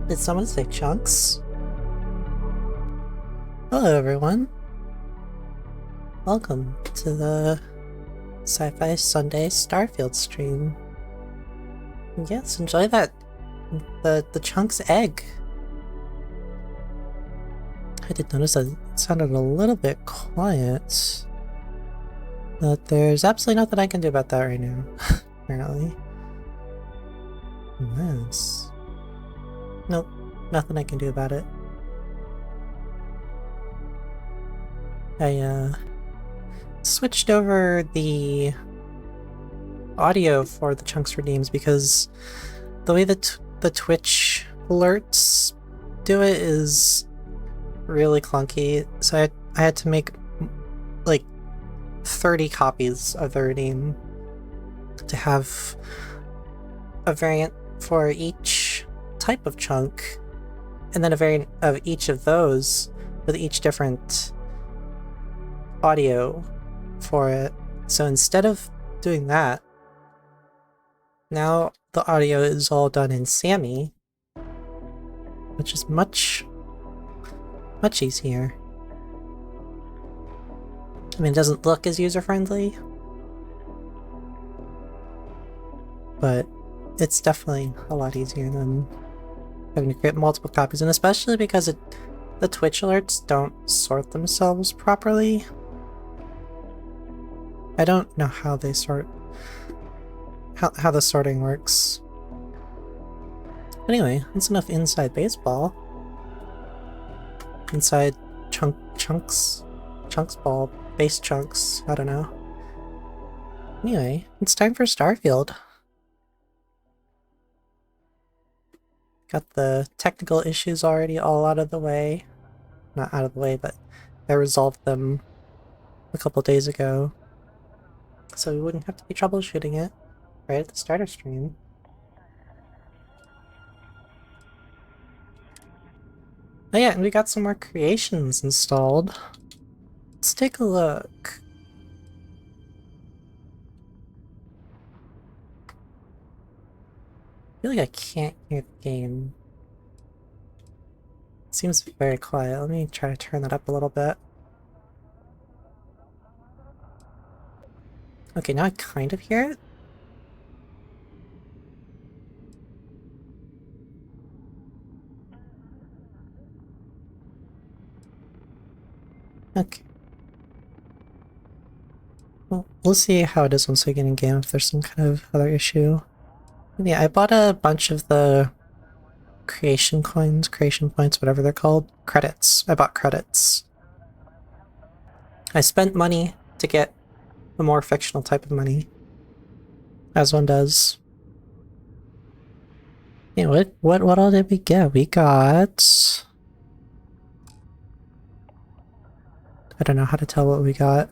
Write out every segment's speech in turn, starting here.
Did someone say chunks? Hello everyone. Welcome to the SciFi Sunday Starfield stream. Yes, enjoy that the chunks egg. I did notice that it sounded a little bit quiet. But there's absolutely nothing I can do about that right now, apparently. Yes. Nope, nothing I can do about it. I switched over the audio for the chunks redeems because the way that the Twitch alerts do it is really clunky, so I had to make like 30 copies of the redeem to have a variant for each type of chunk, and then a variant of each of those with each different audio for it. So instead of doing that, now the audio is all done in Sammy, which is much easier. I mean, it doesn't look as user-friendly, but it's definitely a lot easier than having to create multiple copies, and especially because the Twitch alerts don't sort themselves properly. I don't know how they sort how the sorting works. Anyway, that's enough inside baseball. Inside chunks ball, base chunks, I don't know. Anyway, it's time for Starfield. Got the technical issues already all out of the way. Not out of the way, but I resolved them a couple days ago, so we wouldn't have to be troubleshooting it right at the start of stream. Oh yeah, and we got some more creations installed. Let's take a look. I feel like I can't hear the game. It seems very quiet. Let me try to turn that up a little bit. Okay, now I kind of hear it. Okay. Well, we'll see how it is once I get in game, if there's some kind of other issue. Yeah, I bought a bunch of the creation coins, creation points, whatever they're called. Credits. I bought credits. I spent money to get a more fictional type of money, as one does. Yeah, what all did we get? We got... I don't know how to tell what we got.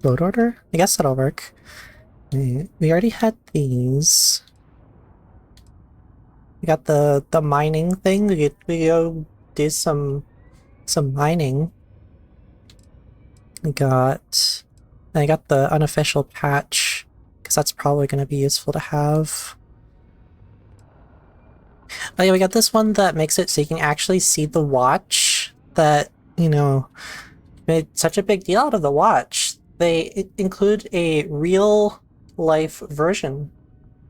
Load order? I guess that'll work. We already had these. We got the mining thing. We go do some mining. I got the unofficial patch, because that's probably going to be useful to have. Oh yeah, we got this one that makes it so you can actually see the watch that, you know, made such a big deal out of the watch. They include a real-life version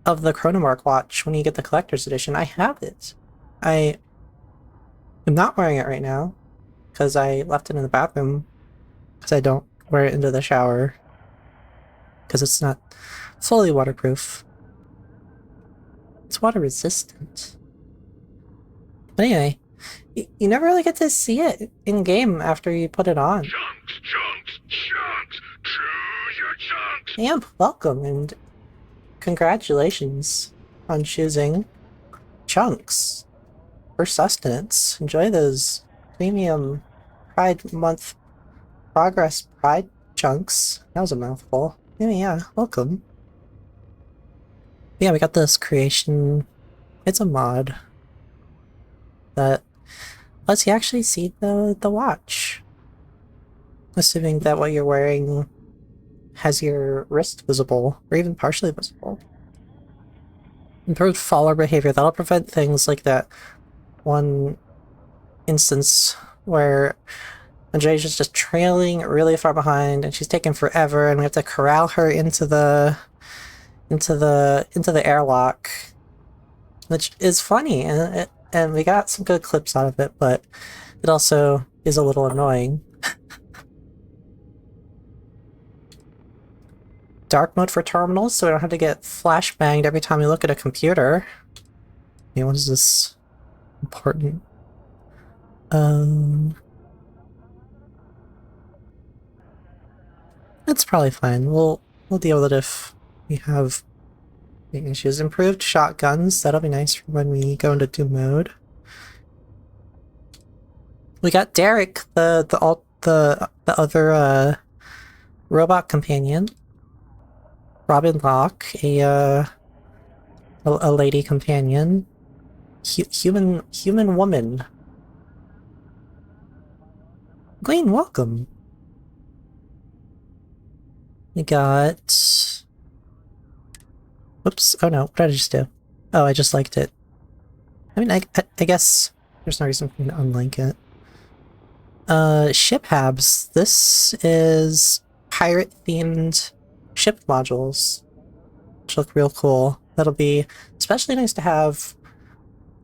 of the Chronomark watch when you get the collector's edition. I have it. I am not wearing it right now, because I left it in the bathroom, because I don't wear it into the shower, because it's not fully waterproof. It's water resistant. But anyway, you never really get to see it in-game after you put it on. Chunks! Choose your chunks! And welcome, and congratulations on choosing chunks for sustenance. Enjoy those premium Pride Month Progress Pride chunks. That was a mouthful. Anyway, yeah, welcome. Yeah, we got this creation. It's a mod that lets you actually see the watch. Assuming that what you're wearing has your wrist visible, or even partially visible. improved follower behavior. That'll prevent things like that one instance where Andrea's just trailing really far behind and she's taking forever and we have to corral her into the airlock, which is funny, and we got some good clips out of it, but it also is a little annoying. Dark mode for terminals, so we don't have to get flashbanged every time we look at a computer. Okay, what is this important? That's probably fine. We'll deal with it if we have issues. Improved shotguns. That'll be nice for when we go into Doom mode. We got Derek, the other robot companion. Robin Locke, a lady companion. Human woman. Gwen, welcome. We got... Whoops. Oh no, what did I just do? Oh, I just liked it. I mean, I guess there's no reason for me to unlink it. Ship habs. This is pirate-themed ship modules, which look real cool. That'll be especially nice to have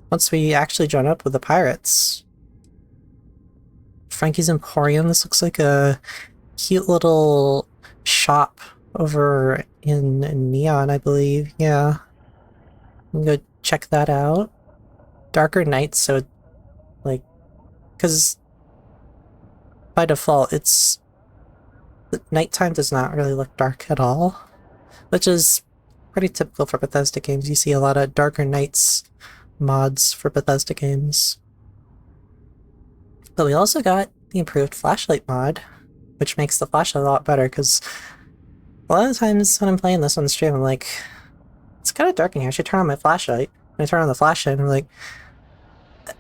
once we actually join up with the pirates. Frankie's Emporium. This looks like a cute little shop over in Neon, I believe. Yeah. I'm gonna go check that out. Darker nights, so like, because by default it's nighttime does not really look dark at all, which is pretty typical for Bethesda games. You see a lot of darker nights mods for Bethesda games. But we also got the improved flashlight mod, which makes the flashlight a lot better, because a lot of times when I'm playing this on stream, I'm like, it's kind of dark in here, I should turn on my flashlight. And I turn on the flashlight and I'm like,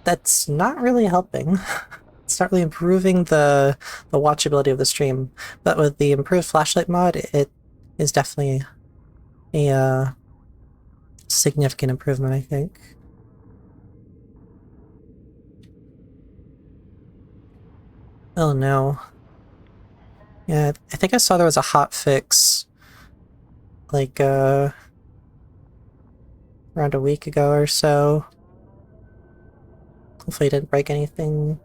that's not really helping. It's not really improving the watchability of the stream. But with the improved flashlight mod, it is definitely a significant improvement, I think. Oh no. Yeah, I think I saw there was a hot fix like around a week ago or so. Hopefully it didn't break anything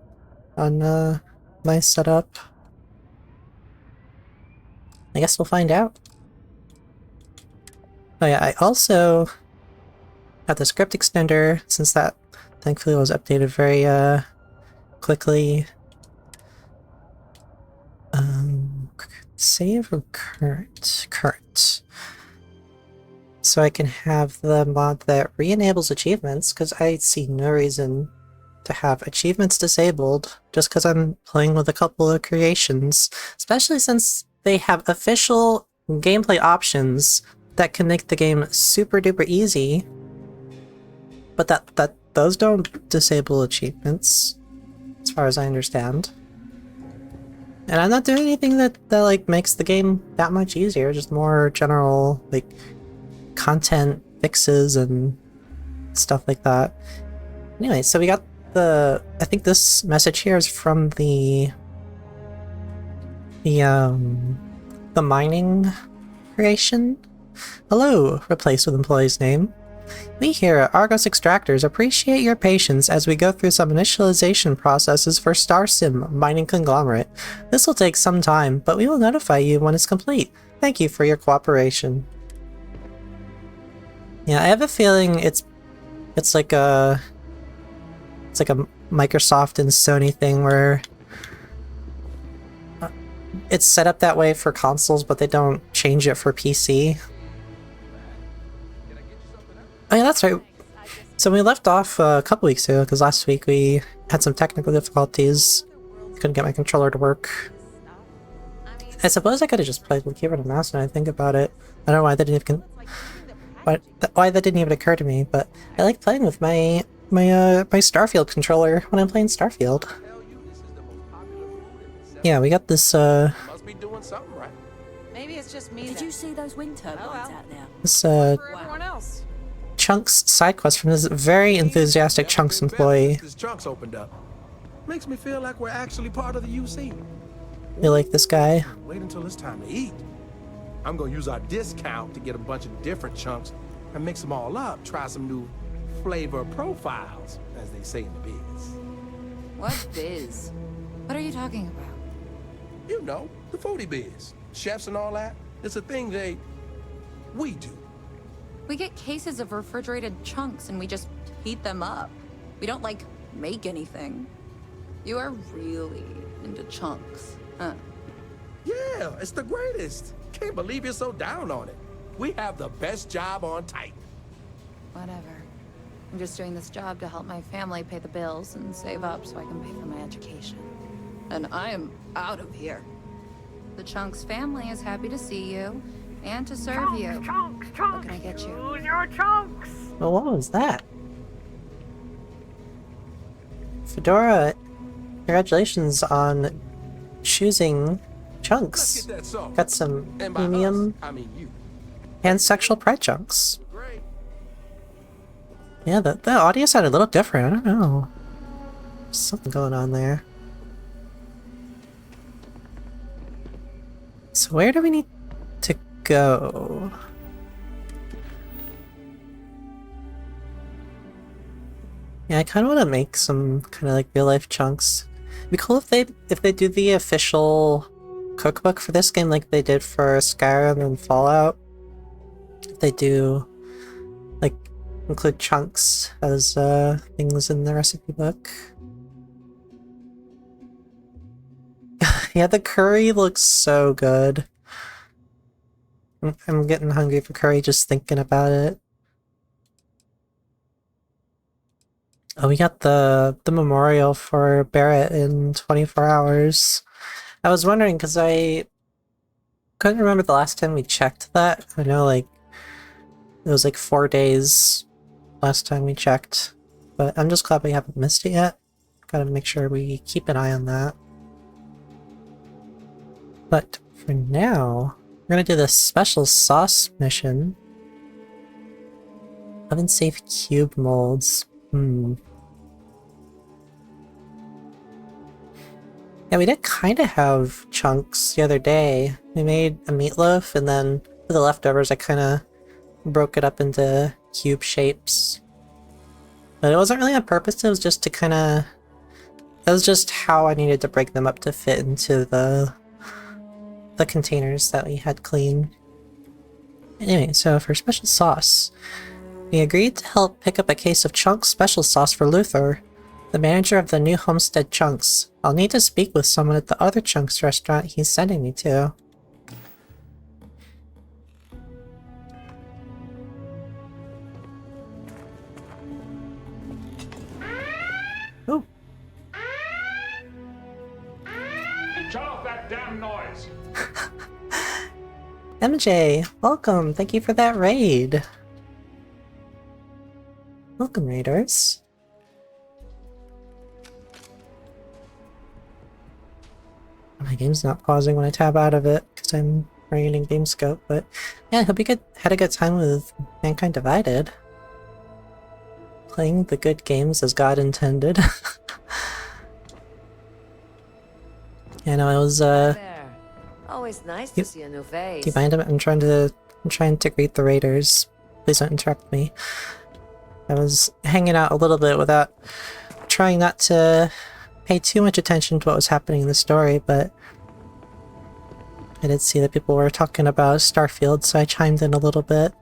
on my setup. I guess we'll find out. Oh yeah, I also got the script extender, since that thankfully was updated very quickly. Save or current? Current. So I can have the mod that re-enables achievements, because I see no reason to have achievements disabled just because I'm playing with a couple of creations, especially since they have official gameplay options that can make the game super duper easy, but that those don't disable achievements, as far as I understand. And I'm not doing anything that like makes the game that much easier, just more general like content fixes and stuff like that. Anyway, so we got I think this message here is from the mining creation. Hello, replaced with employee's name. We here at Argos Extractors appreciate your patience as we go through some initialization processes for StarSim Mining Conglomerate. This will take some time, but we will notify you when it's complete. Thank you for your cooperation. Yeah, I have a feeling it's like a Microsoft and Sony thing where it's set up that way for consoles, but they don't change it for PC. Oh yeah, that's right. So we left off a couple weeks ago, because last week we had some technical difficulties. Couldn't get my controller to work. I suppose I could have just played with keyboard and mouse now I think about it. I don't know why that didn't even occur to me, but I like playing with my Starfield controller when I'm playing Starfield. Yeah, we got this Must be doing something right. Maybe it's just me. Did you see those wind turbines out there? this Chunks side quest from this very enthusiastic Chunks employee. This Chunks opened up. Makes me feel like we're actually part of the UC. You like this guy? Wait until it's time to eat. I'm gonna use our discount to get a bunch of different chunks and mix them all up. Try some new flavor profiles, as they say in the biz. What biz? What are you talking about? You know, the foodie biz. Chefs and all that. It's a thing we do. We get cases of refrigerated chunks and we just heat them up. We don't, like, make anything. You are really into chunks, huh? Yeah, it's the greatest. Can't believe you're so down on it. We have the best job on tight. Whatever. I'm just doing this job to help my family pay the bills and save up so I can pay for my education. And I am out of here. The Chunks family is happy to see you and to serve you. Chunks, What can I get you? choose your chunks. Well, what was that? Fedora, congratulations on choosing Let's Chunks. get that salt. Got some And by premium us, I mean you. pansexual pride chunks. Great. Yeah, the audio sounded a little different. I don't know. Something going on there. So where do we need to go? Yeah, I kind of want to make some kind of like real life chunks. It'd be cool if they do the official cookbook for this game like they did for Skyrim and Fallout. If they do like include chunks as things in the recipe book. Yeah, the curry looks so good. I'm getting hungry for curry just thinking about it. Oh, we got the memorial for Barrett in 24 hours. I was wondering because I couldn't remember the last time we checked that. I know like it was like 4 days last time we checked, but I'm just glad we haven't missed it yet. Gotta make sure we keep an eye on that. But for now, we're gonna do this special sauce mission. Oven safe cube molds. Yeah, we did kind of have chunks the other day. We made a meatloaf, and then for the leftovers, I kind of broke it up into cube shapes. But it wasn't really on purpose, it was just to kind of... That was just how I needed to break them up to fit into the containers that we had clean. Anyway, so for special sauce, we agreed to help pick up a case of Chunks special sauce for Luther, the manager of the new Homestead Chunks. I'll need to speak with someone at the other Chunks restaurant he's sending me to. Oh. Shut off that damn noise. MJ, welcome. Thank you for that raid. Welcome, raiders. My game's not pausing when I tab out of it because I'm running game scope, but yeah, I hope you had a good time with Mankind Divided. Playing the good games as God intended. Yeah, no, I was There. Always nice to see a new face. do you mind? I'm trying to greet the raiders. Please don't interrupt me. I was hanging out a little bit without trying not to pay too much attention to what was happening in the story, but I did see that people were talking about Starfield, so I chimed in a little bit.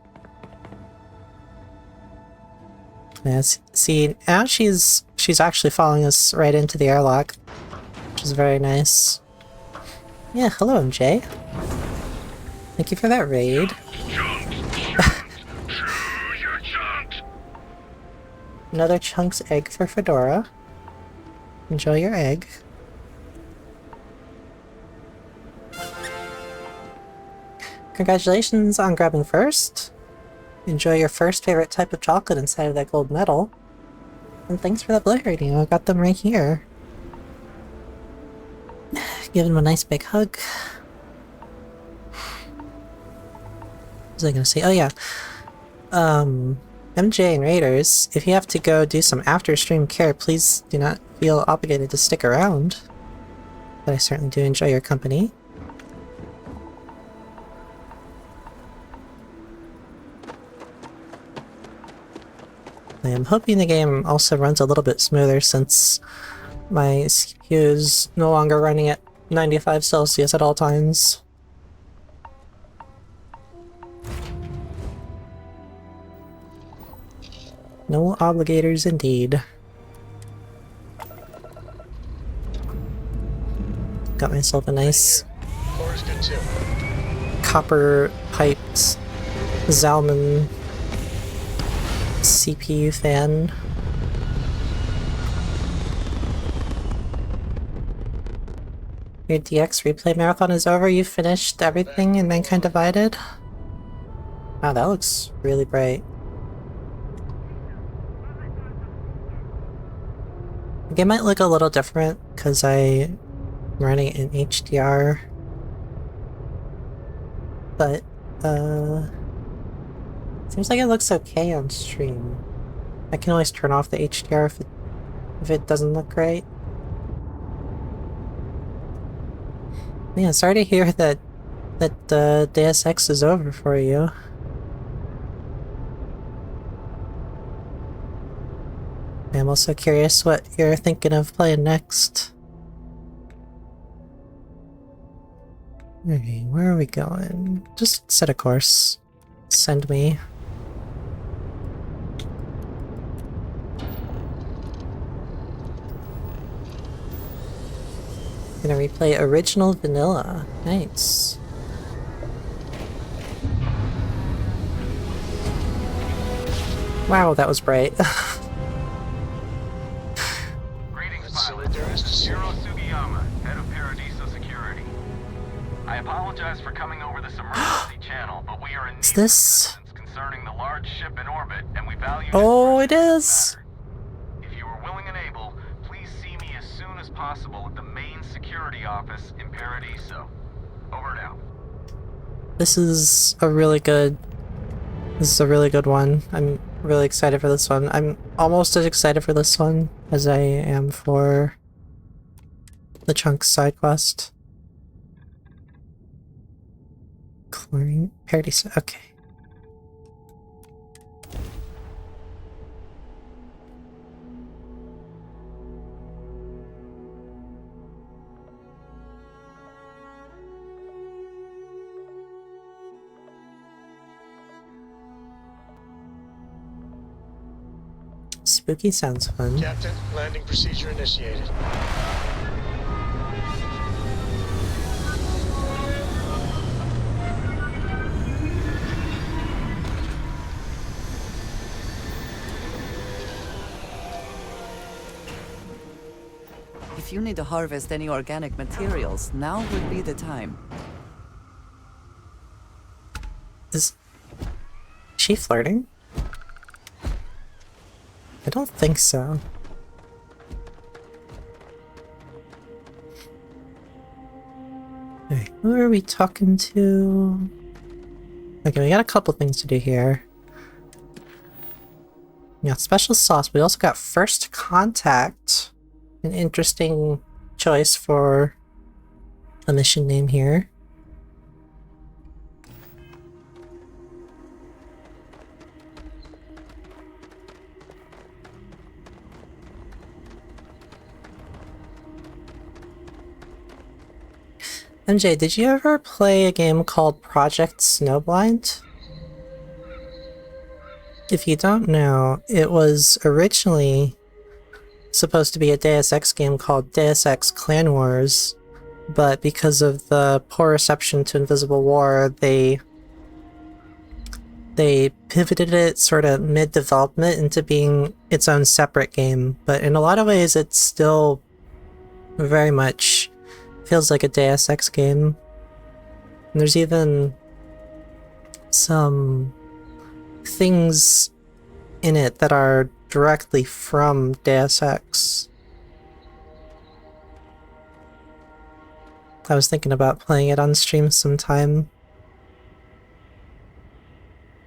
Yeah, see, now she's actually following us right into the airlock, which is very nice. Yeah, hello MJ. Thank you for that raid. Choose your chunks. Another Chunks egg for Fedora. Enjoy your egg. Congratulations on grabbing first. Enjoy your first favorite type of chocolate inside of that gold medal. And thanks for that blue rating. I got them right here. Give him a nice big hug. What was I gonna say? Oh yeah. MJ and Raiders, if you have to go do some after-stream care, please do not feel obligated to stick around. But I certainly do enjoy your company. I am hoping the game also runs a little bit smoother since my CPU is no longer running at 95 Celsius at all times. No obligators indeed. Got myself a nice copper piped Zalman CPU fan. Your DX replay marathon is over. You finished everything in Mankind Divided? Wow, that looks really bright. The game might look a little different because I'm running it in HDR. But, seems like it looks okay on stream. I can always turn off the HDR if it doesn't look right. Yeah, sorry to hear that Deus Ex is over for you. I'm also curious what you're thinking of playing next. Okay, where are we going? Just set a course. Send me. Gonna replay original vanilla. Nice. Wow, that was bright. Greetings, pilot. Zero Sugiyama, head of Paradiso Security. I apologize for coming over this emergency channel, but we are in need Is of this... assistance concerning the large ship in orbit, and we value Oh, it is! If you are willing and able, please see me as soon as possible at the main security office in Paradiso. Over now. This is a really good one. I'm really excited for this one. I'm almost as excited for this one as I am for the Chunks side quest. Chlorine Paradise. Okay. Spooky sounds fun. Captain, landing procedure initiated. If you need to harvest any organic materials, now would be the time. Is she flirting? I don't think so. Okay, who are we talking to? Okay, we got a couple things to do here. We got special sauce. We also got first contact. An interesting choice for a mission name here. MJ, did you ever play a game called Project Snowblind? If you don't know, it was originally supposed to be a Deus Ex game called Deus Ex Clan Wars, but because of the poor reception to Invisible War, they pivoted it sort of mid-development into being its own separate game, but in a lot of ways it's still very much feels like a Deus Ex game. And there's even some things in it that are directly from Deus Ex. I was thinking about playing it on stream sometime.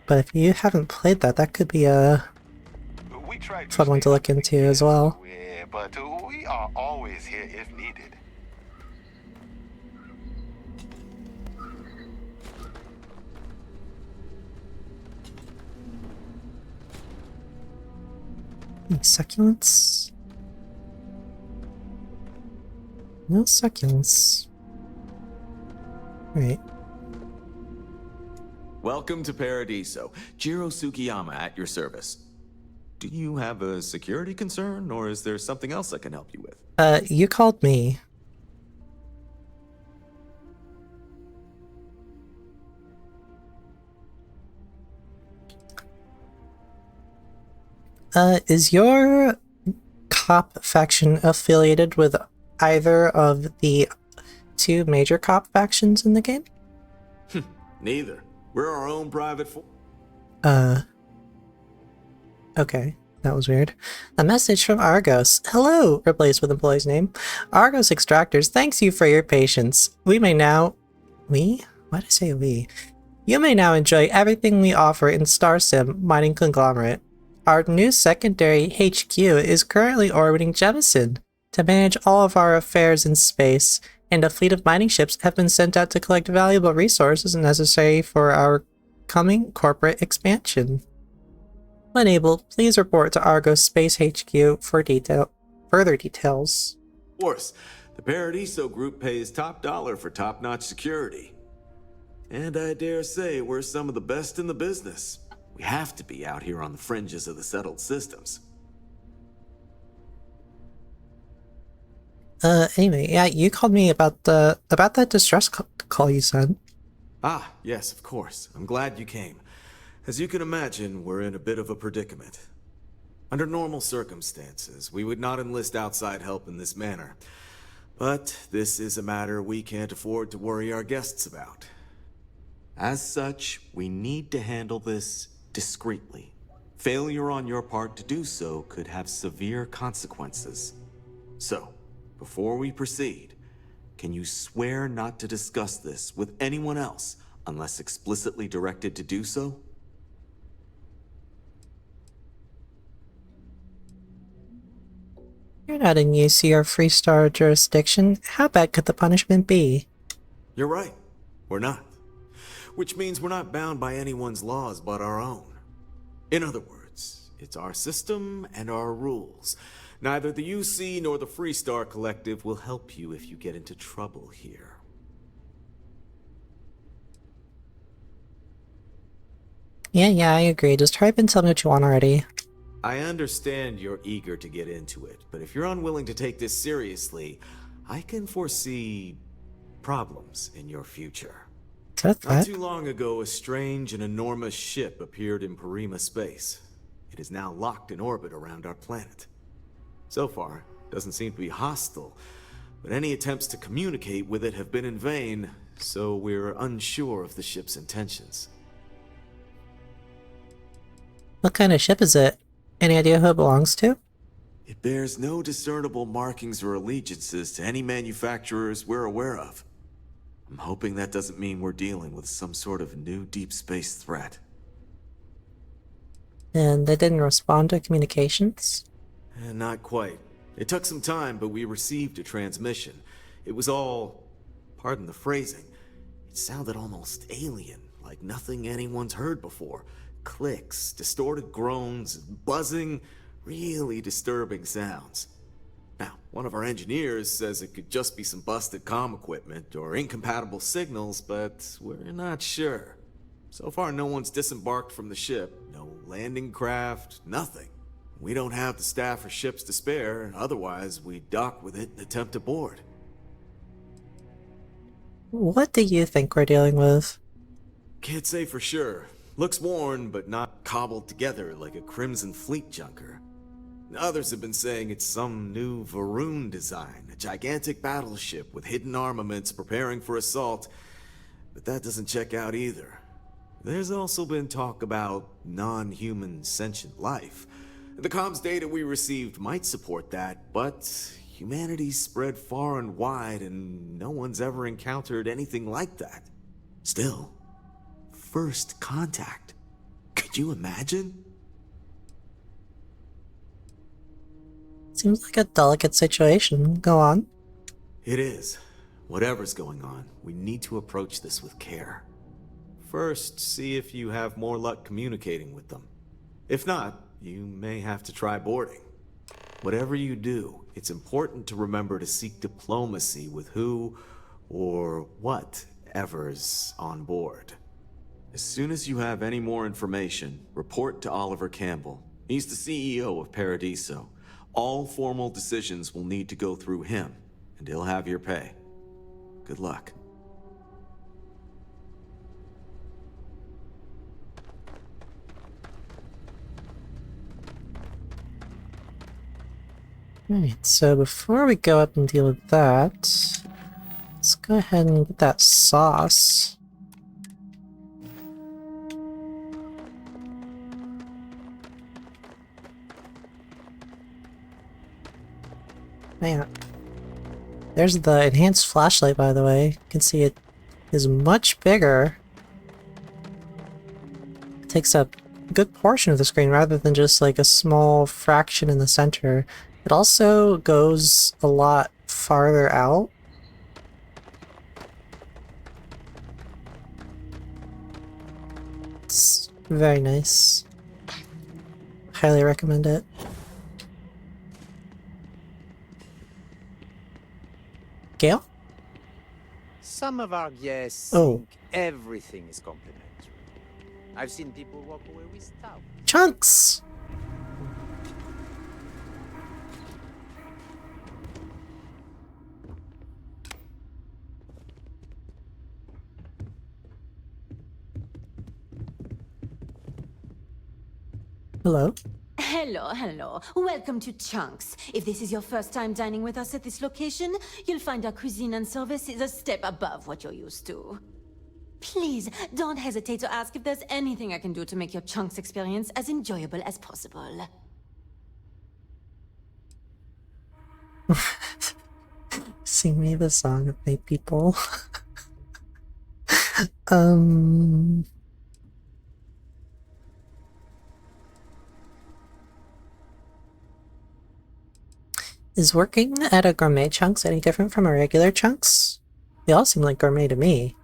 But if you haven't played that, that could be a We try fun one to look into as well. Yeah, but we are always here if needed. Any succulents? No succulents. Right. Welcome to Paradiso. Jiro Sugiyama at your service. Do you have a security concern, or is there something else I can help you with? You called me. Is your cop faction affiliated with either of the two major cop factions in the game? Neither. We're our own private Okay. That was weird. A message from Argos. Hello! Replaced with employee's name. Argos Extractors, thanks you for your patience. We may now... We? Why did I say we? You may now enjoy everything we offer in StarSim Mining Conglomerate. Our new secondary HQ is currently orbiting Jemison to manage all of our affairs in space, and a fleet of mining ships have been sent out to collect valuable resources necessary for our coming corporate expansion. When able, please report to Argos Space HQ for further details. Of course, the Paradiso Group pays top dollar for top-notch security. And I dare say we're some of the best in the business. We have to be out here on the fringes of the settled systems. Anyway, yeah, you called me about that distress call you sent. Ah, yes, of course. I'm glad you came. As you can imagine, we're in a bit of a predicament. Under normal circumstances, we would not enlist outside help in this manner. But this is a matter we can't afford to worry our guests about. As such, we need to handle this discreetly. Failure on your part to do so could have severe consequences. So, before we proceed, can you swear not to discuss this with anyone else unless explicitly directed to do so? You're not in UC or Freestar jurisdiction. How bad could the punishment be? You're right. We're not. Which means we're not bound by anyone's laws but our own. In other words, it's our system and our rules. Neither the UC nor the Freestar Collective will help you if you get into trouble here. Yeah, I agree. Just hurry up and tell me what you want already. I understand you're eager to get into it, but if you're unwilling to take this seriously, I can foresee problems in your future. Not too long ago, a strange and enormous ship appeared in Parima space. It is now locked in orbit around our planet. So far, it doesn't seem to be hostile, but any attempts to communicate with it have been in vain, so we're unsure of the ship's intentions. What kind of ship is it? Any idea who it belongs to? It bears no discernible markings or allegiances to any manufacturers we're aware of. I'm hoping that doesn't mean we're dealing with some sort of new deep space threat. And they didn't respond to communications? Not quite. It took some time, but we received a transmission. It was all, pardon the phrasing, it sounded almost alien, like nothing anyone's heard before. Clicks, distorted groans, buzzing, really disturbing sounds. Now, one of our engineers says it could just be some busted comm equipment or incompatible signals, but we're not sure. So far, no one's disembarked from the ship, no landing craft, nothing. We don't have the staff or ships to spare, otherwise we'd dock with it and attempt to board. What do you think we're dealing with? Can't say for sure. Looks worn, but not cobbled together like a Crimson Fleet junker. Others have been saying it's some new Varun design, a gigantic battleship with hidden armaments preparing for assault, but that doesn't check out either. There's also been talk about non-human sentient life. The comms data we received might support that, but humanity's spread far and wide and no one's ever encountered anything like that. Still, first contact. Could you imagine? Seems like a delicate situation. Go on. It is. Whatever's going on, we need to approach this with care. First, see if you have more luck communicating with them. If not, you may have to try boarding. Whatever you do, it's important to remember to seek diplomacy with who or whatever's on board. As soon as you have any more information, report to Oliver Campbell. He's the CEO of Paradiso. All formal decisions will need to go through him, and he'll have your pay. Good luck. Alright, so before we go up and deal with that, let's go ahead and get that sauce. Man. There's the enhanced flashlight, by the way. You can see it is much bigger. It takes up a good portion of the screen rather than just like a small fraction in the center. It also goes a lot farther out. It's very nice. Highly recommend it. Gale? Some of our guests Oh. think everything is complimentary. I've seen people walk away with stuff. Chunks! Hello? Hello. Welcome to Chunks. If this is your first time dining with us at this location, you'll find our cuisine and service is a step above what you're used to. Please, don't hesitate to ask if there's anything I can do to make your Chunks experience as enjoyable as possible. Sing me the song of my people. Is working at a gourmet Chunks any different from a regular Chunks? They all seem like gourmet to me.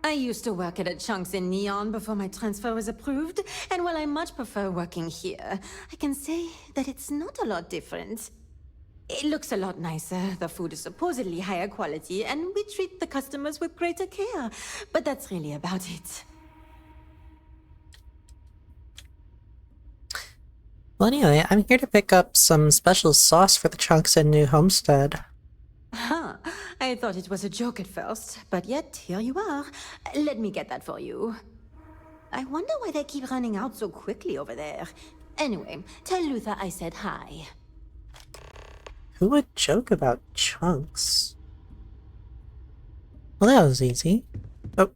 I used to work at a Chunks in Neon before my transfer was approved, and while I much prefer working here, I can say that it's not a lot different. It looks a lot nicer, the food is supposedly higher quality, and we treat the customers with greater care, but that's really about it. Well, anyway, I'm here to pick up some special sauce for the Chunks and New Homestead. Huh. I thought it was a joke at first, but yet here you are. Let me get that for you. I wonder why they keep running out so quickly over there. Anyway, tell Luther I said hi. Who would joke about Chunks? Well, that was easy. Oh,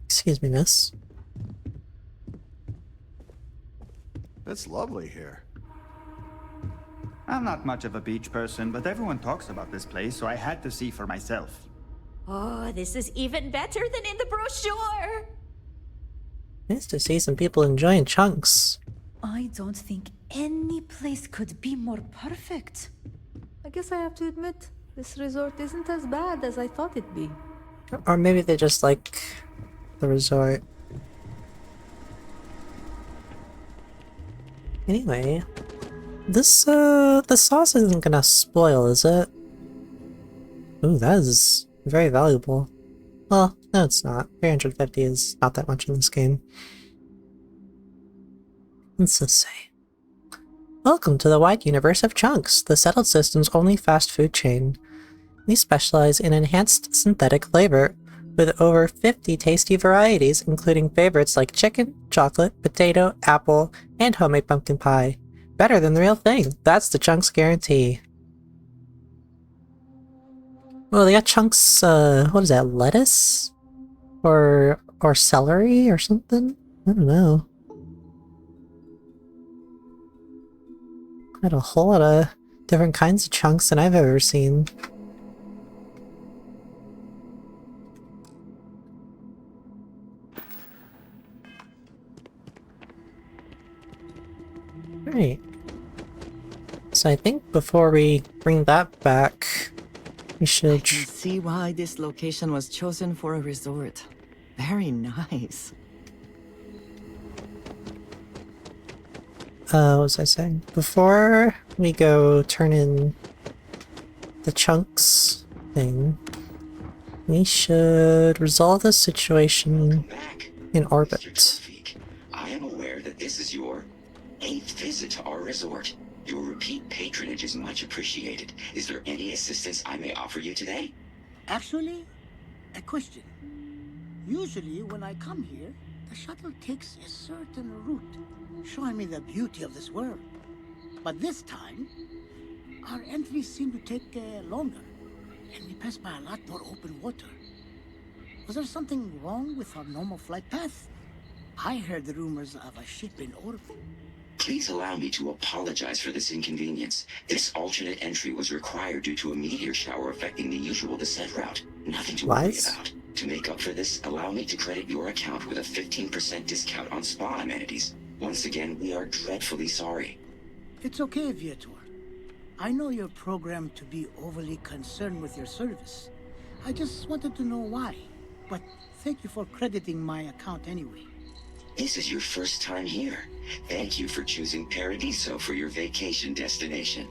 excuse me, miss. It's lovely here. I'm not much of a beach person, but everyone talks about this place, so I had to see for myself. Oh, this is even better than in the brochure! Nice to see some people enjoying Chunks. I don't think any place could be more perfect. I guess I have to admit, this resort isn't as bad as I thought it'd be. Or maybe they just like the resort. Anyway, this, the sauce isn't gonna spoil, is it? Ooh, that is very valuable. Well, no it's not. 350 is not that much in this game. Let's just say. Welcome to the wide universe of Chunks, the settled system's only fast food chain. We specialize in enhanced synthetic flavor, with over 50 tasty varieties, including favorites like chicken, chocolate, potato, apple, and homemade pumpkin pie. Better than the real thing. That's the Chunks guarantee. Well, they got Chunks, what is that, lettuce? Or celery or something? I don't know. Got a whole lot of different kinds of Chunks than I've ever seen. Right. So I think before we bring that back, we should... I can see why this location was chosen for a resort. Very nice. What was I saying? Before we go turn in the chunks thing, we should resolve the situation in orbit. I am aware that this is your 8th visit to our resort. Your repeat patronage is much appreciated. Is there any assistance I may offer you today? Actually, a question. Usually when I come here, the shuttle takes a certain route, showing me the beauty of this world. But this time, our entries seem to take longer, and we pass by a lot more open water. Was there something wrong with our normal flight path? I heard the rumors of a ship in orbit. Please allow me to apologize for this inconvenience. This alternate entry was required due to a meteor shower affecting the usual descent route. Nothing to worry about. To make up for this, allow me to credit your account with a 15% discount on spa amenities. Once again, we are dreadfully sorry. It's okay, Viator. I know you're programmed to be overly concerned with your service. I just wanted to know why. But thank you for crediting my account anyway. This is your first time here. Thank you for choosing Paradiso for your vacation destination.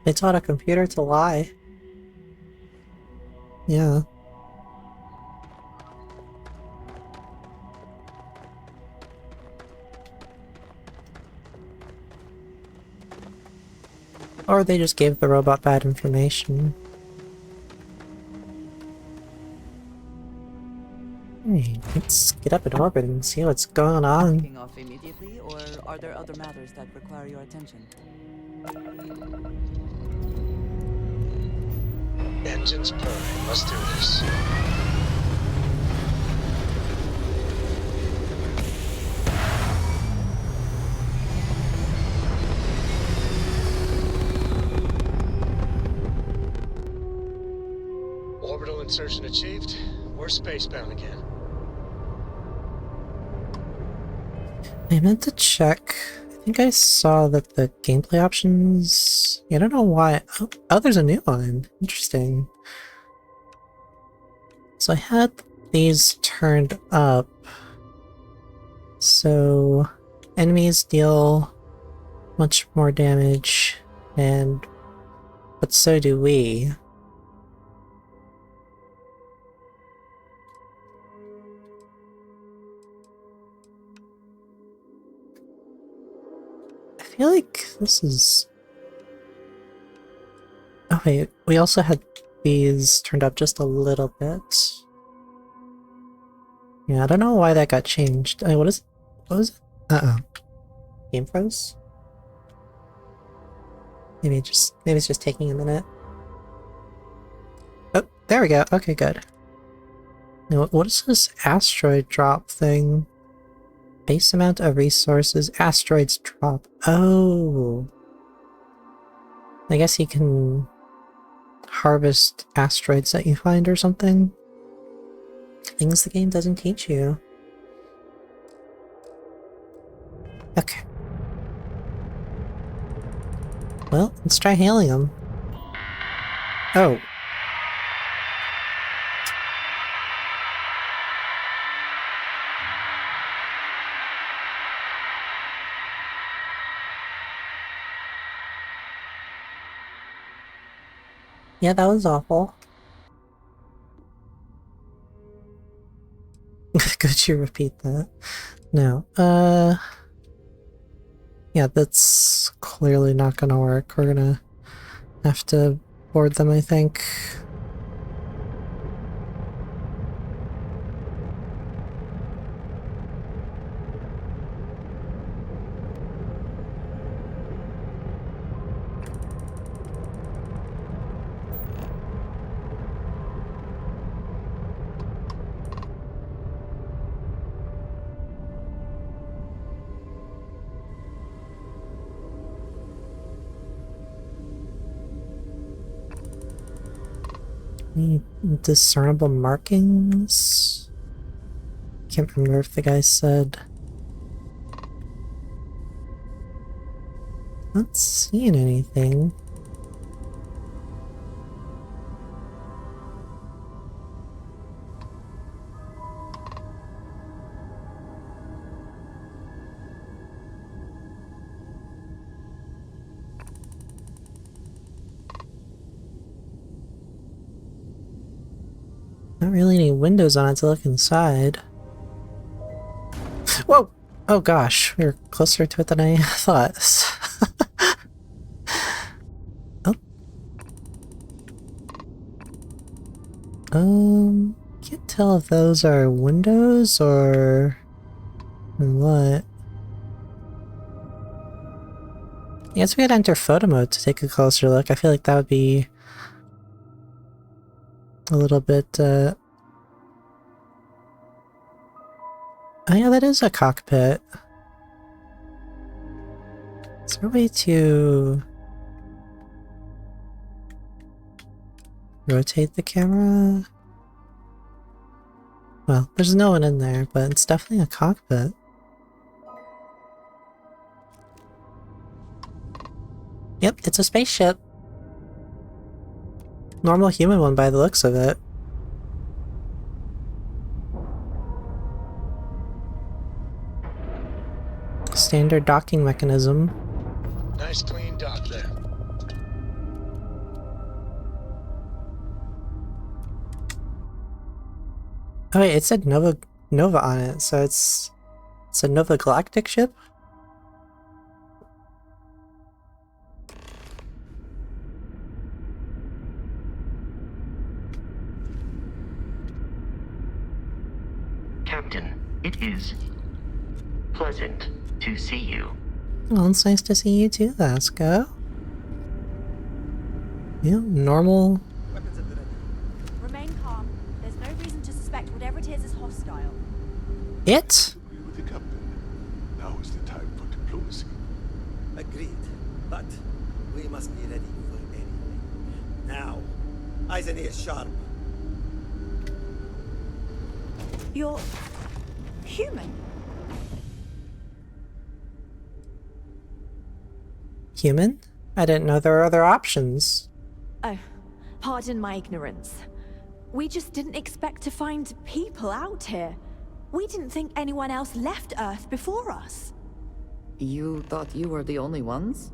They taught a computer to lie. Yeah. Or they just gave the robot bad information. Hey, let's get up in orbit and see what's going on. Taking off immediately, or are there other matters that require your attention? Engines purring. Let's do this. Orbital insertion achieved. We're spacebound again. I meant to check. I think I saw that the gameplay options... I don't know why. Oh, there's a new one. Interesting. So I had these turned up. So enemies deal much more damage, but so do we. I feel like this is... Oh wait, we also had these turned up just a little bit. Yeah, I don't know why that got changed. What was it? Uh-oh. Game froze? Maybe it's just taking a minute. Oh, there we go. Okay, good. Now, what is this asteroid drop thing? Base amount of resources, asteroids drop. Oh. I guess you can harvest asteroids that you find or something. Things the game doesn't teach you. Okay. Well, let's try hailing them. Oh. Yeah, that was awful. Could you repeat that? No. Yeah, that's clearly not gonna work. We're gonna have to board them, I think. Discernible markings? Can't remember if the guy said. Not seeing anything. Not really any windows on it to look inside. Whoa! Oh gosh, we were closer to it than I thought. Oh. Can't tell if those are windows or what. I guess we could enter photo mode to take a closer look. I feel like that would be a little bit, oh yeah, that is a cockpit. Is there a way to rotate the camera? Well, there's no one in there, but it's definitely a cockpit. Yep, it's a spaceship. Normal human one by the looks of it. Standard docking mechanism. Nice clean dock there. Oh wait, it said Nova on it, so it's a Nova Galactic ship? Captain, it is pleasant to see you. Well, it's nice to see you too, Vasco. Yeah, normal. Remain calm. There's no reason to suspect whatever it is hostile. It? Agree with the captain. Now is the time for diplomacy. Agreed. But we must be ready for anything. Now. Eyes and ears sharp. You're human. Human? I didn't know there were other options. Oh, pardon my ignorance. We just didn't expect to find people out here. We didn't think anyone else left Earth before us. You thought you were the only ones?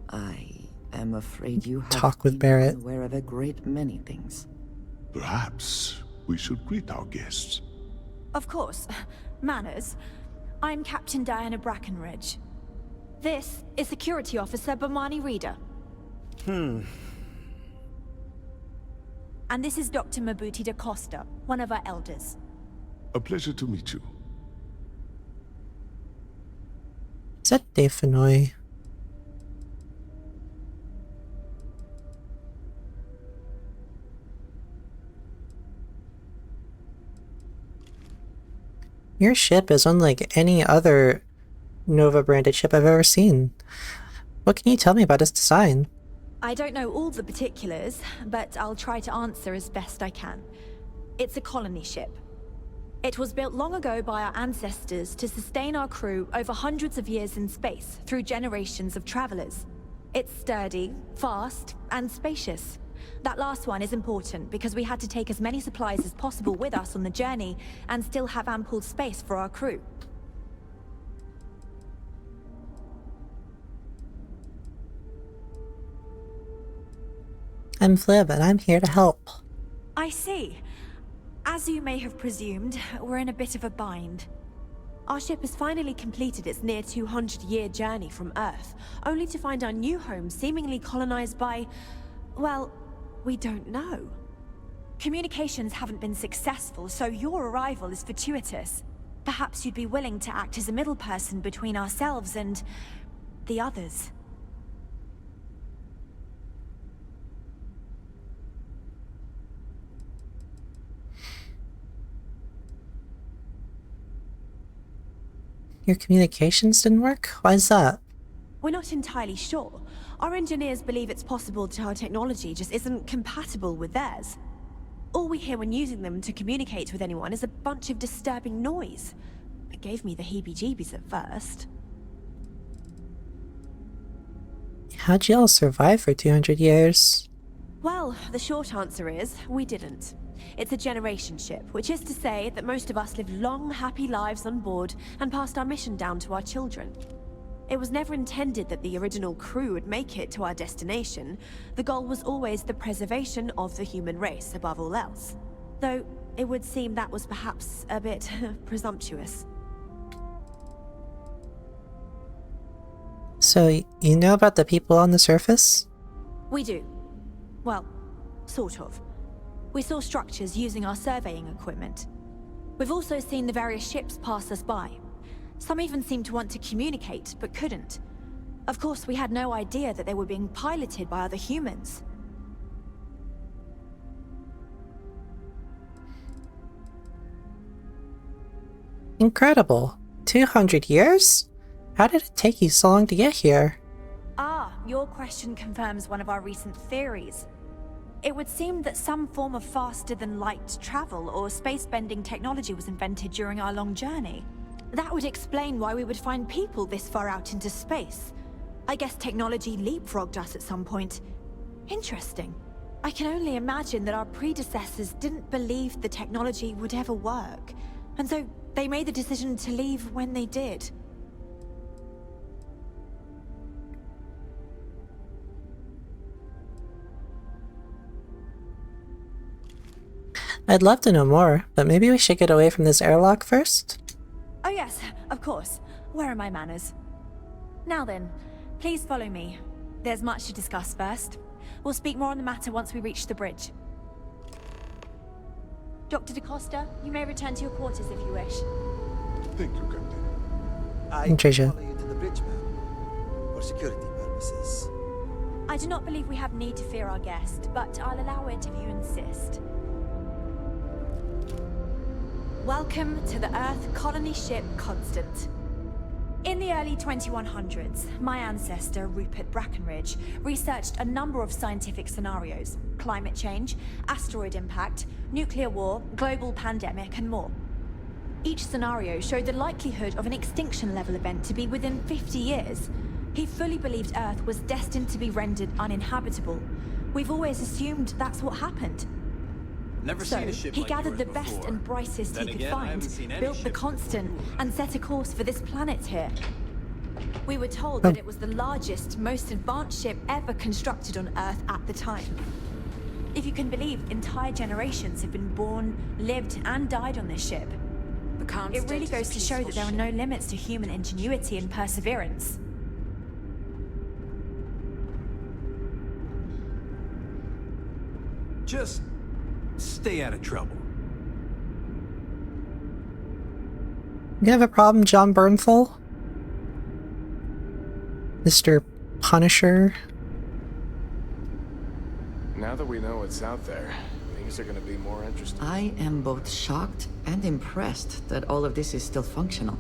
I am afraid you have Talk with been Barrett. unaware of a great many things. Perhaps we should greet our guests. Of course. Manners. I'm Captain Diana Brackenridge. This is Security Officer Bomani Reader. And this is Dr. Mabuti da Costa, one of our elders. A pleasure to meet you. Is that Dave Fenoy? Your ship is unlike any other Nova branded ship I've ever seen. What can you tell me about its design? I don't know all the particulars, but I'll try to answer as best I can. It's a colony ship. It was built long ago by our ancestors to sustain our crew over hundreds of years in space through generations of travelers. It's sturdy, fast, and spacious. That last one is important because we had to take as many supplies as possible with us on the journey and still have ample space for our crew. I'm Flib, and I'm here to help. I see. As you may have presumed, we're in a bit of a bind. Our ship has finally completed its near 200-year journey from Earth, only to find our new home seemingly colonized by, well, we don't know. Communications haven't been successful, so your arrival is fortuitous. Perhaps you'd be willing to act as a middle person between ourselves and the others. Your communications didn't work? Why is that? We're not entirely sure. Our engineers believe it's possible that our technology just isn't compatible with theirs. All we hear when using them to communicate with anyone is a bunch of disturbing noise. It gave me the heebie-jeebies at first. How'd y'all survive for 200 years? Well, the short answer is, we didn't. It's a generation ship, which is to say that most of us lived long, happy lives on board and passed our mission down to our children. It was never intended that the original crew would make it to our destination. The goal was always the preservation of the human race above all else. Though, it would seem that was perhaps a bit presumptuous. So, you know about the people on the surface? We do. Well, sort of. We saw structures using our surveying equipment. We've also seen the various ships pass us by. Some even seemed to want to communicate, but couldn't. Of course, we had no idea that they were being piloted by other humans. Incredible. 200 years? How did it take you so long to get here? Ah, your question confirms one of our recent theories. It would seem that some form of faster-than-light travel or space-bending technology was invented during our long journey. That would explain why we would find people this far out into space. I guess technology leapfrogged us at some point. Interesting. I can only imagine that our predecessors didn't believe the technology would ever work, and so they made the decision to leave when they did. I'd love to know more, but maybe we should get away from this airlock first? Oh yes, of course. Where are my manners? Now then, please follow me. There's much to discuss first. We'll speak more on the matter once we reach the bridge. Dr. DaCosta, you may return to your quarters if you wish. Thank you, Captain. I Tricia. follow you to the bridge, ma'am. For security purposes. I do not believe we have need to fear our guest, but I'll allow it if you insist. Welcome to the Earth colony ship Constant. In the early 2100s, my ancestor, Rupert Brackenridge, researched a number of scientific scenarios: climate change, asteroid impact, nuclear war, global pandemic, and more. Each scenario showed the likelihood of an extinction-level event to be within 50 years. He fully believed Earth was destined to be rendered uninhabitable. We've always assumed that's what happened. Never So, seen a ship he like gathered yours the best before. and brightest Then he could again, I haven't find, seen any built the ship Constant, before. and set a course for this planet here. We were told that it was the largest, most advanced ship ever constructed on Earth at the time. If you can believe, entire generations have been born, lived, and died on this ship. It really goes to show that there are no limits to human ingenuity and perseverance. Just stay out of trouble. You have a problem, John Bernthal? Mr. Punisher? Now that we know what's out there, things are gonna be more interesting. I am both shocked and impressed that all of this is still functional.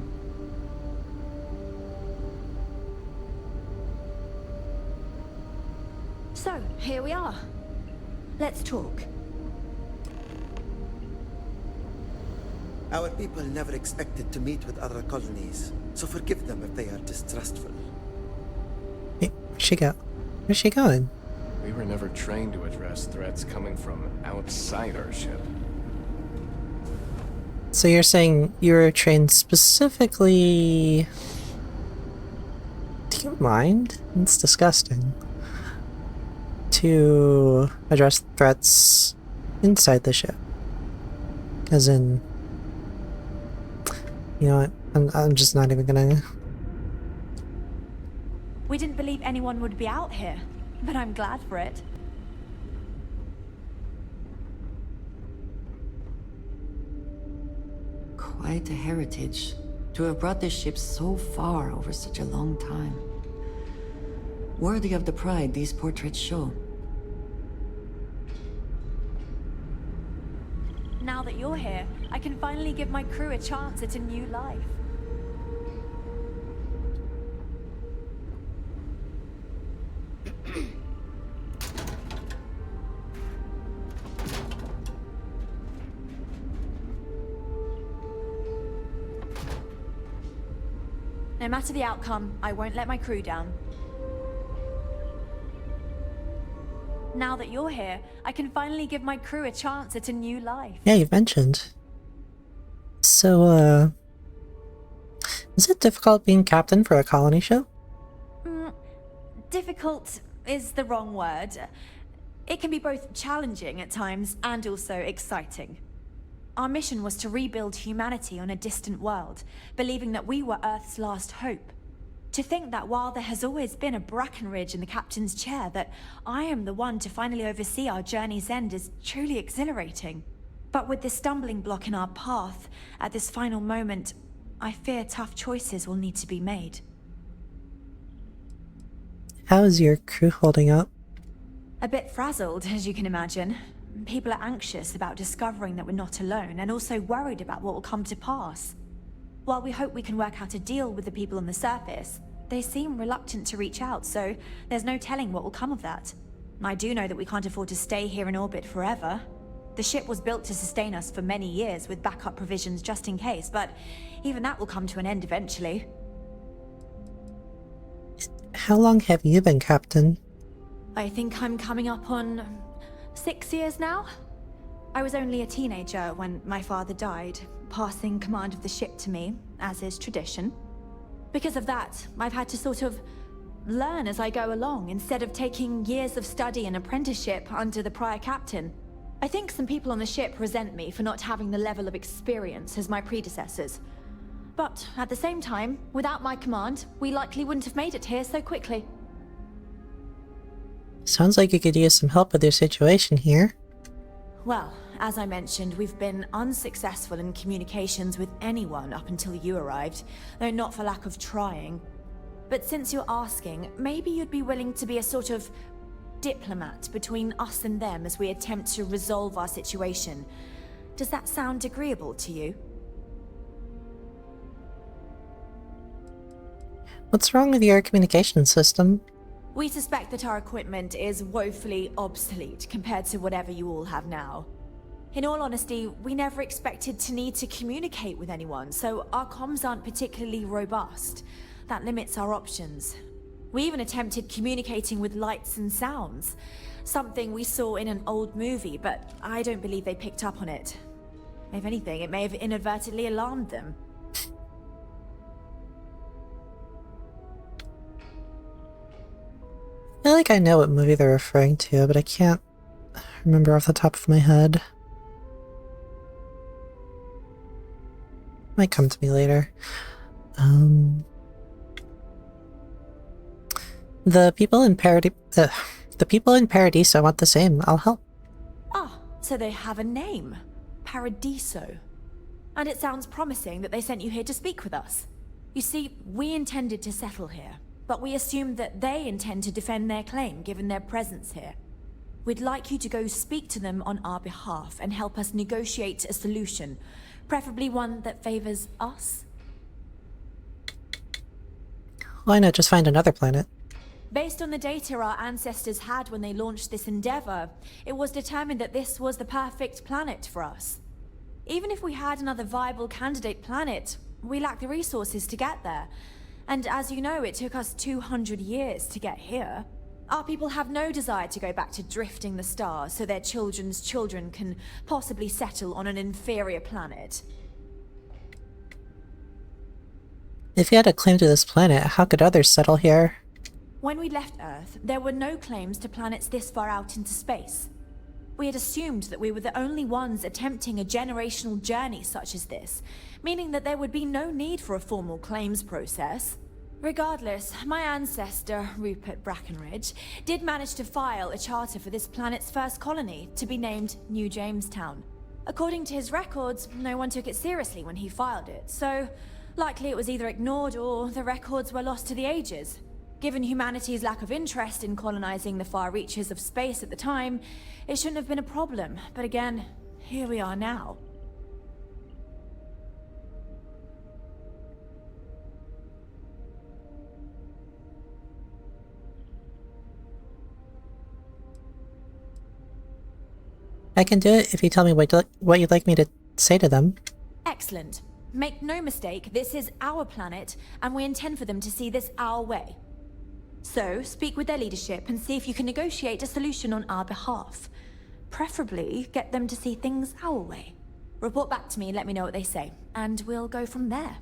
So, here we are. Let's talk. Our people never expected to meet with other colonies, so forgive them if they are distrustful. Hey, where's she go? Where's she going? We were never trained to address threats coming from outside our ship. So you're saying you were trained specifically... Do you mind? It's disgusting. To address threats inside the ship. As in... You know what? I'm just not even gonna... We didn't believe anyone would be out here, but I'm glad for it. Quite a heritage, to have brought this ship so far over such a long time. Worthy of the pride these portraits show. Now that you're here, I can finally give my crew a chance at a new life. No matter the outcome, I won't let my crew down. Now that you're here, I can finally give my crew a chance at a new life. Yeah, you've mentioned. So, is it difficult being captain for a colony show? Difficult is the wrong word. It can be both challenging at times and also exciting. Our mission was to rebuild humanity on a distant world, believing that we were Earth's last hope. To think that while there has always been a Brackenridge in the captain's chair, that I am the one to finally oversee our journey's end is truly exhilarating. But with this stumbling block in our path, at this final moment, I fear tough choices will need to be made. How is your crew holding up? A bit frazzled, as you can imagine. People are anxious about discovering that we're not alone, and also worried about what will come to pass. While we hope we can work out a deal with the people on the surface, they seem reluctant to reach out, so there's no telling what will come of that. I do know that we can't afford to stay here in orbit forever. The ship was built to sustain us for many years with backup provisions just in case, but even that will come to an end eventually. How long have you been captain? I think I'm coming up on 6 years now. I was only a teenager when my father died, passing command of the ship to me, as is tradition. Because of that, I've had to sort of learn as I go along, instead of taking years of study and apprenticeship under the prior captain. I think some people on the ship resent me for not having the level of experience as my predecessors. But at the same time, without my command, we likely wouldn't have made it here so quickly. Sounds like you could use some help with your situation here. Well, as I mentioned, we've been unsuccessful in communications with anyone up until you arrived, though not for lack of trying. But since you're asking, maybe you'd be willing to be a sort of diplomat between us and them as we attempt to resolve our situation. Does that sound agreeable to you? What's wrong with your communication system? We suspect that our equipment is woefully obsolete compared to whatever you all have now. In all honesty, we never expected to need to communicate with anyone, so our comms aren't particularly robust. That limits our options. We even attempted communicating with lights and sounds, something we saw in an old movie, but I don't believe they picked up on it. If anything, it may have inadvertently alarmed them. I feel like I know what movie they're referring to, but I can't remember off the top of my head. Might come to me later. The people in Paradiso want the same. I'll help. Ah, so they have a name. Paradiso. And it sounds promising that they sent you here to speak with us. You see, we intended to settle here, but we assumed that they intend to defend their claim given their presence here. We'd like you to go speak to them on our behalf and help us negotiate a solution, preferably one that favors us. Why not just find another planet? Based on the data our ancestors had when they launched this endeavor, it was determined that this was the perfect planet for us. Even if we had another viable candidate planet, we lack the resources to get there. And as you know, it took us 200 years to get here. Our people have no desire to go back to drifting the stars so their children's children can possibly settle on an inferior planet. If you had a claim to this planet, how could others settle here? When we left Earth, there were no claims to planets this far out into space. We had assumed that we were the only ones attempting a generational journey such as this, meaning that there would be no need for a formal claims process. Regardless, my ancestor, Rupert Brackenridge, did manage to file a charter for this planet's first colony, to be named New Jamestown. According to his records, no one took it seriously when he filed it, so likely it was either ignored or the records were lost to the ages. Given humanity's lack of interest in colonizing the far reaches of space at the time, it shouldn't have been a problem, but again, here we are now. I can do it if you tell me what you'd like me to say to them. Excellent. Make no mistake, this is our planet, and we intend for them to see this our way. So, speak with their leadership and see if you can negotiate a solution on our behalf. Preferably, get them to see things our way. Report back to me and let me know what they say, and we'll go from there.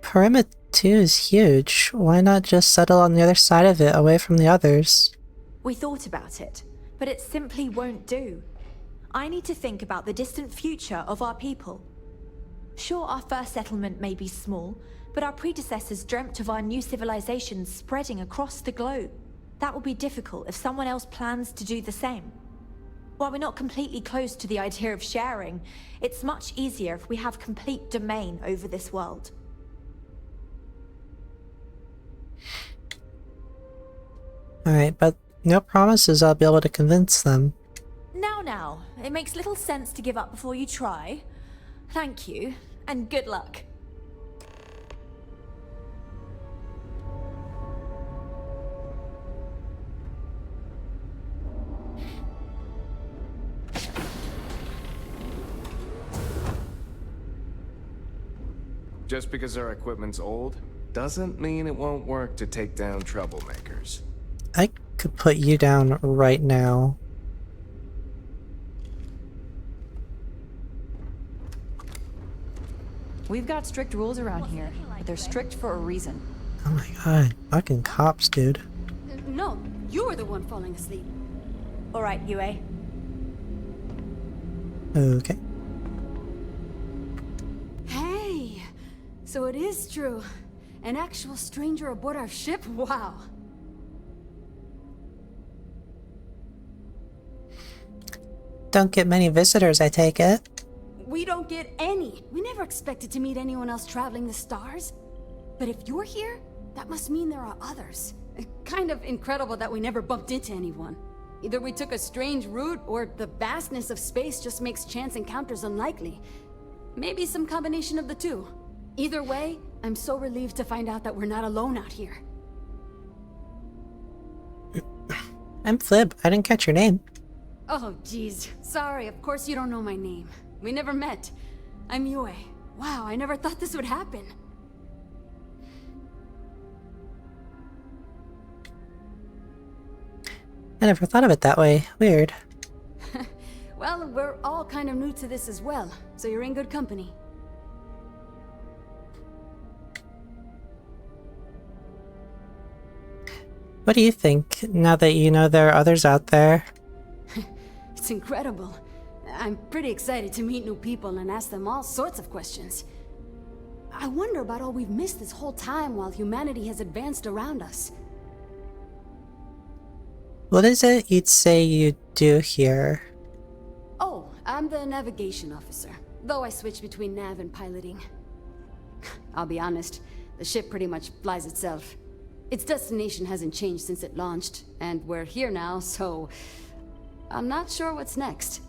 Pyramid 2 is huge. Why not just settle on the other side of it, away from the others? We thought about it, but it simply won't do. I need to think about the distant future of our people. Sure, our first settlement may be small, but our predecessors dreamt of our new civilization spreading across the globe. That will be difficult if someone else plans to do the same. While we're not completely closed to the idea of sharing, it's much easier if we have complete domain over this world. Alright, but no promises I'll be able to convince them. Now, it makes little sense to give up before you try. Thank you, and good luck. Just because our equipment's old, doesn't mean it won't work to take down troublemakers. I could put you down right now. We've got strict rules around here, but they're strict for a reason. Oh my god, fucking cops, dude. No, you were the one falling asleep. All right, Yue. Okay. Hey, so it is true. An actual stranger aboard our ship? Wow. Don't get many visitors, I take it. We don't get any. We never expected to meet anyone else traveling the stars. But if you're here, that must mean there are others. Kind of incredible that we never bumped into anyone. Either we took a strange route, or the vastness of space just makes chance encounters unlikely. Maybe some combination of the two. Either way, I'm so relieved to find out that we're not alone out here. I'm Flib. I didn't catch your name. Oh, geez. Sorry, of course you don't know my name. We never met. I'm Yue. Wow, I never thought this would happen. I never thought of it that way. Weird. Well, we're all kind of new to this as well, so you're in good company. What do you think, now that you know there are others out there? It's incredible. I'm pretty excited to meet new people and ask them all sorts of questions. I wonder about all we've missed this whole time while humanity has advanced around us. What is it you'd say you do here? Oh, I'm the navigation officer, though I switch between nav and piloting. I'll be honest, the ship pretty much flies itself. Its destination hasn't changed since it launched, and we're here now, so I'm not sure what's next.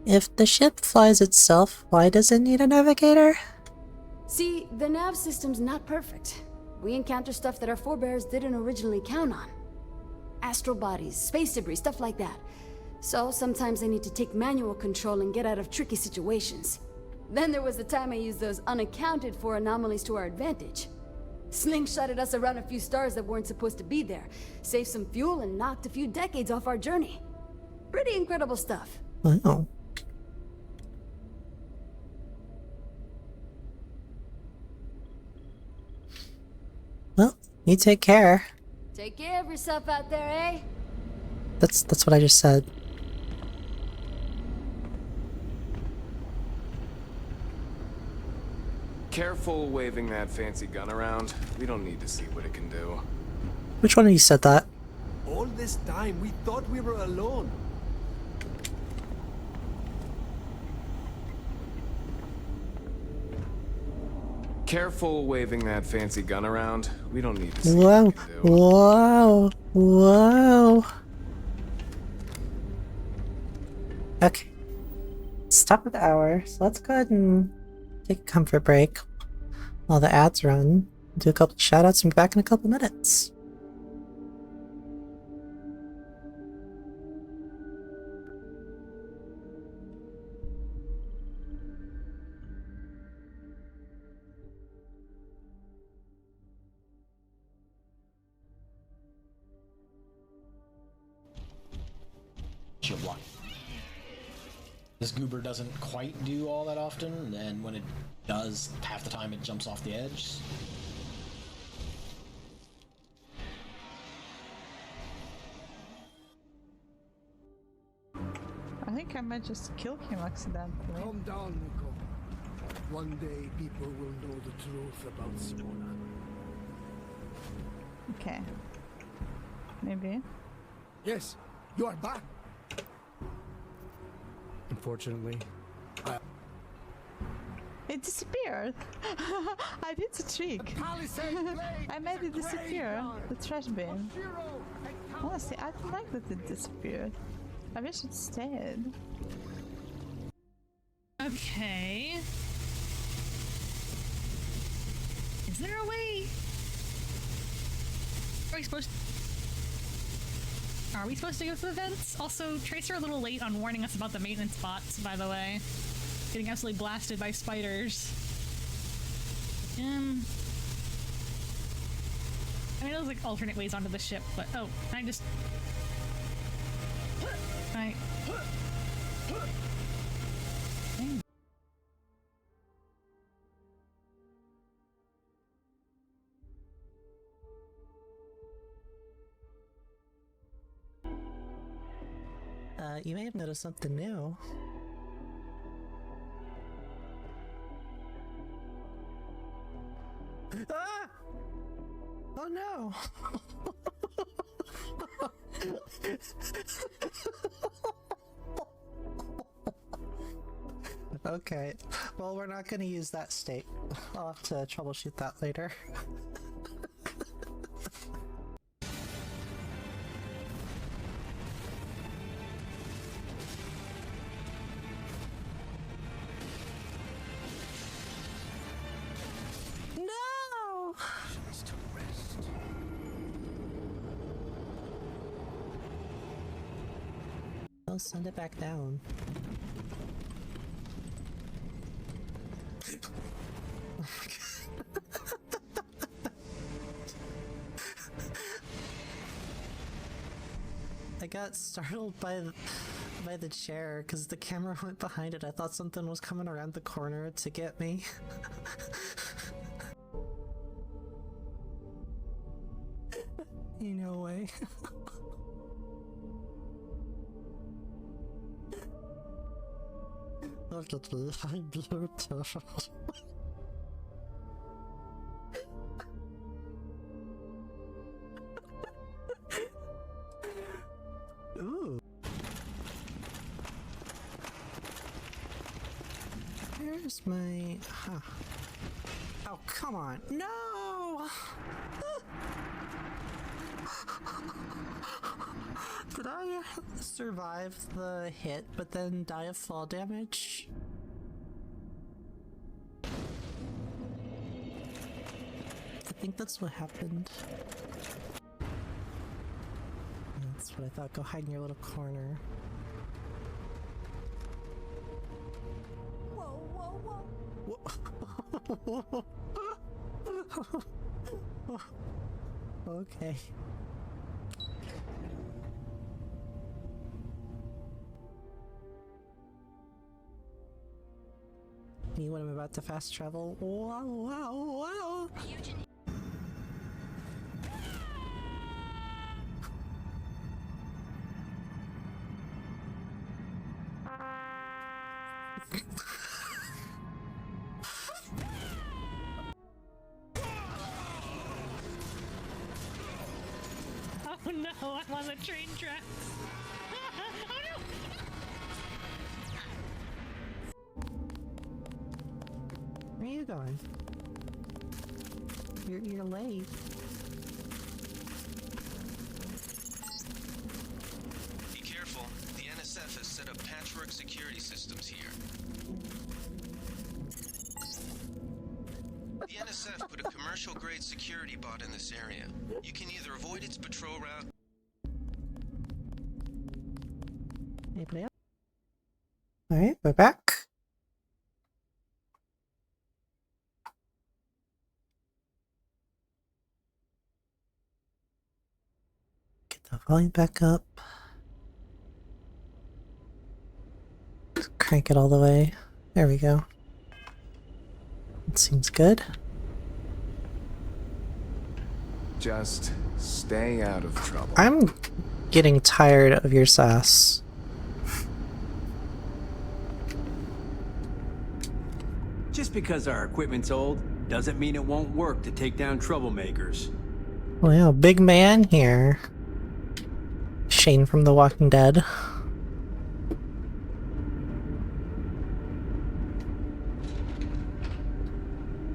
If the ship flies itself, why does it need a navigator? See, the nav system's not perfect. We encounter stuff that our forebears didn't originally count on. Astral bodies, space debris, stuff like that. So sometimes I need to take manual control and get out of tricky situations. Then there was the time I used those unaccounted for anomalies to our advantage. Slingshotted us around a few stars that weren't supposed to be there, saved some fuel and knocked a few decades off our journey. Pretty incredible stuff. Wow. Well, you take care. Take care of yourself out there, eh? That's what I just said. Careful waving that fancy gun around. We don't need to see what it can do. Which one of you said that? All this time, we thought we were alone. Careful waving that fancy gun around. We don't need to see Whoa, what it can do. whoa, whoa. Okay. It's top of the hour, so let's go ahead and take a comfort break while the ads run. Do a couple of shoutouts and be back in a couple minutes. shield block. This goober doesn't quite do all that often, and when it does, half the time it jumps off the edge. I think I might just kill him accidentally. Calm down, Nico. One day people will know the truth about Simona. Okay. Maybe. Yes, you are back. Unfortunately, It disappeared. I did the trick. I made it disappear. The trash bin. Honestly, I don't like that it disappeared. I wish it stayed. Okay. Is there a way? Are we supposed to go to the vents? Also, Tracer a little late on warning us about the maintenance bots, by the way. Getting absolutely blasted by spiders. I mean, there's like alternate ways onto the ship, but oh, I just... I... You may have noticed something new. Ah! Oh no! Okay, well, we're not gonna use that state. I'll have to troubleshoot that later. No! I'll send it back down. I got startled by the chair because the camera went behind it. I thought something was coming around the corner to get me. No way. Look at me, I'm beautiful. Ooh. Where's my... Huh. Oh, come on. No! Did I survive the hit, but then die of fall damage? I think that's what happened. That's what I thought. Go hide in your little corner. Whoa. Okay. Me when I'm about to fast travel. Wow. Oh no, I'm on the train tracks! Oh no! Where are you going? You're late. Be careful. The NSF has set up patchwork security systems here. The NSF put a commercial-grade security bot in this area. You can either avoid its patrol route... Anybody else? Alright, we're back. Get the volume back up. crank it all the way. There we go. It seems good. Just stay out of trouble. I'm getting tired of your sass. Just because our equipment's old doesn't mean it won't work to take down troublemakers. Wow, big man here. Shane from The Walking Dead.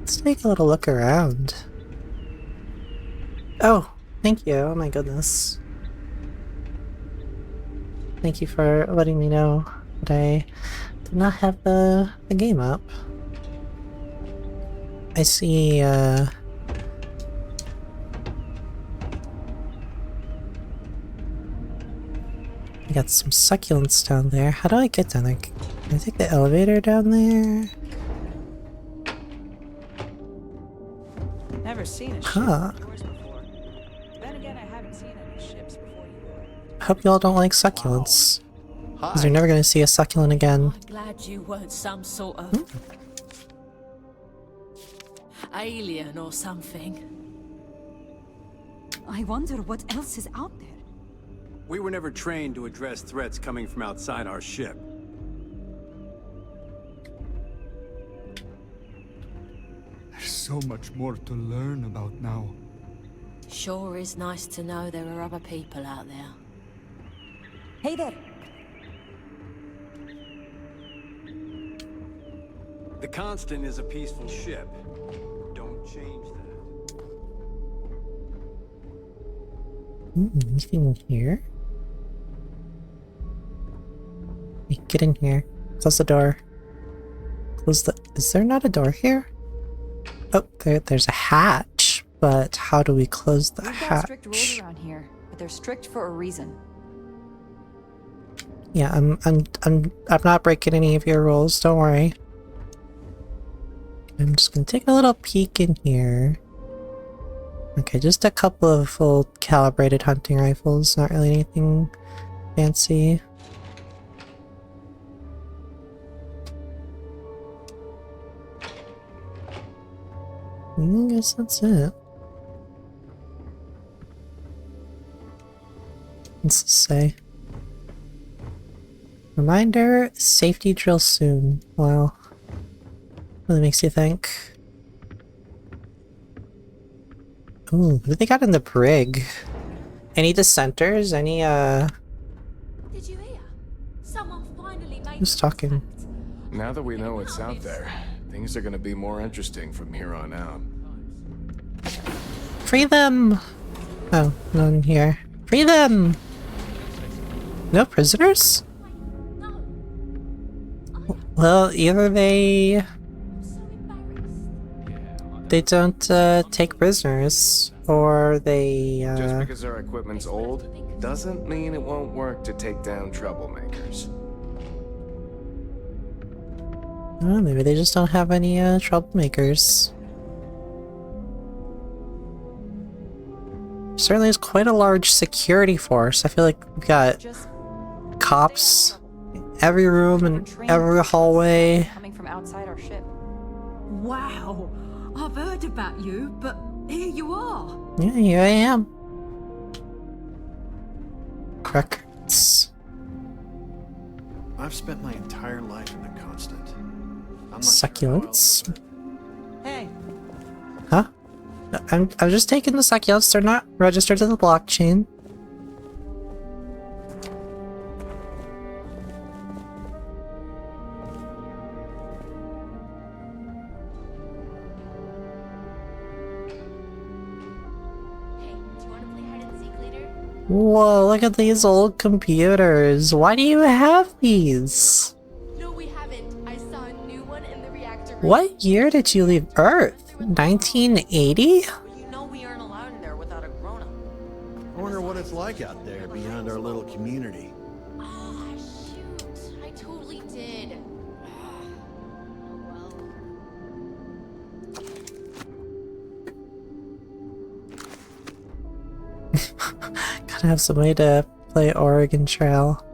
Let's take a little look around. Oh, thank you. Oh my goodness. Thank you for letting me know that I did not have the game up. I see, I got some succulents down there. How do I get down there? Can I take the elevator down there? Never seen a ship Huh. like yours before. Then again, I haven't seen any ships before you. I hope y'all don't like succulents. Because you're never gonna see a succulent again. Glad you weren't some sort of alien or something. I wonder what else is out there. We were never trained to address threats coming from outside our ship. There's so much more to learn about now. Sure is nice to know there are other people out there. Hey there! The Constant is a peaceful ship. Don't change that. Anything here? Hey, get in here. Close the door. Close the... Is there not a door here? Oh, there's a hatch. But how do we close the We've got hatch? strict rules around here, but they're strict for a reason. Yeah, I'm not breaking any of your rules, don't worry. I'm just gonna take a little peek in here. Okay, just a couple of full calibrated hunting rifles, not really anything fancy. I guess that's it. What's this say? Reminder, safety drill soon. Wow. Really makes you think. Ooh, what do they got in the brig? Any dissenters? Any, Did you hear? Someone finally made who's talking? Now that we know what's out there, things are gonna be more interesting from here on out. Free them! Oh, no one here. Free them! No prisoners? Well, either they don't take prisoners, or they Just because our equipment's old doesn't mean it won't work to take down troublemakers. oh, maybe they just don't have any troublemakers. Certainly is quite a large security force. I feel like we've got cops in every room and every hallway. Coming from outside our ship. Wow, I've heard about you, but here you are. Yeah, here I am. Records. I've spent my entire life in the Constant. I'm not Succulents. Hey. Huh? I'm just taking the succulents. They're not registered to the blockchain. Whoa, look at these old computers. Why do you have these? No, we haven't. I saw a new one in the reactor room. What year did you leave Earth? 1980? You know we aren't allowed in there without a grown-up. I wonder what it's like out there beyond our little community. Ah, shoot. I totally did. Gotta have some way to play Oregon Trail.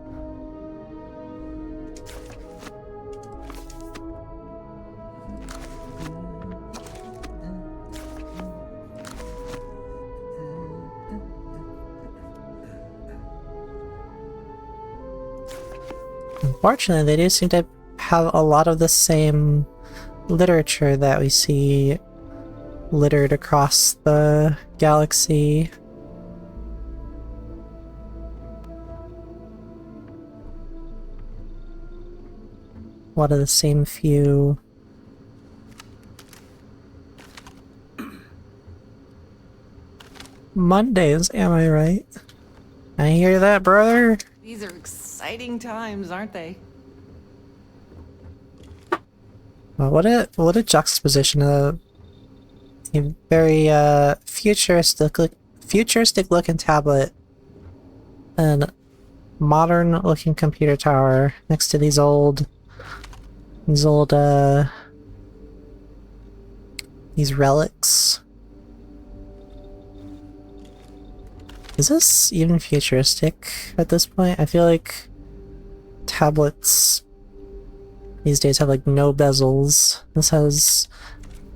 Unfortunately, they do seem to have a lot of the same literature that we see littered across the galaxy. A lot of the same few. Mondays, am I right? I hear that, brother. These are exciting times, aren't they? Well, what a juxtaposition of a very futuristic looking tablet and modern looking computer tower next to these old these relics. Is this even futuristic at this point? I feel like tablets these days have like no bezels. This has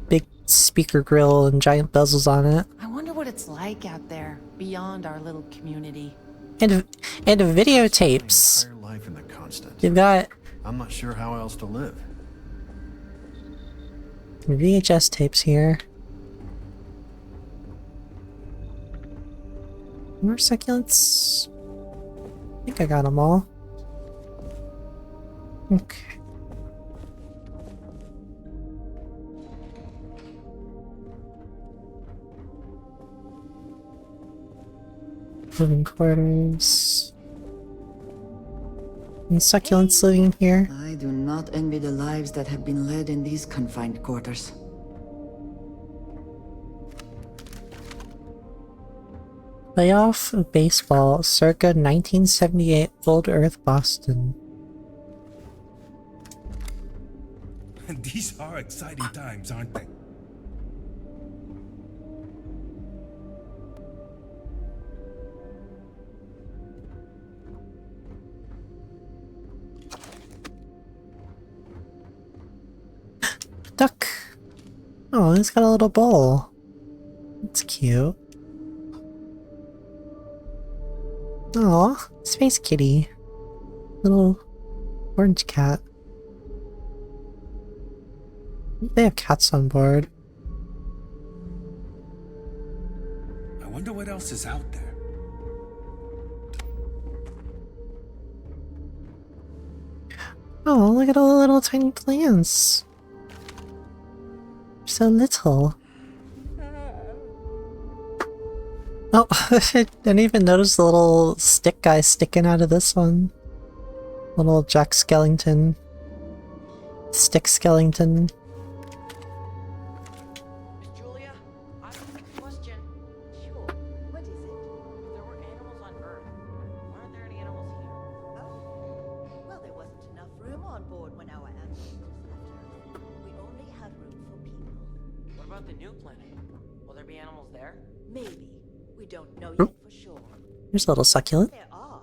big speaker grill and giant bezels on it. I wonder what it's like out there, beyond our little community. And videotapes. Entire life in the constant. You've got I'm not sure how else to live. VHS tapes here. More succulents? I think I got them all. Okay. Living quarters. Any succulents living here? I do not envy the lives that have been led in these confined quarters. Playoff of baseball, circa 1978, Old Earth, Boston. These are exciting times, aren't they? Duck. Oh, it's got a little bowl. That's cute. Aw, space kitty. Little orange cat. They have cats on board. I wonder what else is out there. Oh, look at all the little tiny plants. So little. Oh, I didn't even notice the little stick guy sticking out of this one. Little Jack Skellington. Stick Skellington. Julia, I have a question. Sure. What is it? If there were animals on Earth, why aren't there any animals here? Oh. Well, there wasn't enough room on board when our ancestors left Earth. We only had room for people. What about the new planet? Will there be animals there? Maybe. We don't know yet for sure. Here's a little succulent. There are.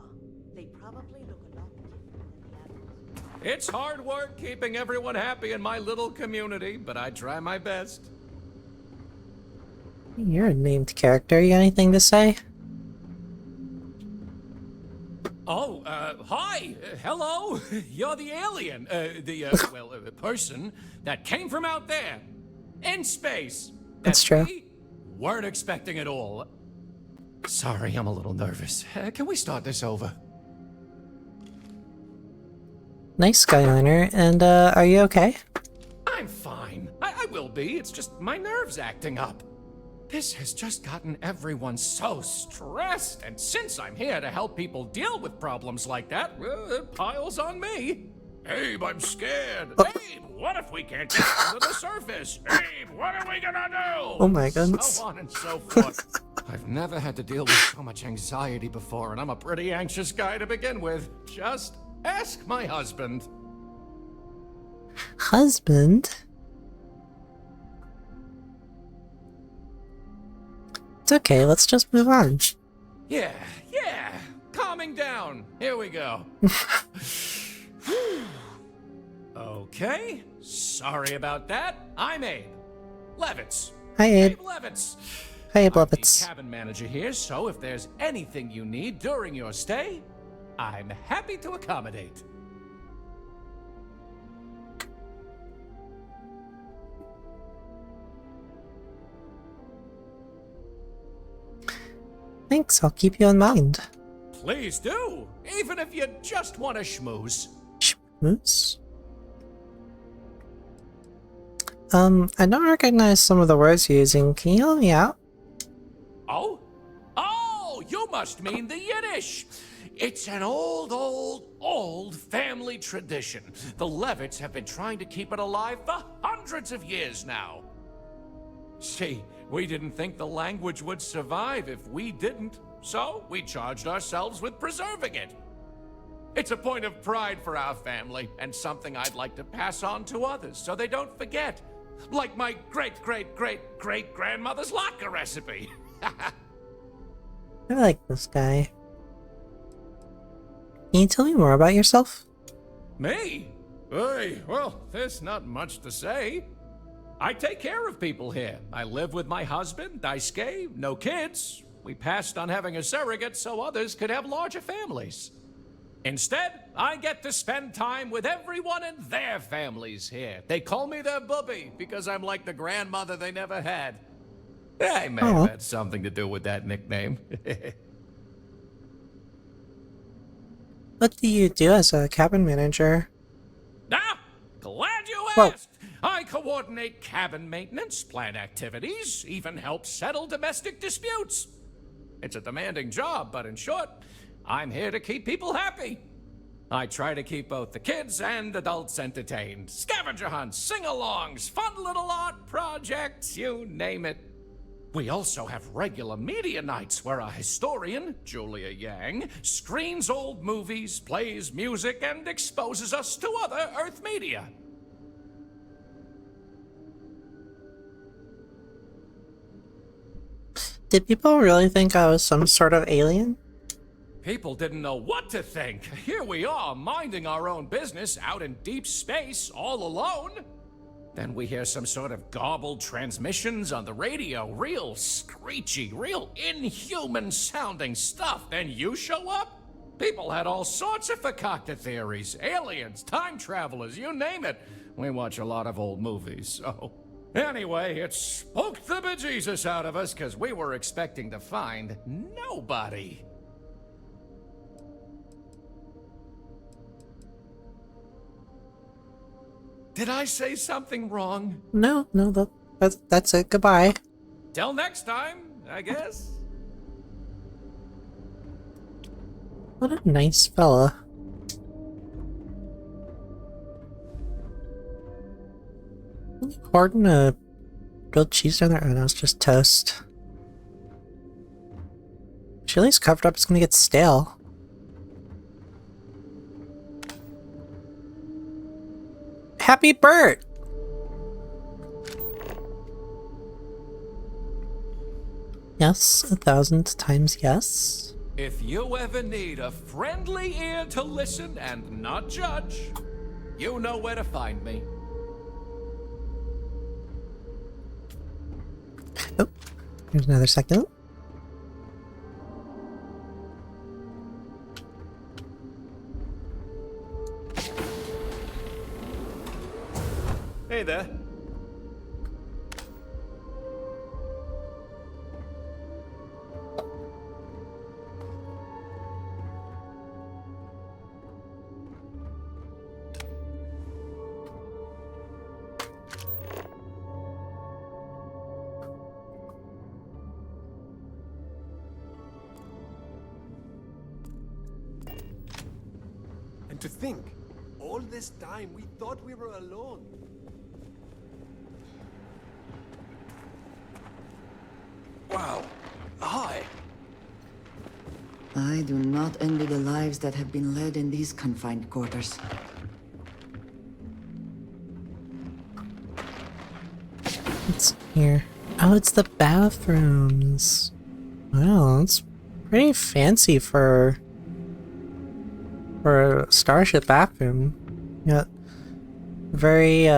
They probably look a lot different than the animals. It's hard work keeping everyone happy in my little community, but I try my best. You're a named character. You got anything to say? Oh, hi! Hello! You're the alien, the person that came from out there. In space. That's true. We weren't expecting it all. Sorry, I'm a little nervous. Can we start this over? Nice, Skyliner. And, are you okay? I'm fine. I will be. It's just my nerves acting up. This has just gotten everyone so stressed, and since I'm here to help people deal with problems like that, it piles on me. Abe, I'm scared. Abe, what if we can't get under the surface? Abe, what are we gonna do? Oh my goodness. So on and so forth. I've never had to deal with so much anxiety before, and I'm a pretty anxious guy to begin with. Just ask my husband. Husband? It's okay, let's just move on. Yeah, calming down. Here we go. Okay, sorry about that. I'm Abe Levitz. Hi, Abe. Levitz. Hi, Abe I'm the Levitz. cabin manager here, so if there's anything you need during your stay, I'm happy to accommodate. Thanks, I'll keep you in mind. Please do, even if you just want to schmooze. Schmooze? I don't recognize some of the words you're using. Can you help me out? Oh? Oh, you must mean the Yiddish. It's an old family tradition. The Levitts have been trying to keep it alive for hundreds of years now. See, we didn't think the language would survive if we didn't, so we charged ourselves with preserving it. It's a point of pride for our family, and something I'd like to pass on to others so they don't forget. Like my great-great-great-great-grandmother's latke recipe. I like this guy. Can you tell me more about yourself? Me? Hey, well, there's not much to say. I take care of people here. I live with my husband, Daisuke, no kids. We passed on having a surrogate so others could have larger families. Instead, I get to spend time with everyone in their families here. They call me their bubby because I'm like the grandmother they never had. I may have had something to do with that nickname. What do you do as a cabin manager? Ah, glad you asked. I coordinate cabin maintenance, plan activities, even help settle domestic disputes. It's a demanding job, but in short, I'm here to keep people happy. I try to keep both the kids and adults entertained. Scavenger hunts, sing-alongs, fun little art projects, you name it. We also have regular media nights where a historian, Julia Yang, screens old movies, plays music, and exposes us to other Earth media. Did people really think I was some sort of alien? People didn't know what to think. Here we are, minding our own business out in deep space, all alone. Then we hear some sort of garbled transmissions on the radio, real screechy, real inhuman sounding stuff. Then you show up? People had all sorts of fakakta theories, aliens, time travelers, you name it. We watch a lot of old movies, so... Anyway, it spooked the bejesus out of us because we were expecting to find nobody. Did I say something wrong? No, that's it. Goodbye. Till next time, I guess. What a nice fella. Pardon a grilled cheese down there? Oh no, it's just toast. Chili's covered up, it's gonna get stale. Happy Bert! Yes, 1,000 times yes. If you ever need a friendly ear to listen and not judge, you know where to find me. Oh, here's another second. Hey there. And to think, all this time we thought we were alone. Wow. Hi. I do not envy the lives that have been led in these confined quarters. What's here? Oh, it's the bathrooms. Wow, that's pretty fancy for a starship bathroom. You got very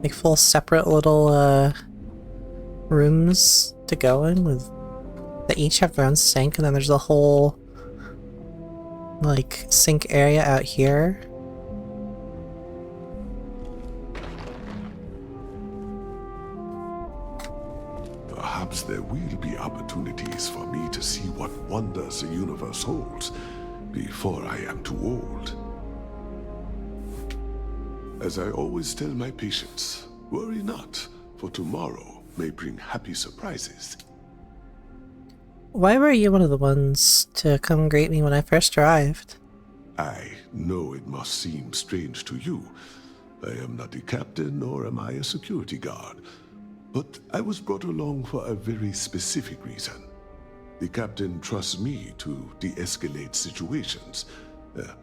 like full separate little rooms to go in with that each have their own sink, and then there's a whole like sink area out here. perhaps there will be opportunities for me to see what wonders the universe holds before I am too old. As I always tell my patients, worry not, for tomorrow may bring happy surprises. Why were you one of the ones to come greet me when I first arrived? I know it must seem strange to you. I am not a captain, nor am I a security guard. But I was brought along for a very specific reason. The captain trusts me to de-escalate situations.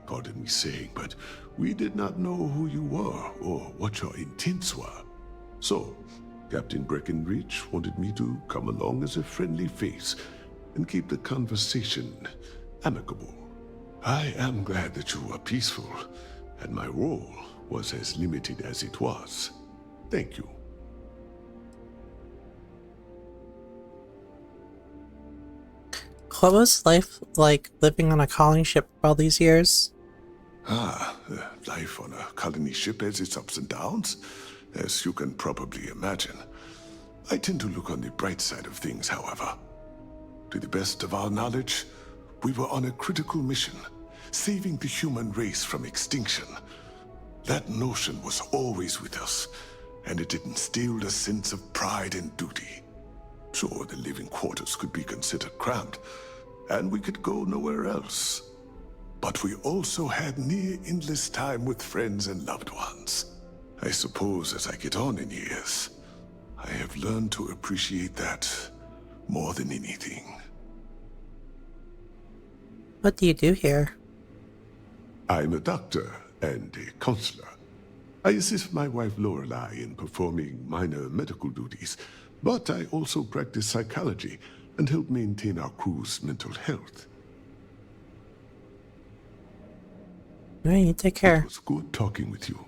Pardon me saying, but we did not know who you were or what your intents were. So, Captain Breckenridge wanted me to come along as a friendly face and keep the conversation amicable. I am glad that you were peaceful, and my role was as limited as it was. Thank you. What was life like living on a colony ship for all these years? Life on a colony ship has its ups and downs, as you can probably imagine. I tend to look on the bright side of things, however. To the best of our knowledge, we were on a critical mission, saving the human race from extinction. That notion was always with us, and it instilled a sense of pride and duty. Sure, the living quarters could be considered cramped, and we could go nowhere else. But we also had near endless time with friends and loved ones. I suppose as I get on in years, I have learned to appreciate that more than anything. What do you do here? I'm a doctor and a counselor. I assist my wife Lorelei in performing minor medical duties, but I also practice psychology and help maintain our crew's mental health. Alright, you take care. It was good talking with you.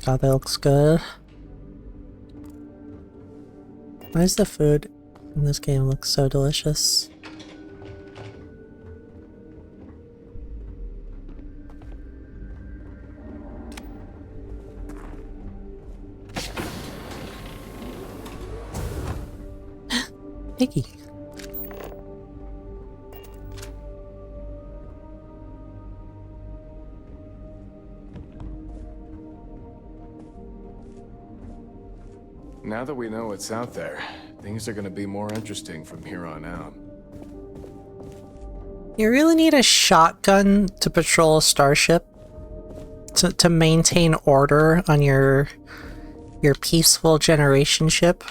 God, that looks good. Why does the food in this game look so delicious? Piggy. Now that we know what's out there, things are gonna be more interesting from here on out. You really need a shotgun to patrol a starship? To maintain order on your peaceful generation ship?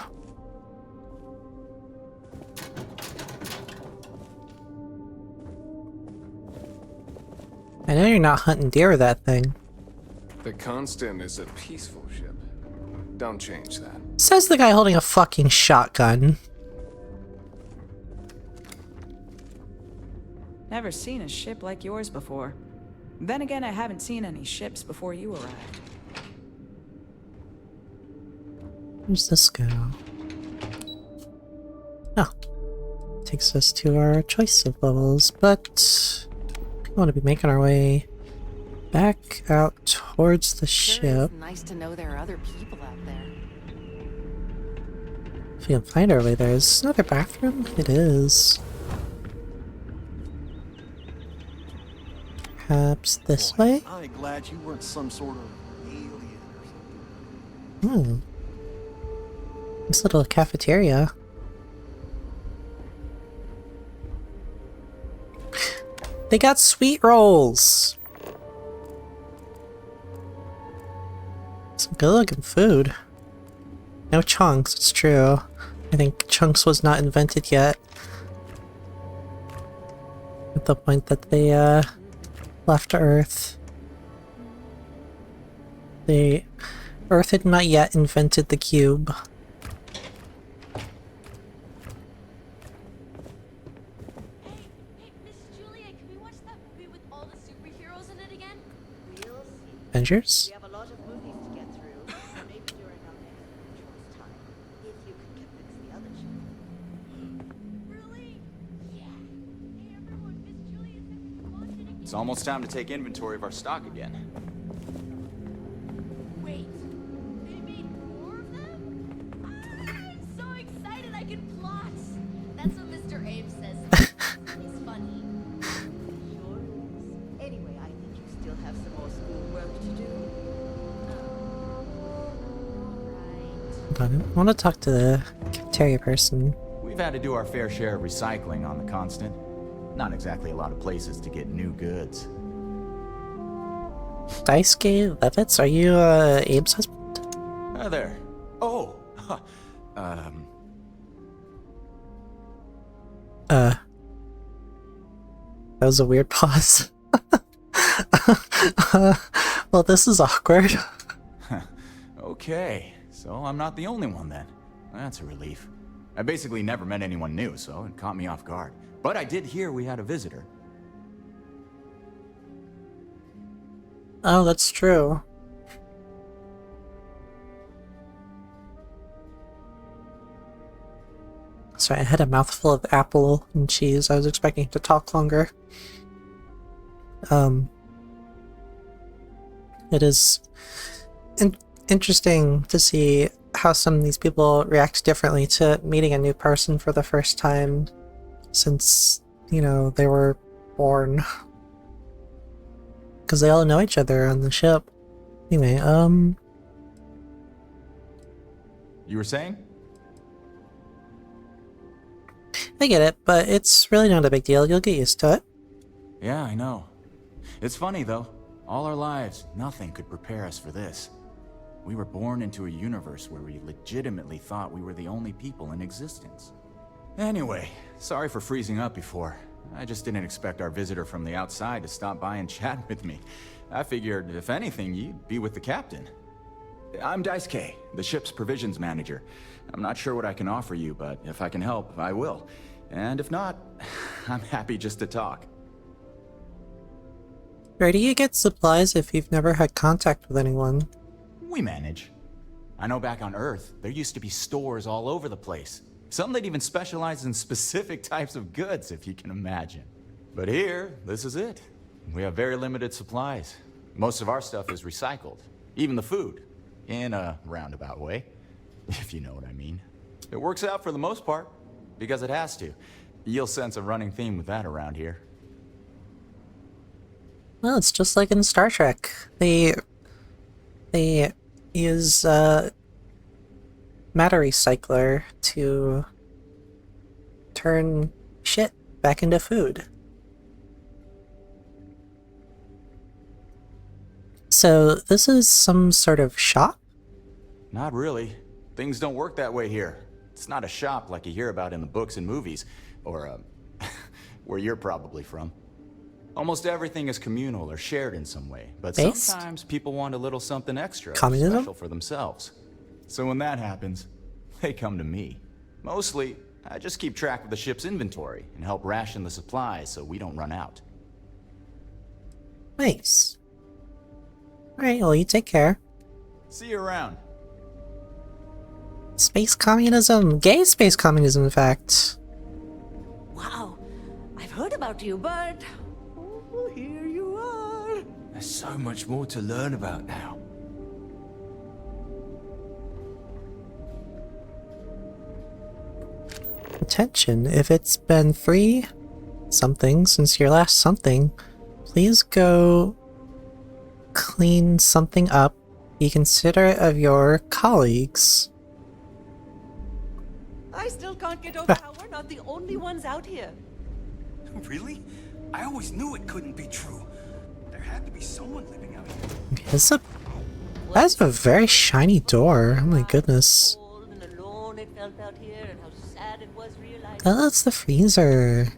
I know you're not hunting deer with that thing. The Constant is a peaceful ship. Don't change that. Says the guy holding a fucking shotgun. Never seen a ship like yours before. Then again, I haven't seen any ships before you arrived. Where's this go? Oh. Takes us to our choice of levels, but we want to be making our way back out towards the ship. It's nice to know there are other people out there. If we can find our way there. Is this another bathroom? It is. Perhaps this way? I'm glad you weren't some sort of alien or Hmm. something. This little cafeteria. They got sweet rolls! Some good looking food. No chunks, it's true. I think chunks was not invented yet. At the point that they left Earth. Earth had not yet invented the cube. Avengers? We have a lot of movies to get through. Maybe during our next patrol's time, if you can convince the other ship. Really? Yeah. Hey everyone, Miss Julia said we can launch it again. It's almost time to take inventory of our stock again. Wait, they made more of them? I'm so excited I can plot. That's what Mr. Abe says. He's funny. Sure is. Anyway, I think you still have some more schoolwork to do. Hold on, I want to talk to the cafeteria person. We've had to do our fair share of recycling on the constant. Not exactly a lot of places to get new goods. Daisuke Levitz, are you Abe's husband? Hi there. Oh, That was a weird pause. Well, this is awkward. Okay, so I'm not the only one then. That's a relief. I basically never met anyone new, so it caught me off guard. But I did hear we had a visitor. Oh, that's true. Sorry, I had a mouthful of apple and cheese. I was expecting to talk longer. It is interesting to see how some of these people react differently to meeting a new person for the first time since, you know, they were born. Because they all know each other on the ship. Anyway, You were saying? I get it, but it's really not a big deal. You'll get used to it. Yeah, I know. It's funny, though. All our lives, nothing could prepare us for this. We were born into a universe where we legitimately thought we were the only people in existence. Anyway, sorry for freezing up before. I just didn't expect our visitor from the outside to stop by and chat with me. I figured, if anything, you'd be with the captain. I'm Daisuke, the ship's provisions manager. I'm not sure what I can offer you, but if I can help, I will. And if not, I'm happy just to talk. Where do you get supplies if you've never had contact with anyone? We manage. I know back on Earth, there used to be stores all over the place. Some that even specialize in specific types of goods, if you can imagine. But here, this is it. We have very limited supplies. Most of our stuff is recycled. Even the food. In a roundabout way, if you know what I mean. It works out for the most part, because it has to. You'll sense a running theme with that around here. Well, it's just like in Star Trek. They use matter recycler to turn shit back into food. So this is some sort of shop? Not really. Things don't work that way here. It's not a shop like you hear about in the books and movies, or where you're probably from. Almost everything is communal or shared in some way, but Based? sometimes people want a little something extra, Communism? special for themselves. So when that happens, they come to me. Mostly, I just keep track of the ship's inventory and help ration the supplies so we don't run out. Nice. Alright, well, you take care. See you around. Space communism. Gay space communism, in fact. Wow, I've heard about you, but oh, here you are. There's so much more to learn about now. Attention, if it's been 3 something since your last something, please go clean something up. Be considerate of your colleagues. I still can't get over how we're not the only ones out here. Really? I always knew it couldn't be true. There had to be someone living out here. That's a very shiny door. Oh my goodness. And alone it felt out here, and how sad it was realizing. Oh, that's the freezer.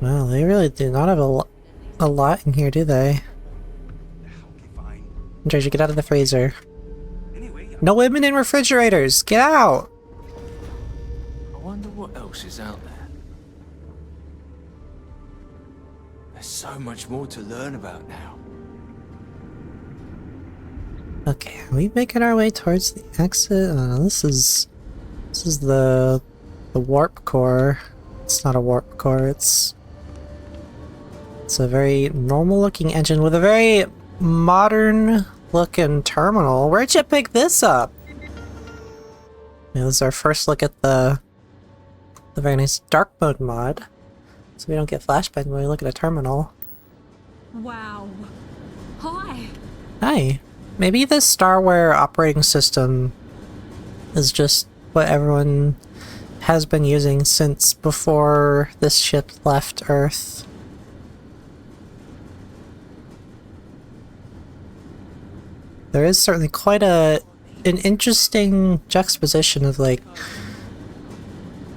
Well, they really do not have a lot in here, do they? Andres, you get out of the freezer. No women in refrigerators! Get out! else is out there. There's so much more to learn about now. Okay, are we making our way towards the exit? This is the warp core. It's not a warp core. It's a very normal looking engine with a very modern looking terminal. Where'd you pick this up? Yeah, this is our first look at the very nice dark mode mod. So we don't get flashbang when we look at a terminal. Wow. Hi. Hi. Maybe this Starware operating system is just what everyone has been using since before this ship left Earth. There is certainly quite an interesting juxtaposition of like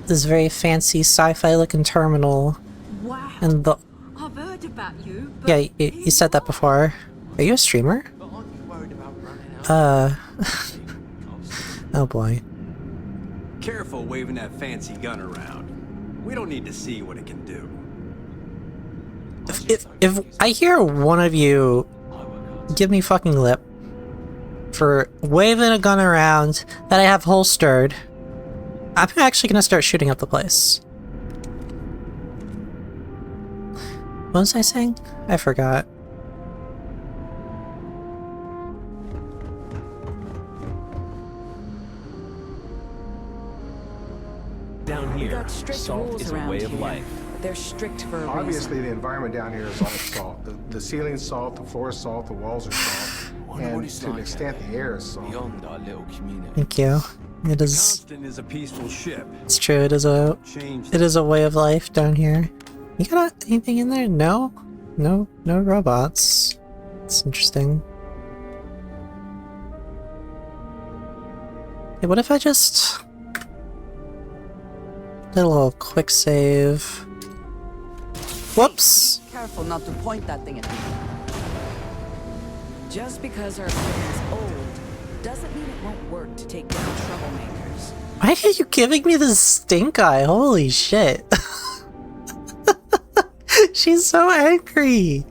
this very fancy sci-fi looking terminal. Wow. And the I've heard about you. yeah, you said that before. Are you a streamer? Oh boy. Careful waving that fancy gun around. We don't need to see what it can do. If I hear one of you give me fucking lip for waving a gun around that I have holstered, I'm actually gonna start shooting up the place. What was I saying? I forgot. Down We here, got strict salt rules is a around way of here. life. They're strict for a reason. Obviously, the environment down here is all salt. The ceiling's salt, the floor is salt, the walls are salt, and to an extent, the air is salt. Beyond our little community. Thank you. It is. Constant is a peaceful ship. It's true. It is a way of life down here. You got anything in there? No, no robots. It's interesting. Hey, what if I just did a little quick save? Whoops! Careful not to point that thing at me. Just because our equipment's old doesn't mean it won't work to take down troublemakers. Why are you giving me this stink eye? Holy shit. She's so angry.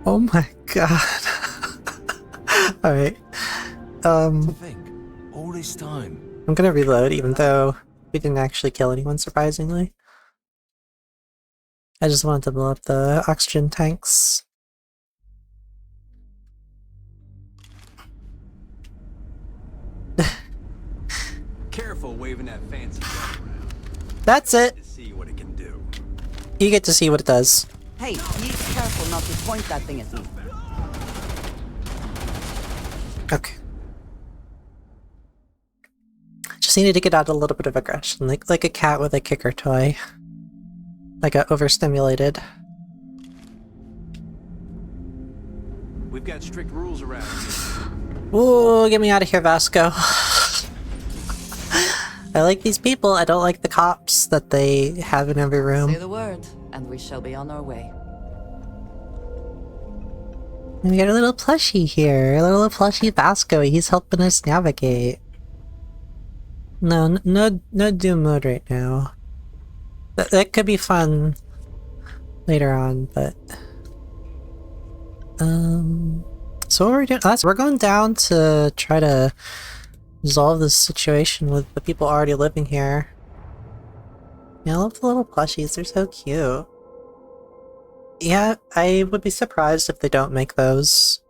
Oh my god. Alright. All this time. I'm gonna reload even though we didn't actually kill anyone, surprisingly. I just wanted to blow up the oxygen tanks. Careful waving that fancy gun around. That's it! To see what it can do. You get to see what it does. Hey, be careful not to point that thing at me. Okay. Just needed to get out a little bit of aggression, like a cat with a kicker toy. I got overstimulated. We've got strict rules around here. Ooh, get me out of here, Vasco. I like these people, I don't like the cops that they have in every room. Say the word, and we shall be on our way. We got a little plushie here, a little plushie Vasco, he's helping us navigate. No Doom mode right now. That could be fun later on, but... So what we're doing, we're going down to try to resolve this situation with the people already living here. Yeah, I love the little plushies, they're so cute. Yeah, I would be surprised if they don't make those.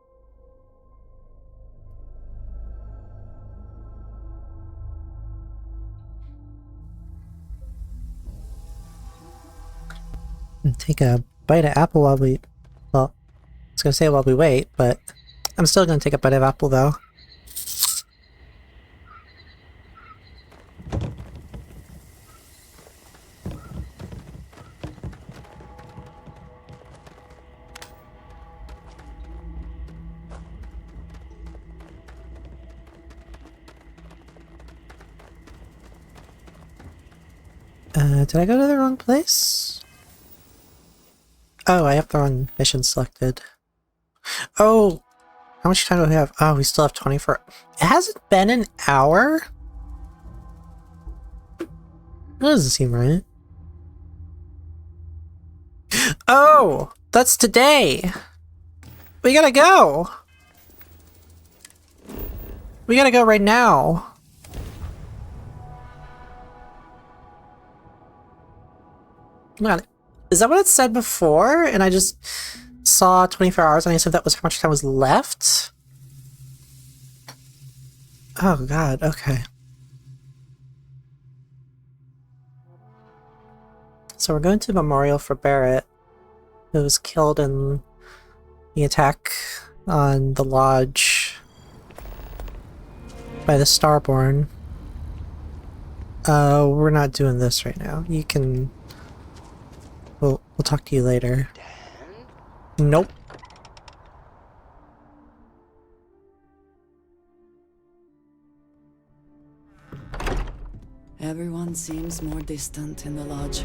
And take a bite of apple while we... Well, I was gonna say while we wait, but I'm still gonna take a bite of apple though. Did I go to the wrong place? Oh, I have the wrong mission selected. Oh! How much time do we have? Oh, we still have 24... It hasn't been an hour? That doesn't seem right. Oh! That's today! We gotta go! We gotta go right now. Come on. Is that what it said before? And I just saw 24 hours and I said that was how much time was left? Oh god, okay. So we're going to Memorial for Barrett, who was killed in the attack on the lodge by the Starborn. We're not doing this right now. You can... We'll talk to you later. Nope. Everyone seems more distant in the lodge.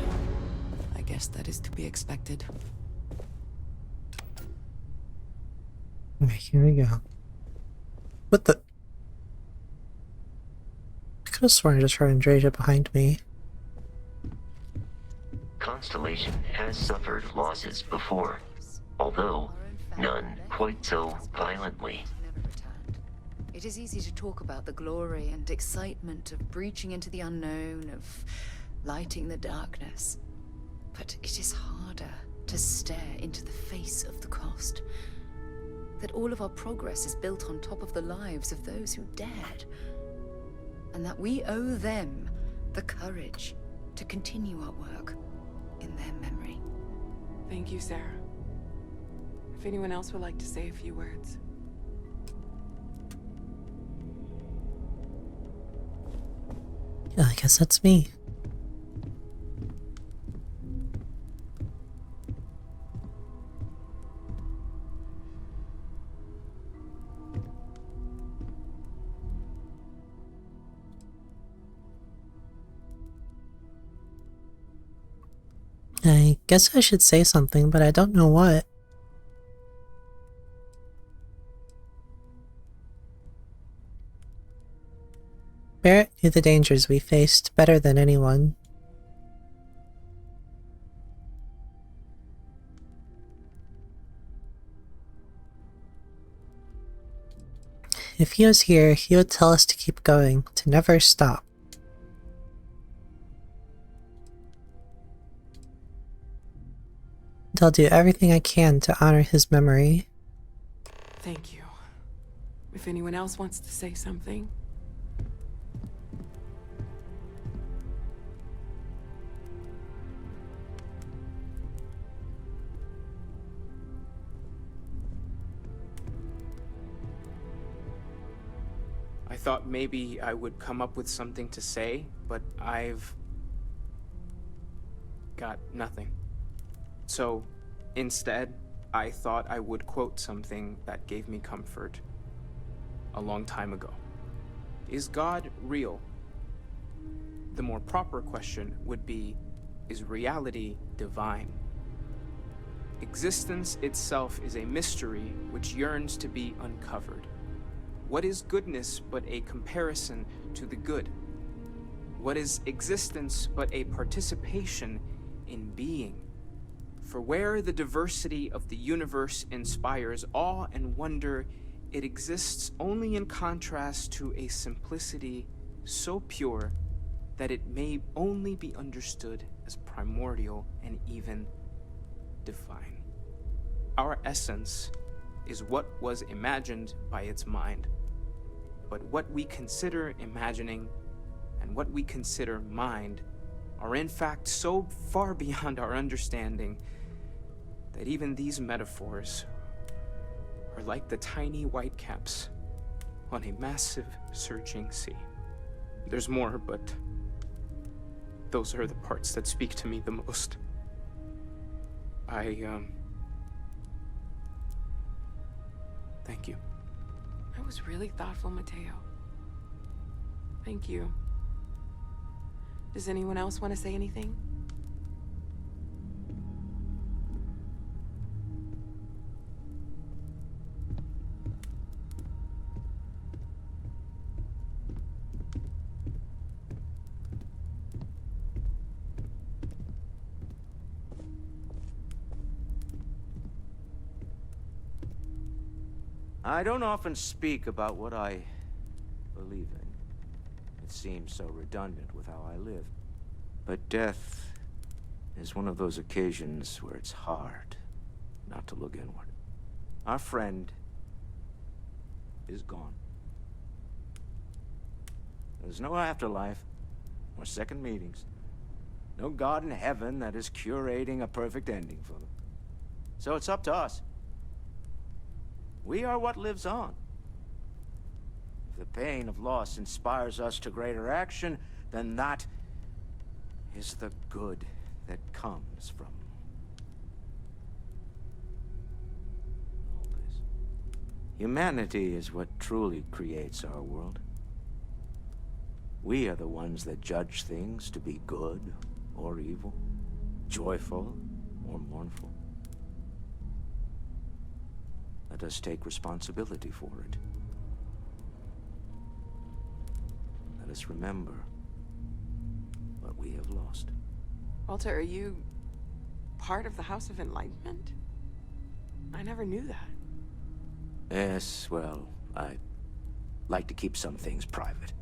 I guess that is to be expected. Okay, here we go. What the... I could have sworn I just heard Andreja behind me. Constellation has suffered losses before, although none quite so violently. It is easy to talk about the glory and excitement of breaching into the unknown, of lighting the darkness. But it is harder to stare into the face of the cost. That all of our progress is built on top of the lives of those who dared. And that we owe them the courage to continue our work in their memory. Thank you, Sarah. If anyone else would like to say a few words. Yeah, I guess that's me. I guess I should say something, but I don't know what. Barrett knew the dangers we faced better than anyone. If he was here, he would tell us to keep going, to never stop. And I'll do everything I can to honor his memory. Thank you. If anyone else wants to say something. I thought maybe I would come up with something to say, but I've got nothing. So, instead, I thought I would quote something that gave me comfort a long time ago. Is God real? The more proper question would be, is reality divine? Existence itself is a mystery which yearns to be uncovered. What is goodness but a comparison to the good? What is existence but a participation in being? For where the diversity of the universe inspires awe and wonder, it exists only in contrast to a simplicity so pure that it may only be understood as primordial and even divine. Our essence is what was imagined by its mind, but what we consider imagining and what we consider mind are in fact so far beyond our understanding that even these metaphors are like the tiny whitecaps on a massive surging sea. There's more, but those are the parts that speak to me the most. Thank you. That was really thoughtful, Mateo. Thank you. Does anyone else want to say anything? I don't often speak about what I believe in. It seems so redundant with how I live. But death is one of those occasions where it's hard not to look inward. Our friend is gone. There's no afterlife, or second meetings. No God in heaven that is curating a perfect ending for them. So it's up to us. We are what lives on. If the pain of loss inspires us to greater action, then that is the good that comes from all this. Humanity is what truly creates our world. We are the ones that judge things to be good or evil, joyful or mournful. Let us take responsibility for it. Let us remember what we have lost. Walter, are you part of the House of Enlightenment? I never knew that. Yes, well, I like to keep some things private.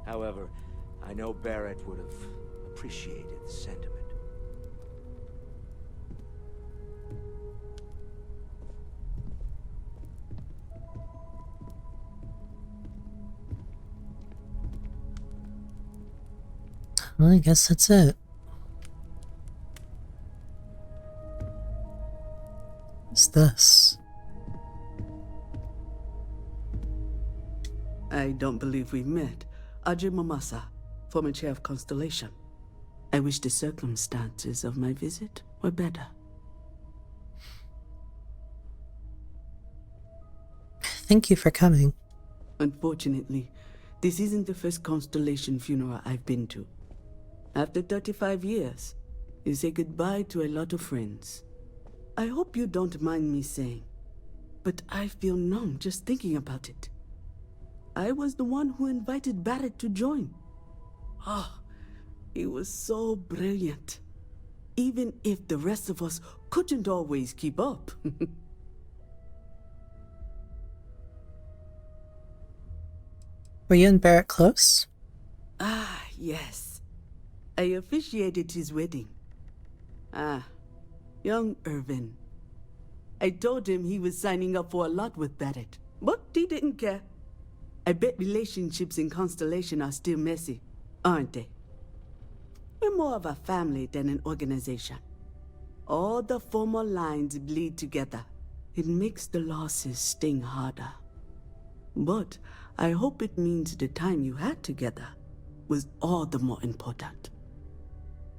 However, I know Barrett would have appreciated the sentiment. Well, I guess that's it. What's this? I don't believe we've met. Ajay Mamasa, former chair of Constellation. I wish the circumstances of my visit were better. Thank you for coming. Unfortunately, this isn't the first Constellation funeral I've been to. After 35 years, you say goodbye to a lot of friends. I hope you don't mind me saying, but I feel numb just thinking about it. I was the one who invited Barrett to join. Oh, he was so brilliant. Even if the rest of us couldn't always keep up. Were you and Barrett close? Ah, yes. I officiated his wedding. Ah, young Irvin. I told him he was signing up for a lot with Barrett, but he didn't care. I bet relationships in Constellation are still messy, aren't they? We're more of a family than an organization. All the former lines bleed together. It makes the losses sting harder. But I hope it means the time you had together was all the more important.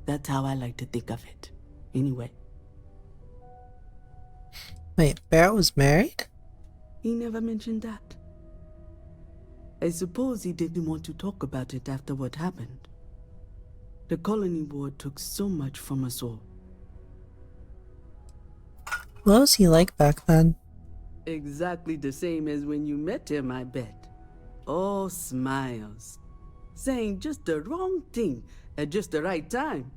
That's how I like to think of it, anyway. Wait, Barrett was married? He never mentioned that. I suppose he didn't want to talk about it after what happened. The colony board took so much from us all. What was he like back then? Exactly the same as when you met him, I bet. All smiles. Saying just the wrong thing at just the right time.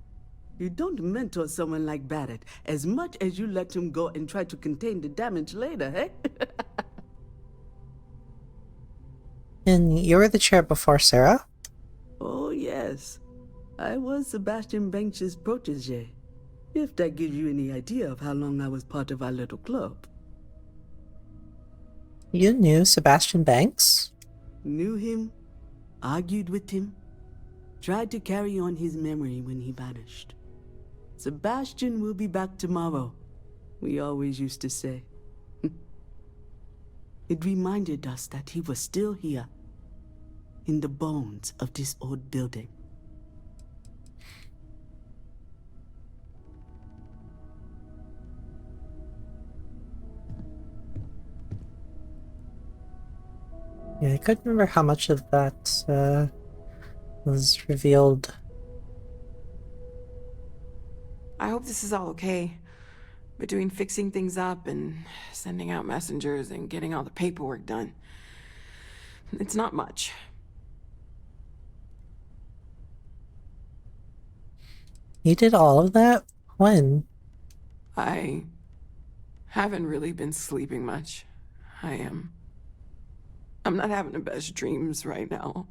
You don't mentor someone like Barrett as much as you let him go and try to contain the damage later, eh? And you were the chair before Sarah? Oh, yes. I was Sebastian Banks' protege. If that gives you any idea of how long I was part of our little club. You knew Sebastian Banks? Knew him, argued with him, tried to carry on his memory when he vanished. Sebastian will be back tomorrow, we always used to say. It reminded us that he was still here, in the bones of this old building. Yeah, I couldn't remember how much of that was revealed. I hope this is all okay. Between fixing things up and sending out messengers and getting all the paperwork done. It's not much. You did all of that? When? I haven't really been sleeping much. I am I'm not having the best dreams right now.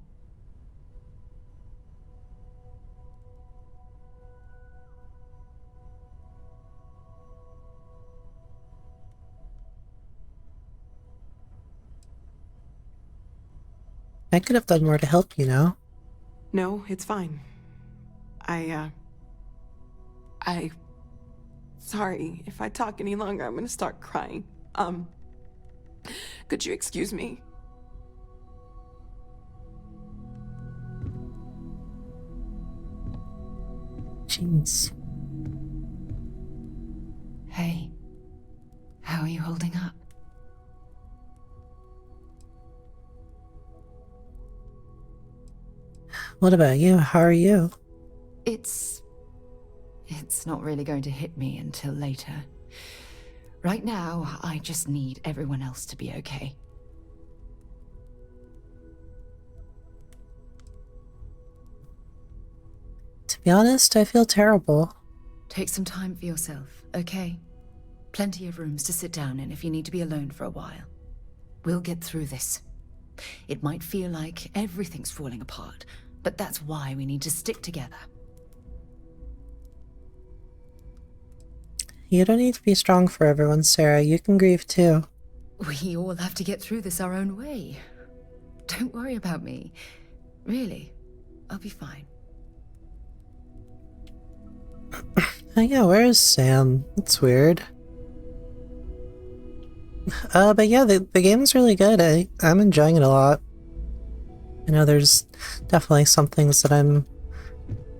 I could have done more to help, you know? No, it's fine. Sorry, if I talk any longer, I'm gonna start crying. Could you excuse me? Jeez. Hey, how are you holding up? What about you? How are you? It's not really going to hit me until later. Right now, I just need everyone else to be okay. To be honest, I feel terrible. Take some time for yourself, okay? Plenty of rooms to sit down in if you need to be alone for a while. We'll get through this. It might feel like everything's falling apart, but that's why we need to stick together. You don't need to be strong for everyone, Sarah. You can grieve too. We all have to get through this our own way. Don't worry about me. Really, I'll be fine. Oh yeah, where is Sam? That's weird. But yeah, the game's really good. I'm enjoying it a lot. I know there's definitely some things that I'm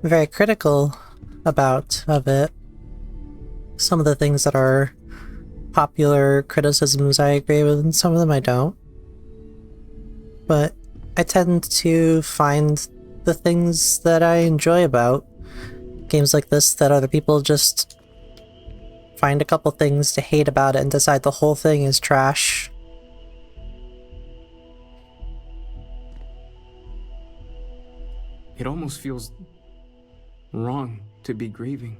very critical about of it. Some of the things that are popular criticisms I agree with, and some of them I don't. But I tend to find the things that I enjoy about games like this that other people just find a couple things to hate about it and decide the whole thing is trash. It almost feels wrong to be grieving.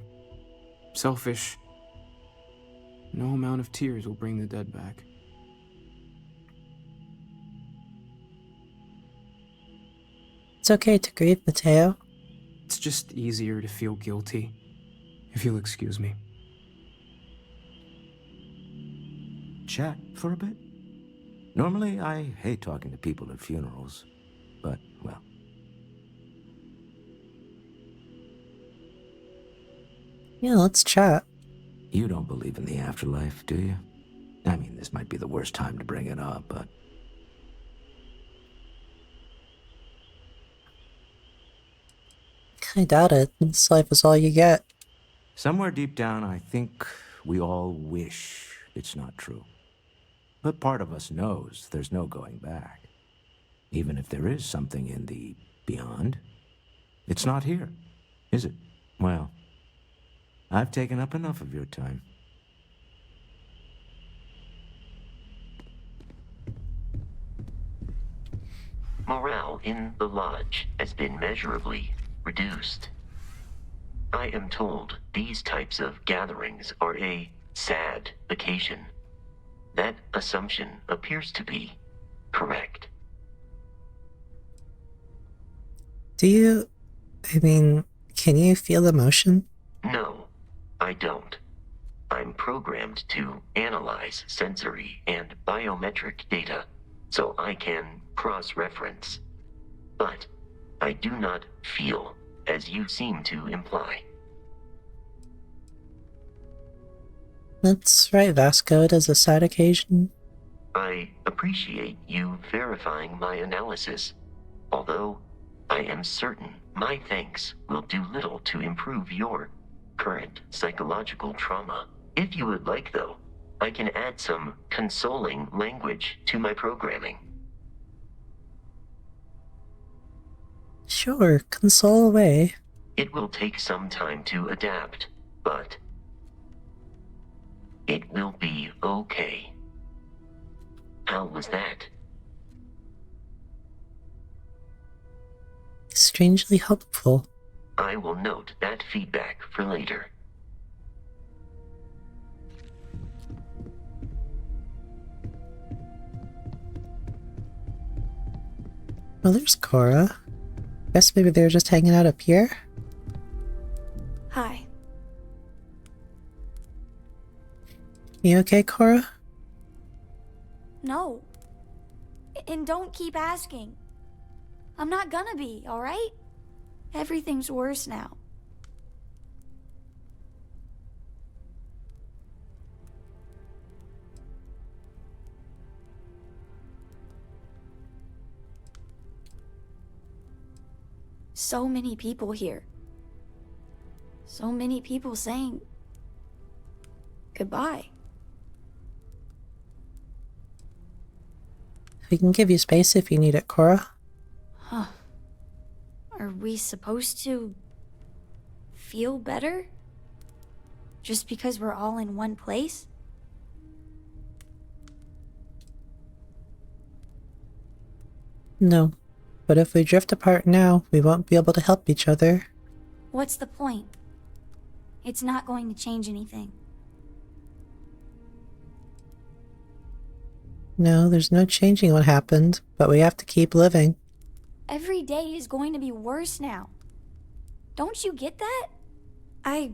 Selfish. No amount of tears will bring the dead back. It's okay to grieve, Mateo. It's just easier to feel guilty, if you'll excuse me. Chat for a bit? Normally, I hate talking to people at funerals, but, well. Yeah, let's chat. You don't believe in the afterlife, do you? I mean, this might be the worst time to bring it up, but... I doubt it. This life is all you get. Somewhere deep down, I think we all wish it's not true. But part of us knows there's no going back. Even if there is something in the beyond, it's not here, is it? Well, I've taken up enough of your time. Morale in the lodge has been measurably reduced. I am told these types of gatherings are a sad vacation. That assumption appears to be correct. Do you... I mean, can you feel emotion? No, I don't. I'm programmed to analyze sensory and biometric data, so I can cross-reference. But I do not feel, as you seem to imply. That's right, Vasco. It is a sad occasion. I appreciate you verifying my analysis, although I am certain my thanks will do little to improve your current psychological trauma. If you would like, though, I can add some consoling language to my programming. Sure, console away. It will take some time to adapt, but it will be okay. How was that? Strangely helpful. I will note that feedback for later. Well, there's Cora. Guess maybe they were just hanging out up here? Hi. You okay, Cora? No. And don't keep asking. I'm not gonna be, alright? Everything's worse now. So many people here. So many people saying goodbye. We can give you space if you need it, Cora. Huh. Are we supposed to feel better? Just because we're all in one place? No. But if we drift apart now, we won't be able to help each other. What's the point? It's not going to change anything. No, there's no changing what happened, but we have to keep living. Every day is going to be worse now. Don't you get that? I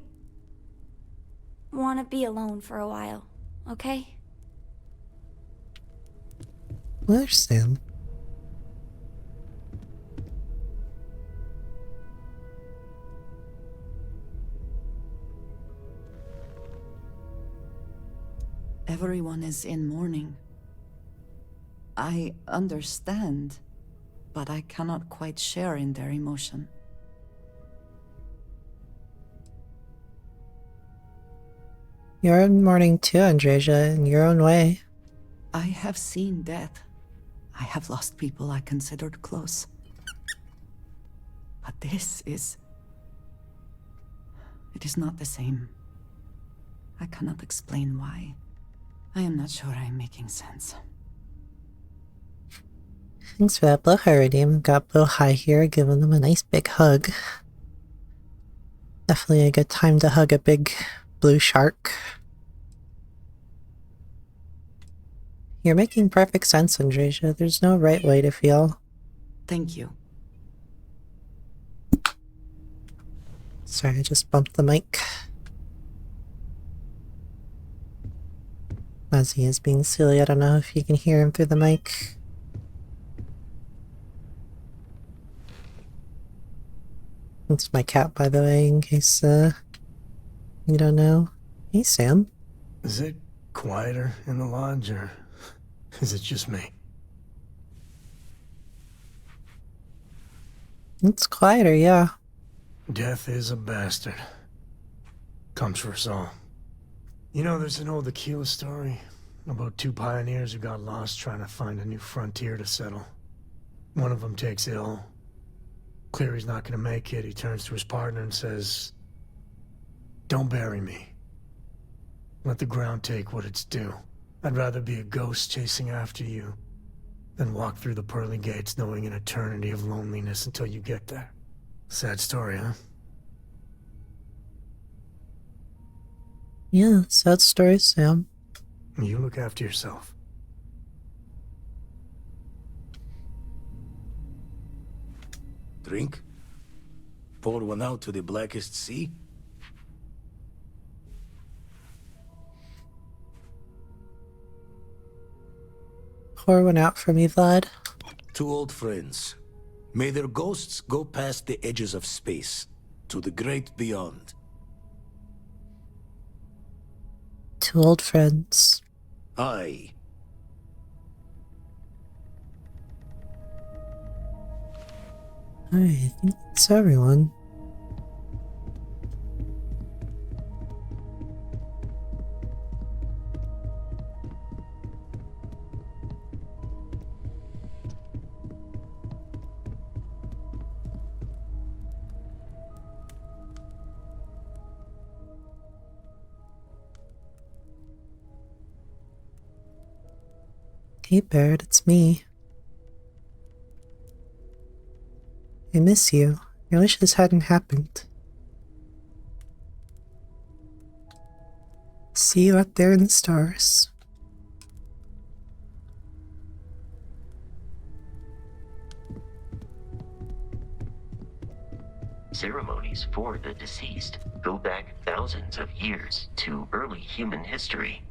want to be alone for a while, okay? Where's Sam? Everyone is in mourning. I understand, but I cannot quite share in their emotion. You're in mourning too, Andreja, in your own way. I have seen death. I have lost people I considered close. But this is... it is not the same. I cannot explain why. I am not sure I am making sense. Thanks for that blowhigh redeem. Got blowhigh here, giving them a nice big hug. Definitely a good time to hug a big blue shark. You're making perfect sense, Andreja. There's no right way to feel. Thank you. Sorry, I just bumped the mic. As he is being silly, I don't know if you can hear him through the mic. That's my cat, by the way, in case, you don't know. Hey, Sam. Is it quieter in the lodge, or is it just me? It's quieter, yeah. Death is a bastard. Comes for us all. You know, there's an old Aquila story about two pioneers who got lost trying to find a new frontier to settle. One of them takes ill. Clear he's not gonna make it, he turns to his partner and says, "Don't bury me. Let the ground take what it's due. I'd rather be a ghost chasing after you than walk through the pearly gates knowing an eternity of loneliness until you get there." Sad story, huh? Yeah, sad story, Sam. You look after yourself. Drink? Pour one out to the blackest sea? Pour one out for me, Vlad. Two old friends. May their ghosts go past the edges of space, to the great beyond. Two old friends. Aye. Alright, I think that's everyone. Hey Barrett, it's me. I miss you. I wish this hadn't happened. See you out there in the stars. Ceremonies for the deceased go back thousands of years to early human history.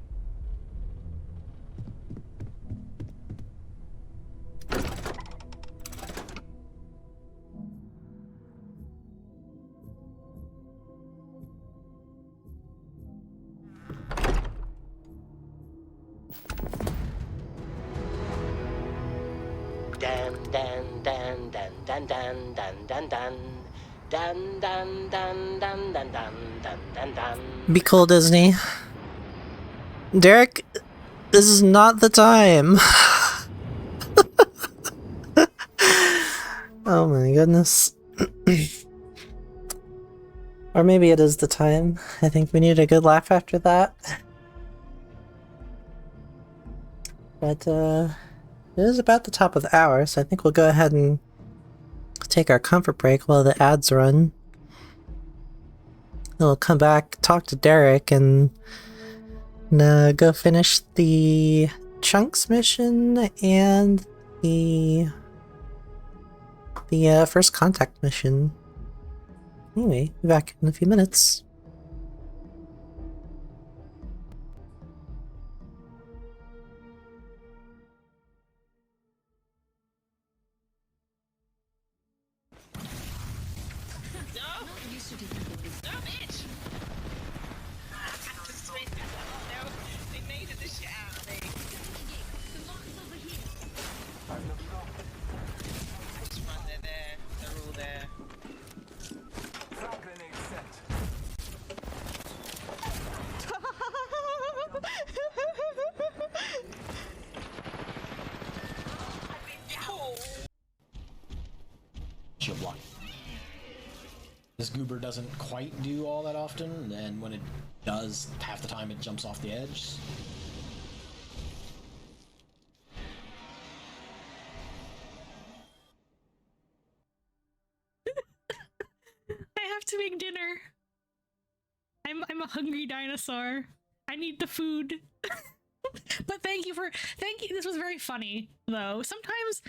Dan dan dan dan dan dan dan dan dan. Dun dun dun dun dun dun dun dun dun. Be cool, Disney. Derek, this is not the time. Oh my goodness. Or maybe it is the time. I think we need a good laugh after that. But it is about the top of the hour, so I think we'll go ahead and take our comfort break while the ads run. Then we'll come back, talk to Derek, and go finish the Chunks mission and the first contact mission. Anyway, be back in a few minutes. Shield block. This goober doesn't quite do all that often, and when it does, half the time it jumps off the edge. I have to make dinner. I'm a hungry dinosaur. I need the food. But thank you. This was very funny, though. Sometimes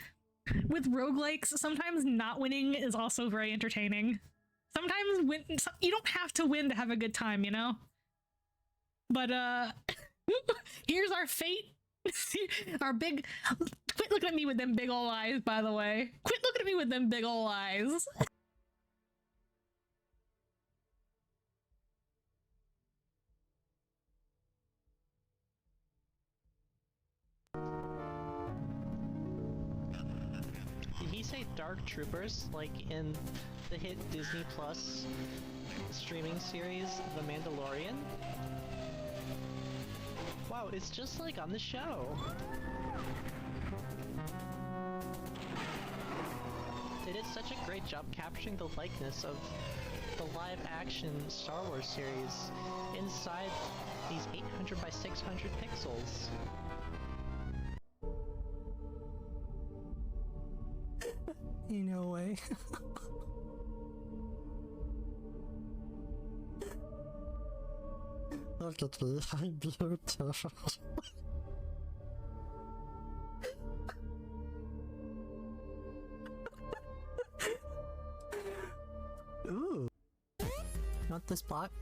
with roguelikes, sometimes not winning is also very entertaining. Sometimes you don't have to win to have a good time, you know? But here's our fate. Our big... Quit looking at me with them big ol' eyes, by the way. Quit looking at me with them big ol' eyes. Did he say Dark Troopers, like in the hit Disney Plus streaming series, The Mandalorian? Wow, it's just like on the show. They did such a great job capturing the likeness of the live-action Star Wars series inside these 800 by 600 pixels. No way. Look at me, I'm beautiful. Ooh. Not this block.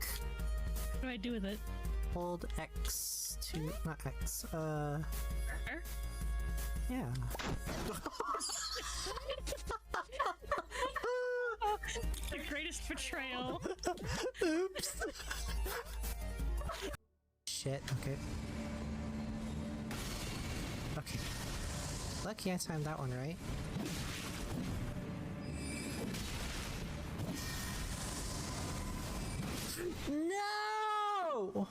What do I do with it? Hold X to... not X, yeah. The greatest betrayal. Oops. Shit, okay. Okay. Lucky I timed that one right. No!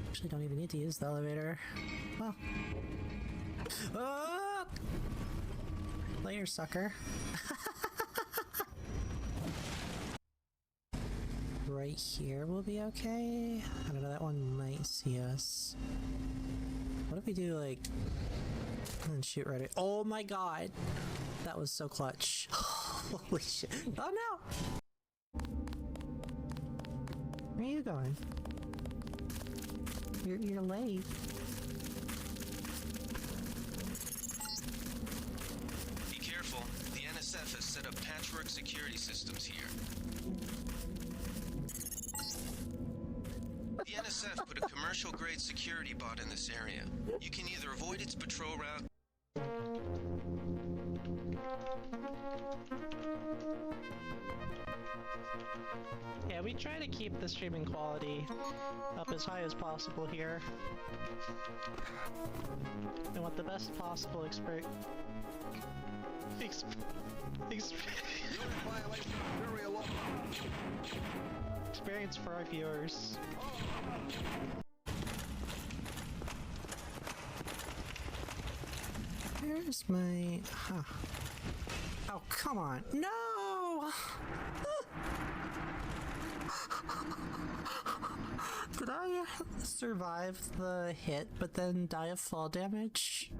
Actually don't even need to use the elevator. Well. Ah! Later, sucker. Right here will be okay. I don't know, that one might see us. What if we do like... and shoot right at... Oh my god! That was so clutch. Holy shit. Oh no! Where are you going? You're late. Be careful. The NSF has set up patchwork security systems here. The NSF put a commercial-grade security bot in this area. You can either avoid its patrol route. Yeah, we try to keep the streaming quality up as high as possible here. We want the best possible experience for our viewers. Where's my... Huh. Oh, come on. No! Did I survive the hit, but then die of fall damage?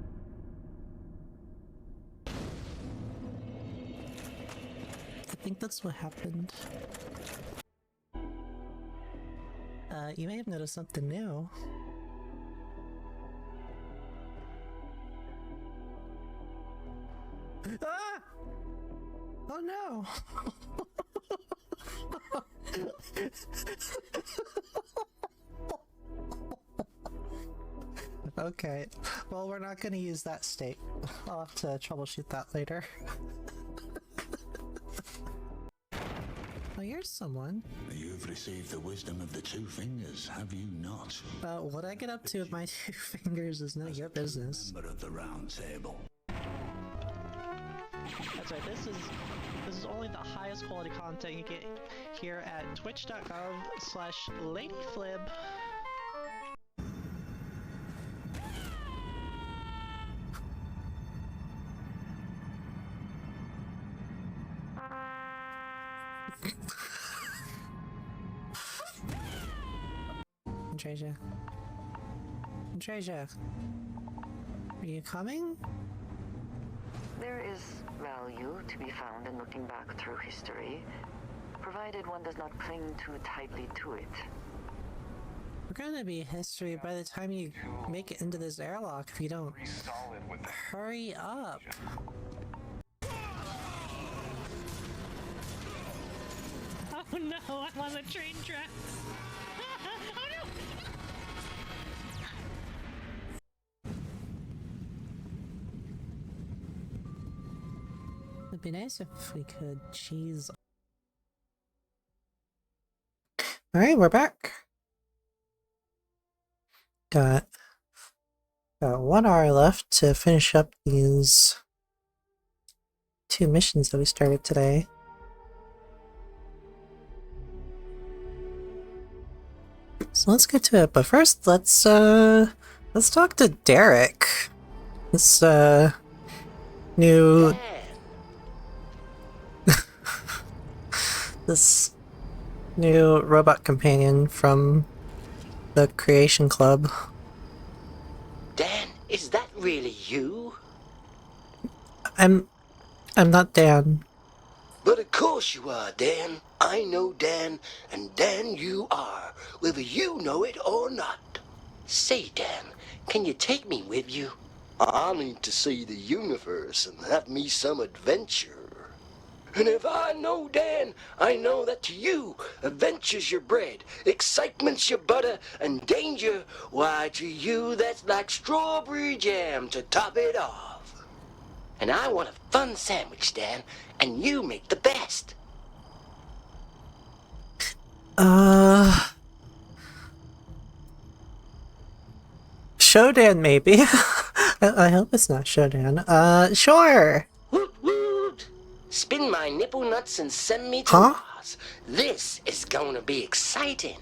I think that's what happened. You may have noticed something new. Ah! Oh no! Okay, well, we're not gonna use that state. I'll have to troubleshoot that later. Oh, here's someone. You've received the wisdom of the two fingers, have you not? What I get up to with my two fingers is none of your business. Member of the round table. That's right, this is only the highest quality content you get here at twitch.com/ladyflib. Treasure, are you coming? There is value to be found in looking back through history, provided one does not cling too tightly to it. We're gonna be history by the time you make it into this airlock if you don't hurry up. Oh no, I'm on the train tracks. Oh no! It'd be nice if we could cheese. Alright, we're back. Got 1 hour left to finish up these 2 missions that we started today. So let's get to it, but first let's talk to Derek. This new this new robot companion from the Creation Club. Dan, is that really you? I'm not Dan. But of course you are, Dan. I know Dan, and Dan you are, whether you know it or not. Say, Dan, can you take me with you? I need to see the universe and have me some adventure. And if I know Dan, I know that to you, adventure's your bread, excitement's your butter, and danger, why, to you that's like strawberry jam to top it off. And I want a fun sandwich, Dan, and you make the best. Shodan, maybe. I hope it's not Shodan. Sure. Woot woot! Spin my nipple nuts and send me to Mars. This is gonna be exciting.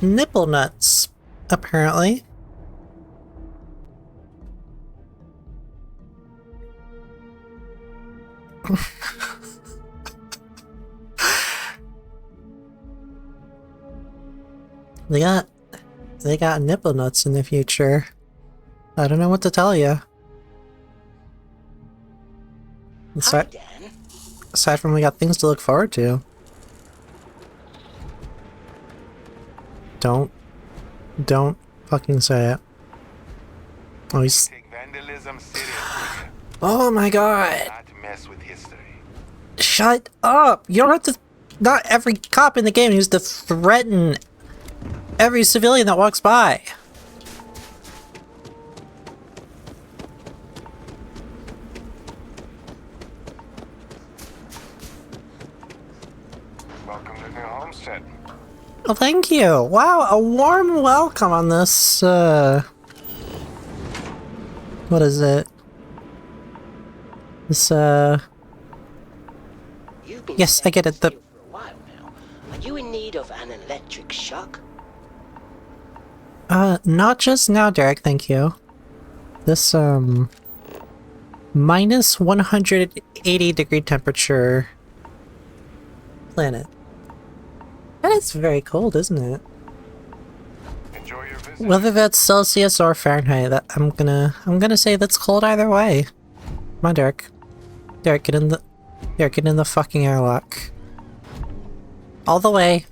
Nipple nuts, apparently. They got nipple nuts in the future. I don't know what to tell you. Aside from we got things to look forward to. Don't fucking say it. Oh, he's... Oh my god! Shut up! You don't have to... Not every cop in the game needs to threaten every civilian that walks by. Welcome to New Homestead. Well, thank you. Wow, a warm welcome on this, what is it? This, yes, I get it. Are you in need of an electric shock? Not just now, Derek, thank you. This, minus 180 degree temperature planet. That is very cold, isn't it? Enjoy your visit. Whether that's Celsius or Fahrenheit, that I'm gonna say that's cold either way. Come on, Derek. Derek, get in the fucking airlock. All the way.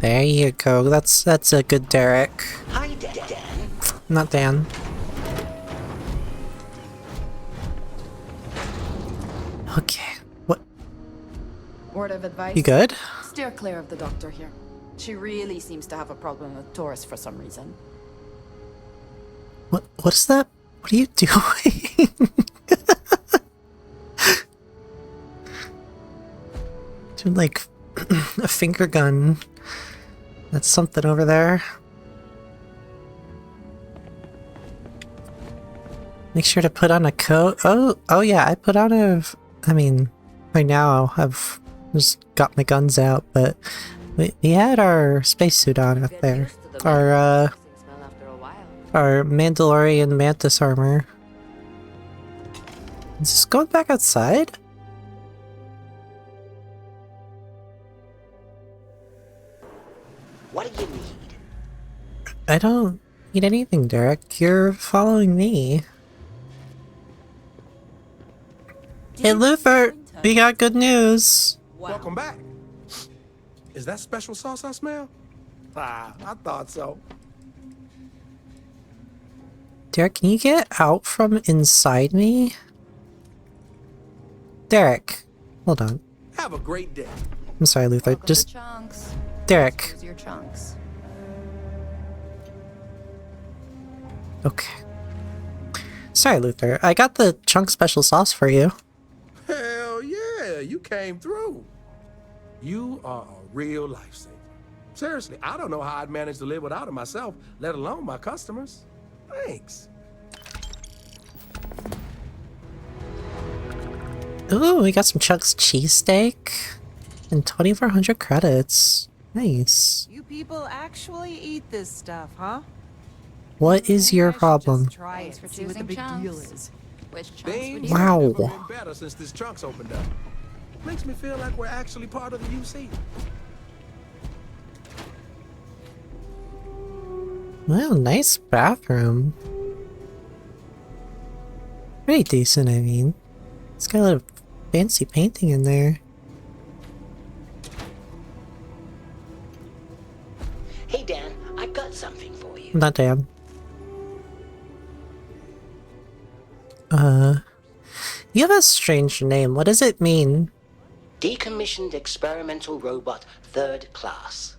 There you go. That's a good Derek. Hi, Dan. Not Dan. Okay. What? Word of advice. You good? Steer clear of the doctor here. She really seems to have a problem with tourists for some reason. What's that? What are you doing? Doing like a finger gun. That's something over there. Make sure to put on a coat. Oh yeah, I put on a... I mean, right now I've just got my guns out, but we had our spacesuit on up there. Our Mandalorian mantis armor. Is this going back outside? What do you need? I don't need anything, Derek. You're following me. Hey, Luther! We got good news! Welcome back. Is that special sauce I smell? Ah, I thought so. Derek, can you get out from inside me? Derek, hold on. Have a great day. I'm sorry, Luther. Just... Derek. Your chunks. Okay. Sorry, Luther. I got the chunk special sauce for you. Hell yeah, you came through. You are a real lifesaver. Seriously, I don't know how I'd manage to live without it myself, let alone my customers. Thanks. Ooh, we got some Chuck's cheesesteak and 2,400 credits. Nice. You people actually eat this stuff, huh? What is your problem? Try it. See what the big deal is. Wow. Never been better since this trunk's opened up. Makes me feel like we're actually part of the UC. Wow, nice bathroom. Pretty decent, I mean. It's got a little fancy painting in there. Hey, Dan, I've got something for you. Not Dan. You have a strange name. What does it mean? Decommissioned experimental robot 3rd class.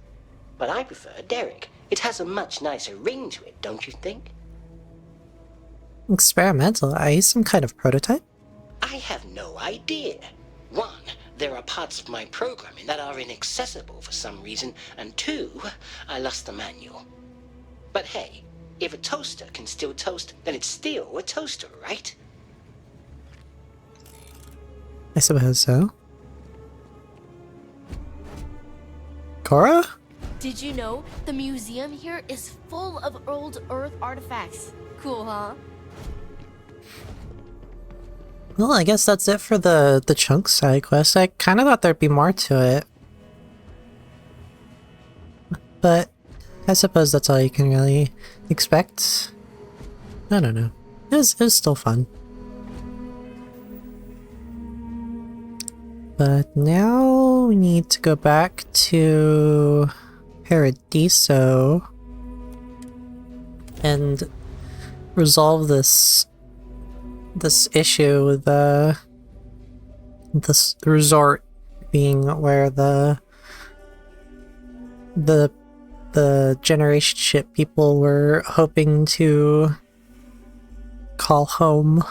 But I prefer Derek. It has a much nicer ring to it, don't you think? Experimental? Are you some kind of prototype? I have no idea. One, there are parts of my programming that are inaccessible for some reason, and two, I lost the manual. But hey, if a toaster can still toast, then it's still a toaster, right? I suppose so. Cora? Did you know the museum here is full of old Earth artifacts? Cool, huh? Well, I guess that's it for the chunk side quest. I kind of thought there'd be more to it. But I suppose that's all you can really expect. I don't know. It was still fun. But now we need to go back to Paradiso and resolve this issue with this resort being where the generation ship people were hoping to call home.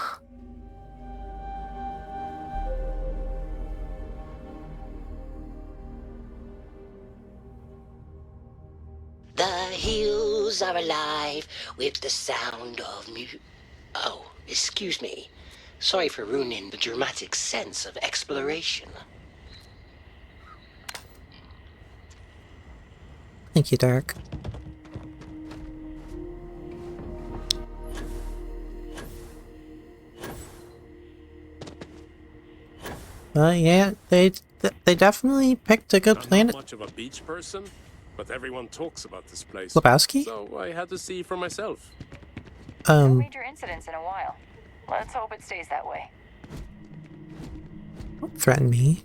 The hills are alive with the sound of music. Oh, excuse me. Sorry for ruining the dramatic sense of exploration. Thank you, Derek. Yeah, they definitely picked a good planet. I'm not much of a beach person, but everyone talks about this place. Lebowski? So I had to see for myself. No major incidents in a while. Let's hope it stays that way. Don't threaten me.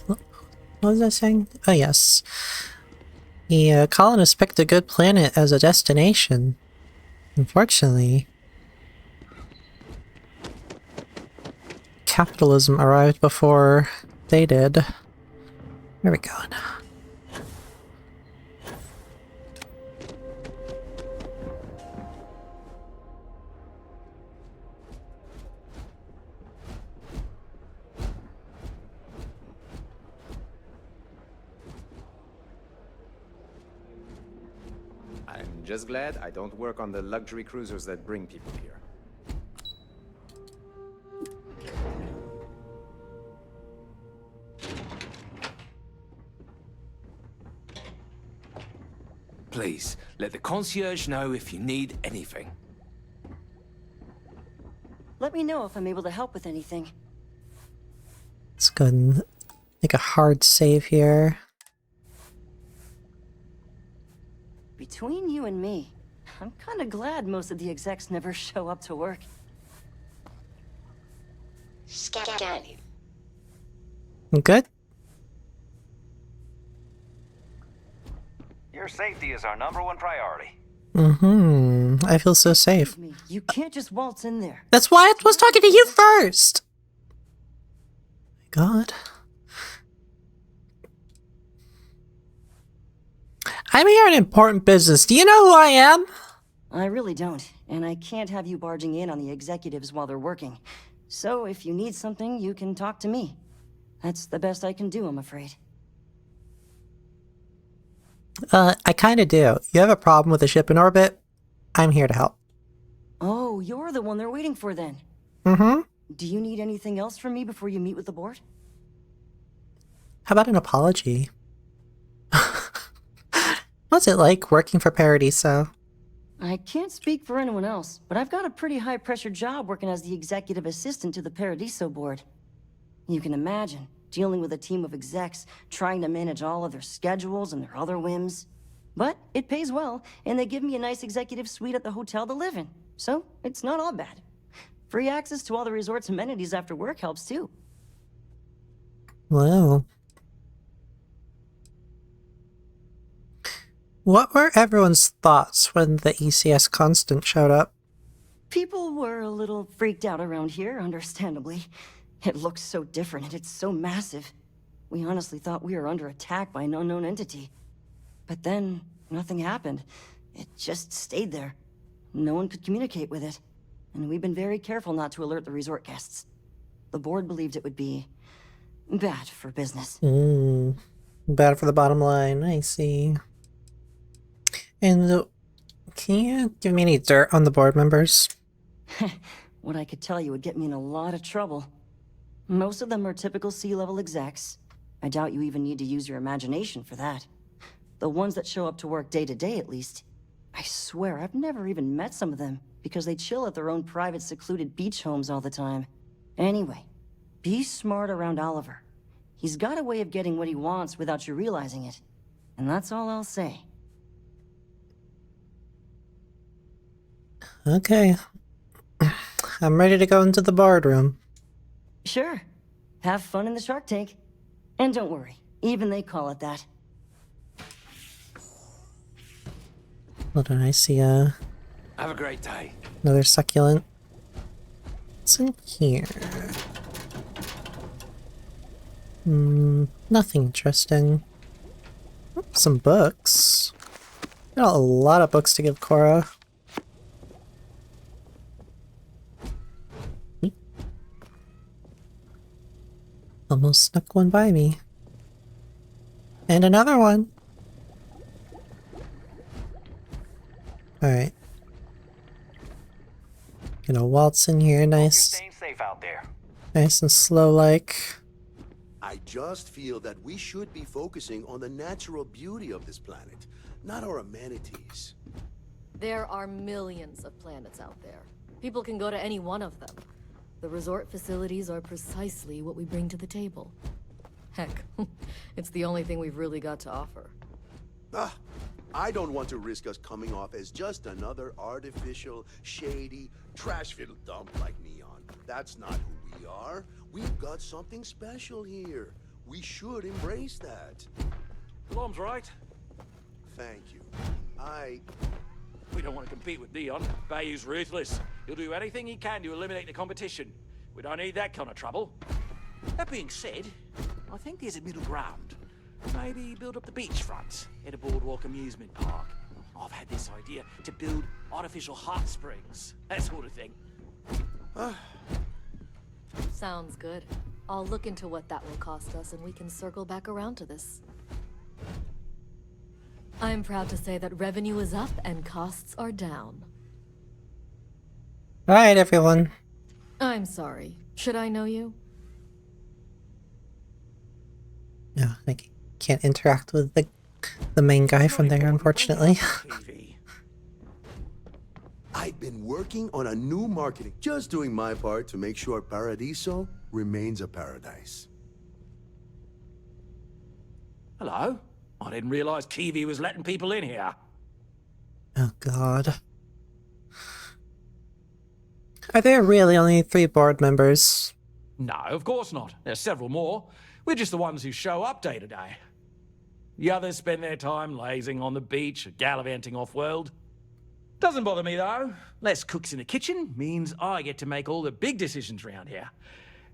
What was I saying? Oh, yes. The colonists picked a good planet as a destination. Unfortunately, capitalism arrived before they did. Where are we going? I'm just glad I don't work on the luxury cruisers that bring people here. Please, let the concierge know if you need anything. Let me know if I'm able to help with anything. Let's go and make a hard save here. Between you and me, I'm kind of glad most of the execs never show up to work. Scanning. Good? Your safety is our #1 priority. I feel so safe. You can't just waltz in there. That's why I was talking to you first! God. I'm here on important business. Do you know who I am? I really don't, and I can't have you barging in on the executives while they're working. So if you need something, you can talk to me. That's the best I can do, I'm afraid. I kinda do. You have a problem with a ship in orbit? I'm here to help. Oh, you're the one they're waiting for then. Do you need anything else from me before you meet with the board? How about an apology? What's it like working for Paradiso? I can't speak for anyone else, but I've got a pretty high-pressure job working as the executive assistant to the Paradiso board. You can imagine, dealing with a team of execs, trying to manage all of their schedules and their other whims. But it pays well, and they give me a nice executive suite at the hotel to live in, so it's not all bad. Free access to all the resort's amenities after work helps too. Wow. What were everyone's thoughts when the ECS Constant showed up? People were a little freaked out around here, understandably. It looks so different and it's so massive. We honestly thought we were under attack by an unknown entity. But then, nothing happened. It just stayed there. No one could communicate with it. And we've been very careful not to alert the resort guests. The board believed it would be bad for business. Bad for the bottom line, I see. And can you give me any dirt on the board members? What I could tell you would get me in a lot of trouble. Most of them are typical C-level execs. I doubt you even need to use your imagination for that. The ones that show up to work day to day, at least. I swear, I've never even met some of them, because they chill at their own private secluded beach homes all the time. Anyway, be smart around Oliver. He's got a way of getting what he wants without you realizing it. And that's all I'll say. Okay. I'm ready to go into the boardroom. Sure. Have fun in the Shark Tank. And don't worry, even they call it that. Hold on, I see Have a great day. another succulent. What's in here? Nothing interesting. Oh, some books. Got a lot of books to give Cora. Almost snuck one by me. And another one. Alright. Gonna waltz in here, nice. Staying safe out there. Nice and slow like. I just feel that we should be focusing on the natural beauty of this planet, not our amenities. There are millions of planets out there. People can go to any one of them. The resort facilities are precisely what we bring to the table. Heck, it's the only thing we've really got to offer. I don't want to risk us coming off as just another artificial, shady, trash-filled dump like Neon. That's not who we are. We've got something special here. We should embrace that. Blom's right. Thank you. We don't want to compete with Neon. Bayou's ruthless. He'll do anything he can to eliminate the competition. We don't need that kind of trouble. That being said, I think there's a middle ground. Maybe build up the beachfront at a boardwalk amusement park. I've had this idea to build artificial hot springs, that sort of thing. Sounds good. I'll look into what that will cost us and we can circle back around to this. I'm proud to say that revenue is up and costs are down. Alright, everyone. I'm sorry. Should I know you? No, I can't interact with the main guy from there, unfortunately. I've been working on a new marketing, just doing my part to make sure Paradiso remains a paradise. Hello? I didn't realize Kiwi was letting people in here. Oh god. Are there really only 3 board members? No, of course not. There's several more. We're just the ones who show up day to day. The others spend their time lazing on the beach or gallivanting off-world. Doesn't bother me, though. Less cooks in the kitchen means I get to make all the big decisions around here.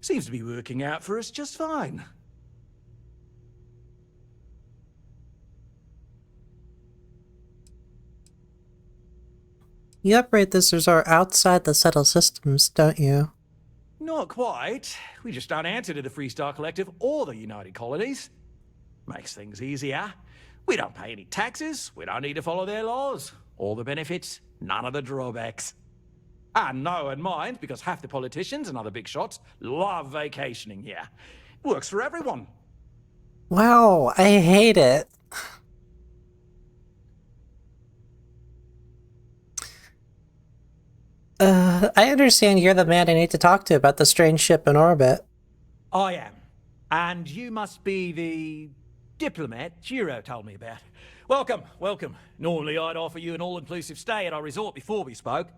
Seems to be working out for us just fine. You operate this resort outside the settled systems, don't you? Not quite. We just don't answer to the Freestar Collective or the United Colonies. Makes things easier. We don't pay any taxes, we don't need to follow their laws. All the benefits, none of the drawbacks. And no one mind, because half the politicians and other big shots love vacationing here. Works for everyone. Wow, I hate it. I understand you're the man I need to talk to about the strange ship in orbit. I am. And you must be the diplomat Jiro told me about. Welcome, welcome. Normally I'd offer you an all-inclusive stay at our resort before we spoke.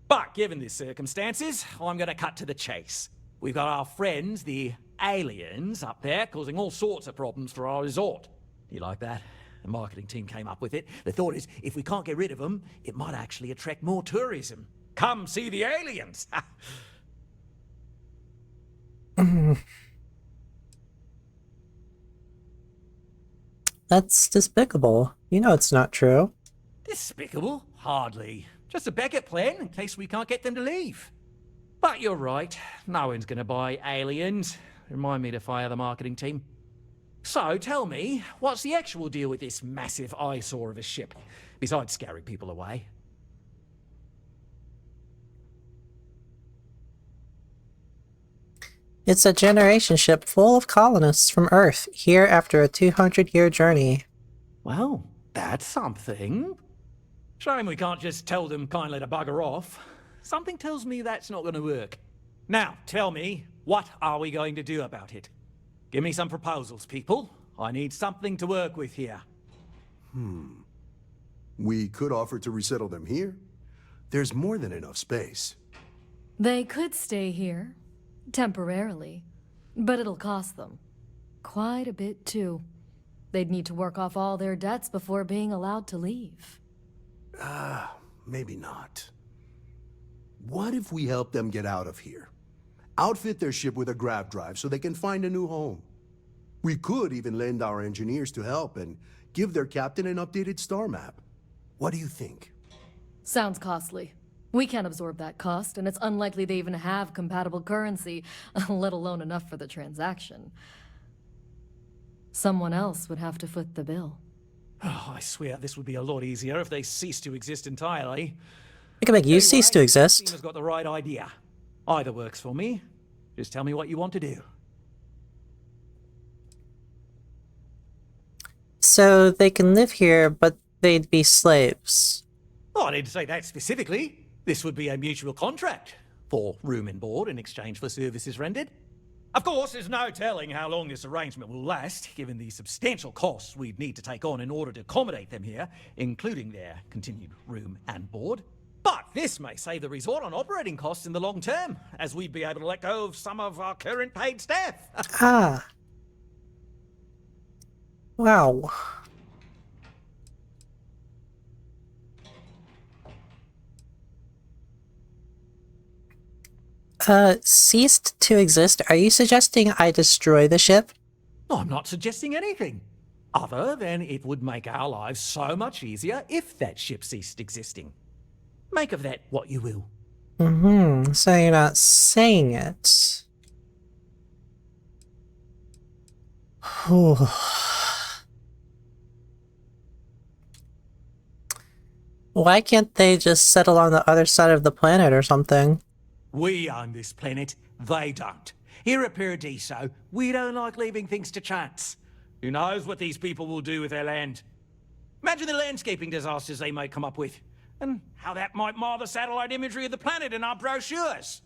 But given the circumstances, I'm going to cut to the chase. We've got our friends, the aliens, up there causing all sorts of problems for our resort. You like that? The marketing team came up with it. The thought is, if we can't get rid of them, it might actually attract more tourism. Come see the aliens! That's despicable. You know it's not true. Despicable? Hardly. Just a backup plan in case we can't get them to leave. But you're right. No one's going to buy aliens. Remind me to fire the marketing team. So tell me, what's the actual deal with this massive eyesore of a ship, besides scaring people away? It's a generation ship full of colonists from Earth, here after a 200-year journey. Well, that's something. Shame we can't just tell them kindly to bugger off. Something tells me that's not going to work. Now, tell me, what are we going to do about it? Give me some proposals, people. I need something to work with here. We could offer to resettle them here. There's more than enough space. They could stay here, temporarily, but it'll cost them. Quite a bit, too. They'd need to work off all their debts before being allowed to leave. Maybe not. What if we help them get out of here? Outfit their ship with a grav drive so they can find a new home. We could even lend our engineers to help and give their captain an updated star map. What do you think? Sounds costly. We can't absorb that cost, and it's unlikely they even have compatible currency, let alone enough for the transaction. Someone else would have to foot the bill. Oh, I swear this would be a lot easier if they ceased to exist entirely. We can make you cease to exist. Team has got the right idea. Either works for me. Just tell me what you want to do. So they can live here, but they'd be slaves. Oh, I didn't say that specifically. This would be a mutual contract for room and board in exchange for services rendered. Of course, there's no telling how long this arrangement will last, given the substantial costs we'd need to take on in order to accommodate them here, including their continued room and board. But this may save the resort on operating costs in the long term, as we'd be able to let go of some of our current paid staff. Ah. Wow. Ceased to exist? Are you suggesting I destroy the ship? I'm not suggesting anything, other than it would make our lives so much easier if that ship ceased existing. Make of that what you will. So you're not saying it. Why can't they just settle on the other side of the planet or something? We own this planet, they don't. Here at Paradiso, we don't like leaving things to chance. Who knows what these people will do with their land? Imagine the landscaping disasters they might come up with, and how that might mar the satellite imagery of the planet in our brochures.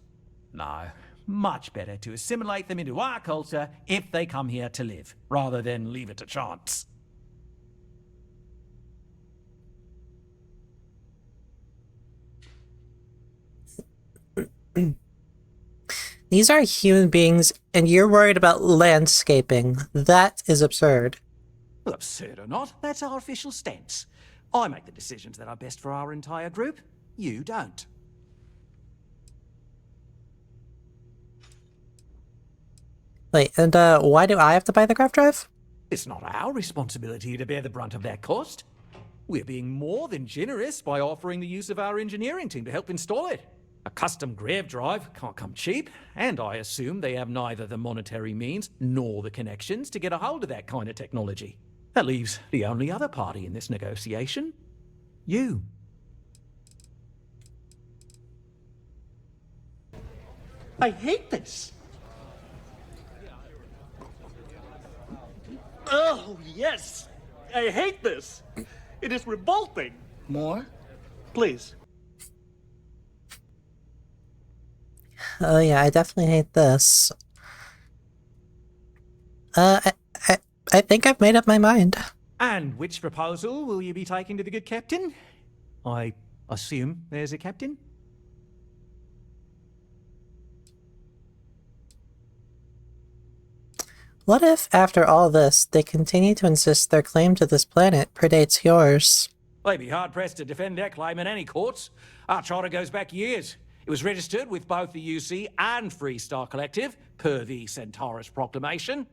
No, much better to assimilate them into our culture if they come here to live, rather than leave it to chance. These are human beings, and you're worried about landscaping. That is absurd. Well, absurd or not, that's our official stance. I make the decisions that are best for our entire group. You don't. Wait, and why do I have to buy the grav drive? It's not our responsibility to bear the brunt of that cost. We're being more than generous by offering the use of our engineering team to help install it. A custom grav drive can't come cheap, and I assume they have neither the monetary means nor the connections to get a hold of that kind of technology. That leaves the only other party in this negotiation. You. I hate this. Oh, yes. I hate this. It is revolting. More? Please. Oh yeah, I definitely hate this. I think I've made up my mind. And which proposal will you be taking to the good captain? I assume there's a captain? What if, after all this, they continue to insist their claim to this planet predates yours? They'd be hard-pressed to defend their claim in any courts. Our charter goes back years. It was registered with both the UC and Freestar Collective, per the Centaurus Proclamation.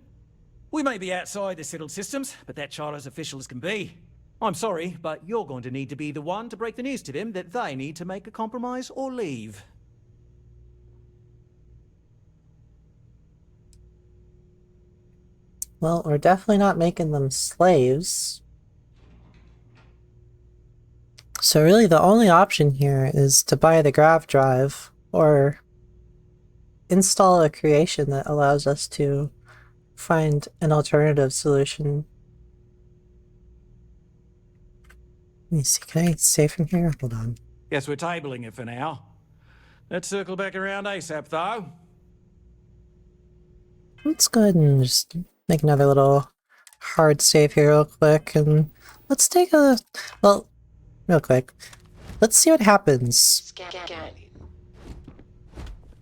We may be outside the settled systems, but that charter's official as can be. I'm sorry, but you're going to need to be the one to break the news to them that they need to make a compromise or leave. Well, we're definitely not making them slaves. So really the only option here is to buy the grav drive, or install a creation that allows us to find an alternative solution. Let me see, can I save from here? Hold on. Guess we're tabling it for now. Let's circle back around ASAP, though. Let's go ahead and just make another little hard save here real quick, and let's take a... well, real quick. Let's see what happens.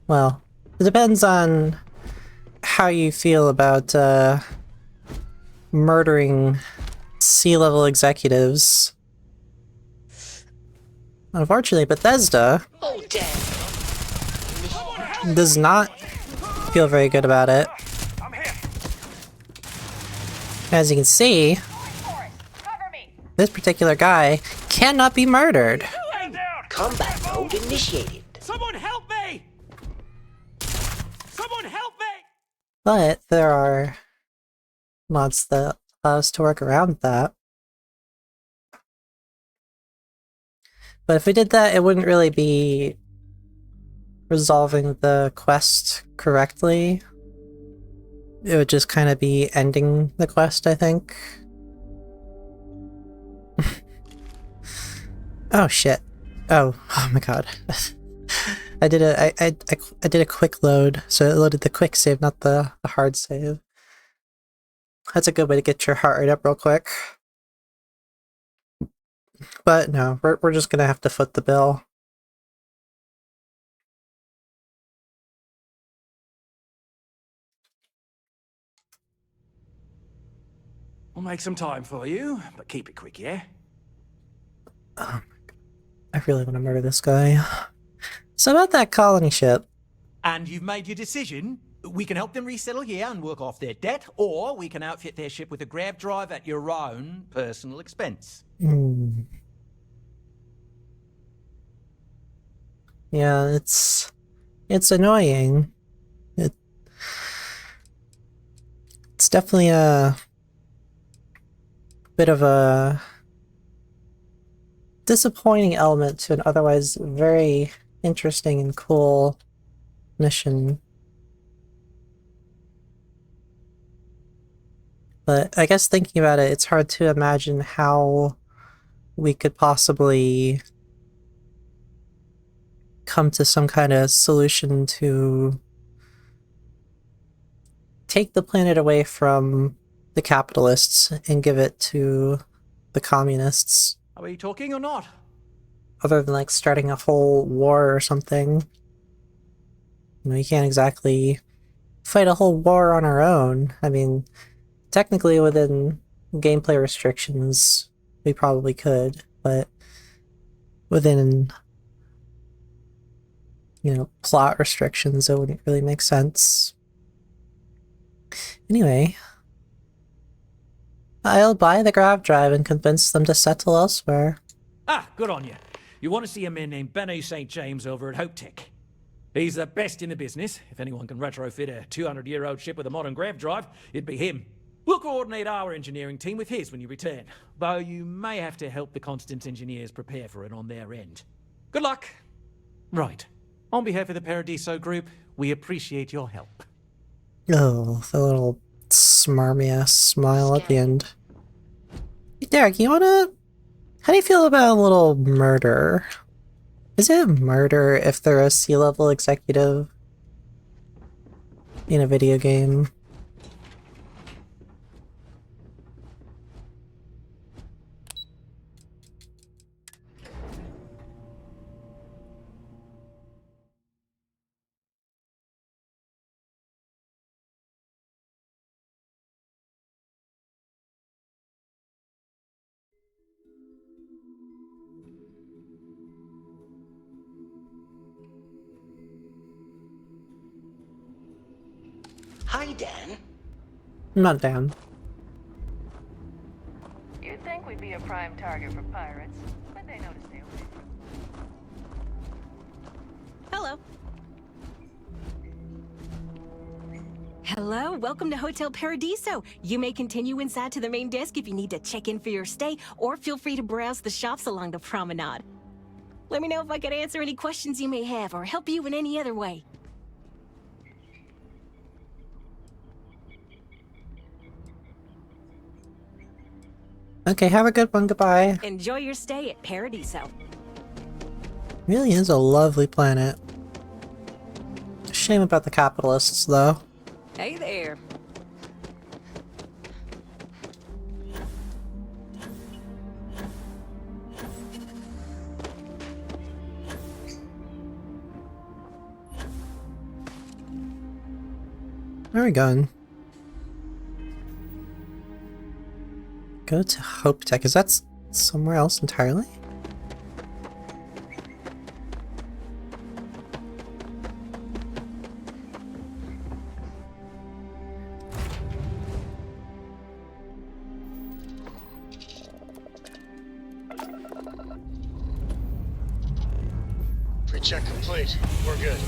Well, it depends on how you feel about, murdering C-level executives. Unfortunately, Bethesda does not feel very good about it. As you can see, this particular guy cannot be murdered. Combat mode initiated. Someone help me! Someone help me! But there are mods that allow us to work around that. But if we did that, it wouldn't really be resolving the quest correctly. It would just kind of be ending the quest, I think. Oh shit. Oh my god. I did a quick load, so it loaded the quick save, not the hard save. That's a good way to get your heart rate up real quick. But no, we're just gonna have to foot the bill. We'll make some time for you, but keep it quick, yeah? Oh my god. I really want to murder this guy. So about that colony ship. And you've made your decision? We can help them resettle here and work off their debt, or we can outfit their ship with a grav drive at your own personal expense. Yeah, it's annoying. It's definitely a bit of a disappointing element to an otherwise very interesting and cool mission. But I guess thinking about it, it's hard to imagine how we could possibly come to some kind of solution to take the planet away from the capitalists and give it to the communists. Are we talking or not? Other than like starting a whole war or something. You know, you can't exactly fight a whole war on our own. I mean, technically within gameplay restrictions, we probably could, but within, you know, plot restrictions, it wouldn't really make sense. Anyway, I'll buy the grav drive and convince them to settle elsewhere. Ah, good on you. You want to see a man named Benny St. James over at Hope Tech. He's the best in the business. If anyone can retrofit a 200-year-old ship with a modern grav drive, it'd be him. We'll coordinate our engineering team with his when you return, though you may have to help the Constant engineers prepare for it on their end. Good luck. Right. On behalf of the Paradiso Group, we appreciate your help. Oh, the little smarmy-ass smile at the end. Hey, Derek, you wanna... How do you feel about a little murder? Is it murder if they're a C-level executive in a video game? Hi, Dan. I'm not down. You'd think we'd be a prime target for pirates, but they know to stay away from us. Hello. Hello, welcome to Hotel Paradiso. You may continue inside to the main desk if you need to check in for your stay, or feel free to browse the shops along the promenade. Let me know if I can answer any questions you may have, or help you in any other way. Okay, have a good one. Goodbye. Enjoy your stay at Paradiso. Really is a lovely planet. Shame about the capitalists, though. Hey there. Where are we going? Go to Hope Tech. Is that somewhere else entirely? Pre-check complete. We're good.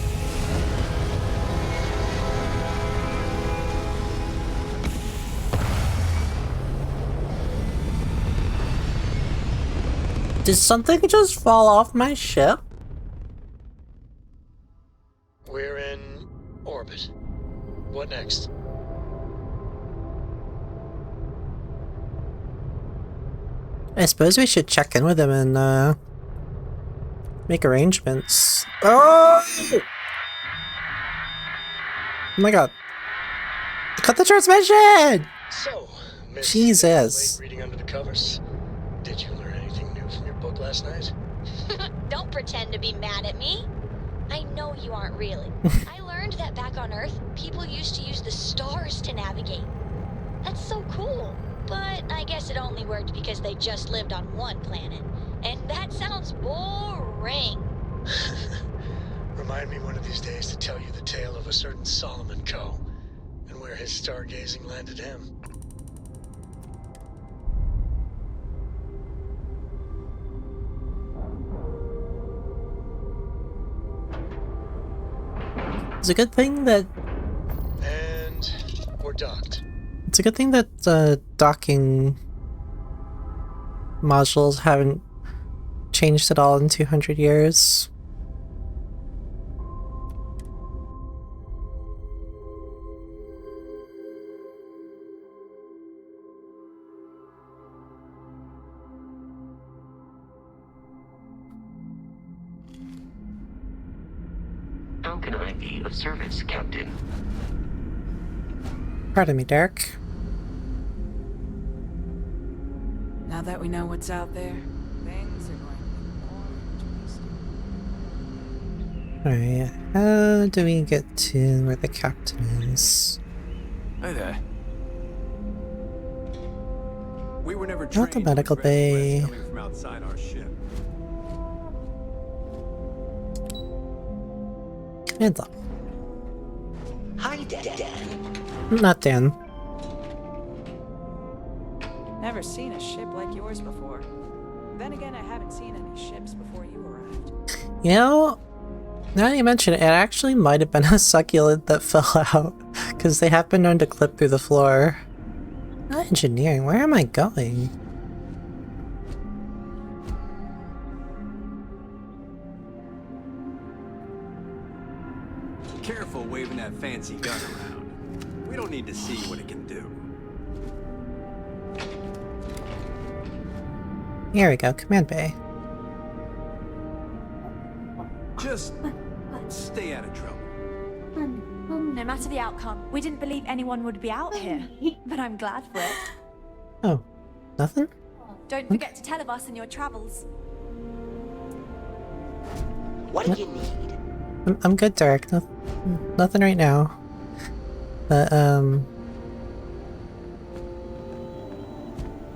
Did something just fall off my ship? We're in orbit. What next? I suppose we should check in with him and make arrangements. Oh! Oh my god. Cut the transmission! So, Miss Jesus. Reading under the covers. Did you learn anything new from your book last night? Don't pretend to be mad at me. I know you aren't really. I learned that back on Earth, people used to use the stars to navigate. That's so cool. But I guess it only worked because they just lived on one planet. And that sounds boring. Remind me one of these days to tell you the tale of a certain Solomon Coe, and where his stargazing landed him. It's a good thing that... And we're docked. It's a good thing that docking modules haven't changed at all in 200 years. How can I be of service, Captain? Pardon me, Derek. Now that we know what's out there, things are going to be more interesting. Alright, how do we get to where the captain is? Hi there. We were never Not the medical bay. coming from outside our ship. Hands up. Hi, Dan. Not Dan. Never seen a ship like yours before. Then again, I haven't seen any ships before you arrived. You know, now that you mention it, it actually might have been a succulent that fell out, because they have been known to clip through the floor. Not engineering, where am I going? Careful waving that fancy gun around. We don't need to see what it can do. Here we go, command bay. Just stay out of trouble. No matter the outcome, we didn't believe anyone would be out here. But I'm glad for it. Oh, nothing? Don't forget to tell of us in your travels. What do you need? I'm good, Derek. Nothing right now. But,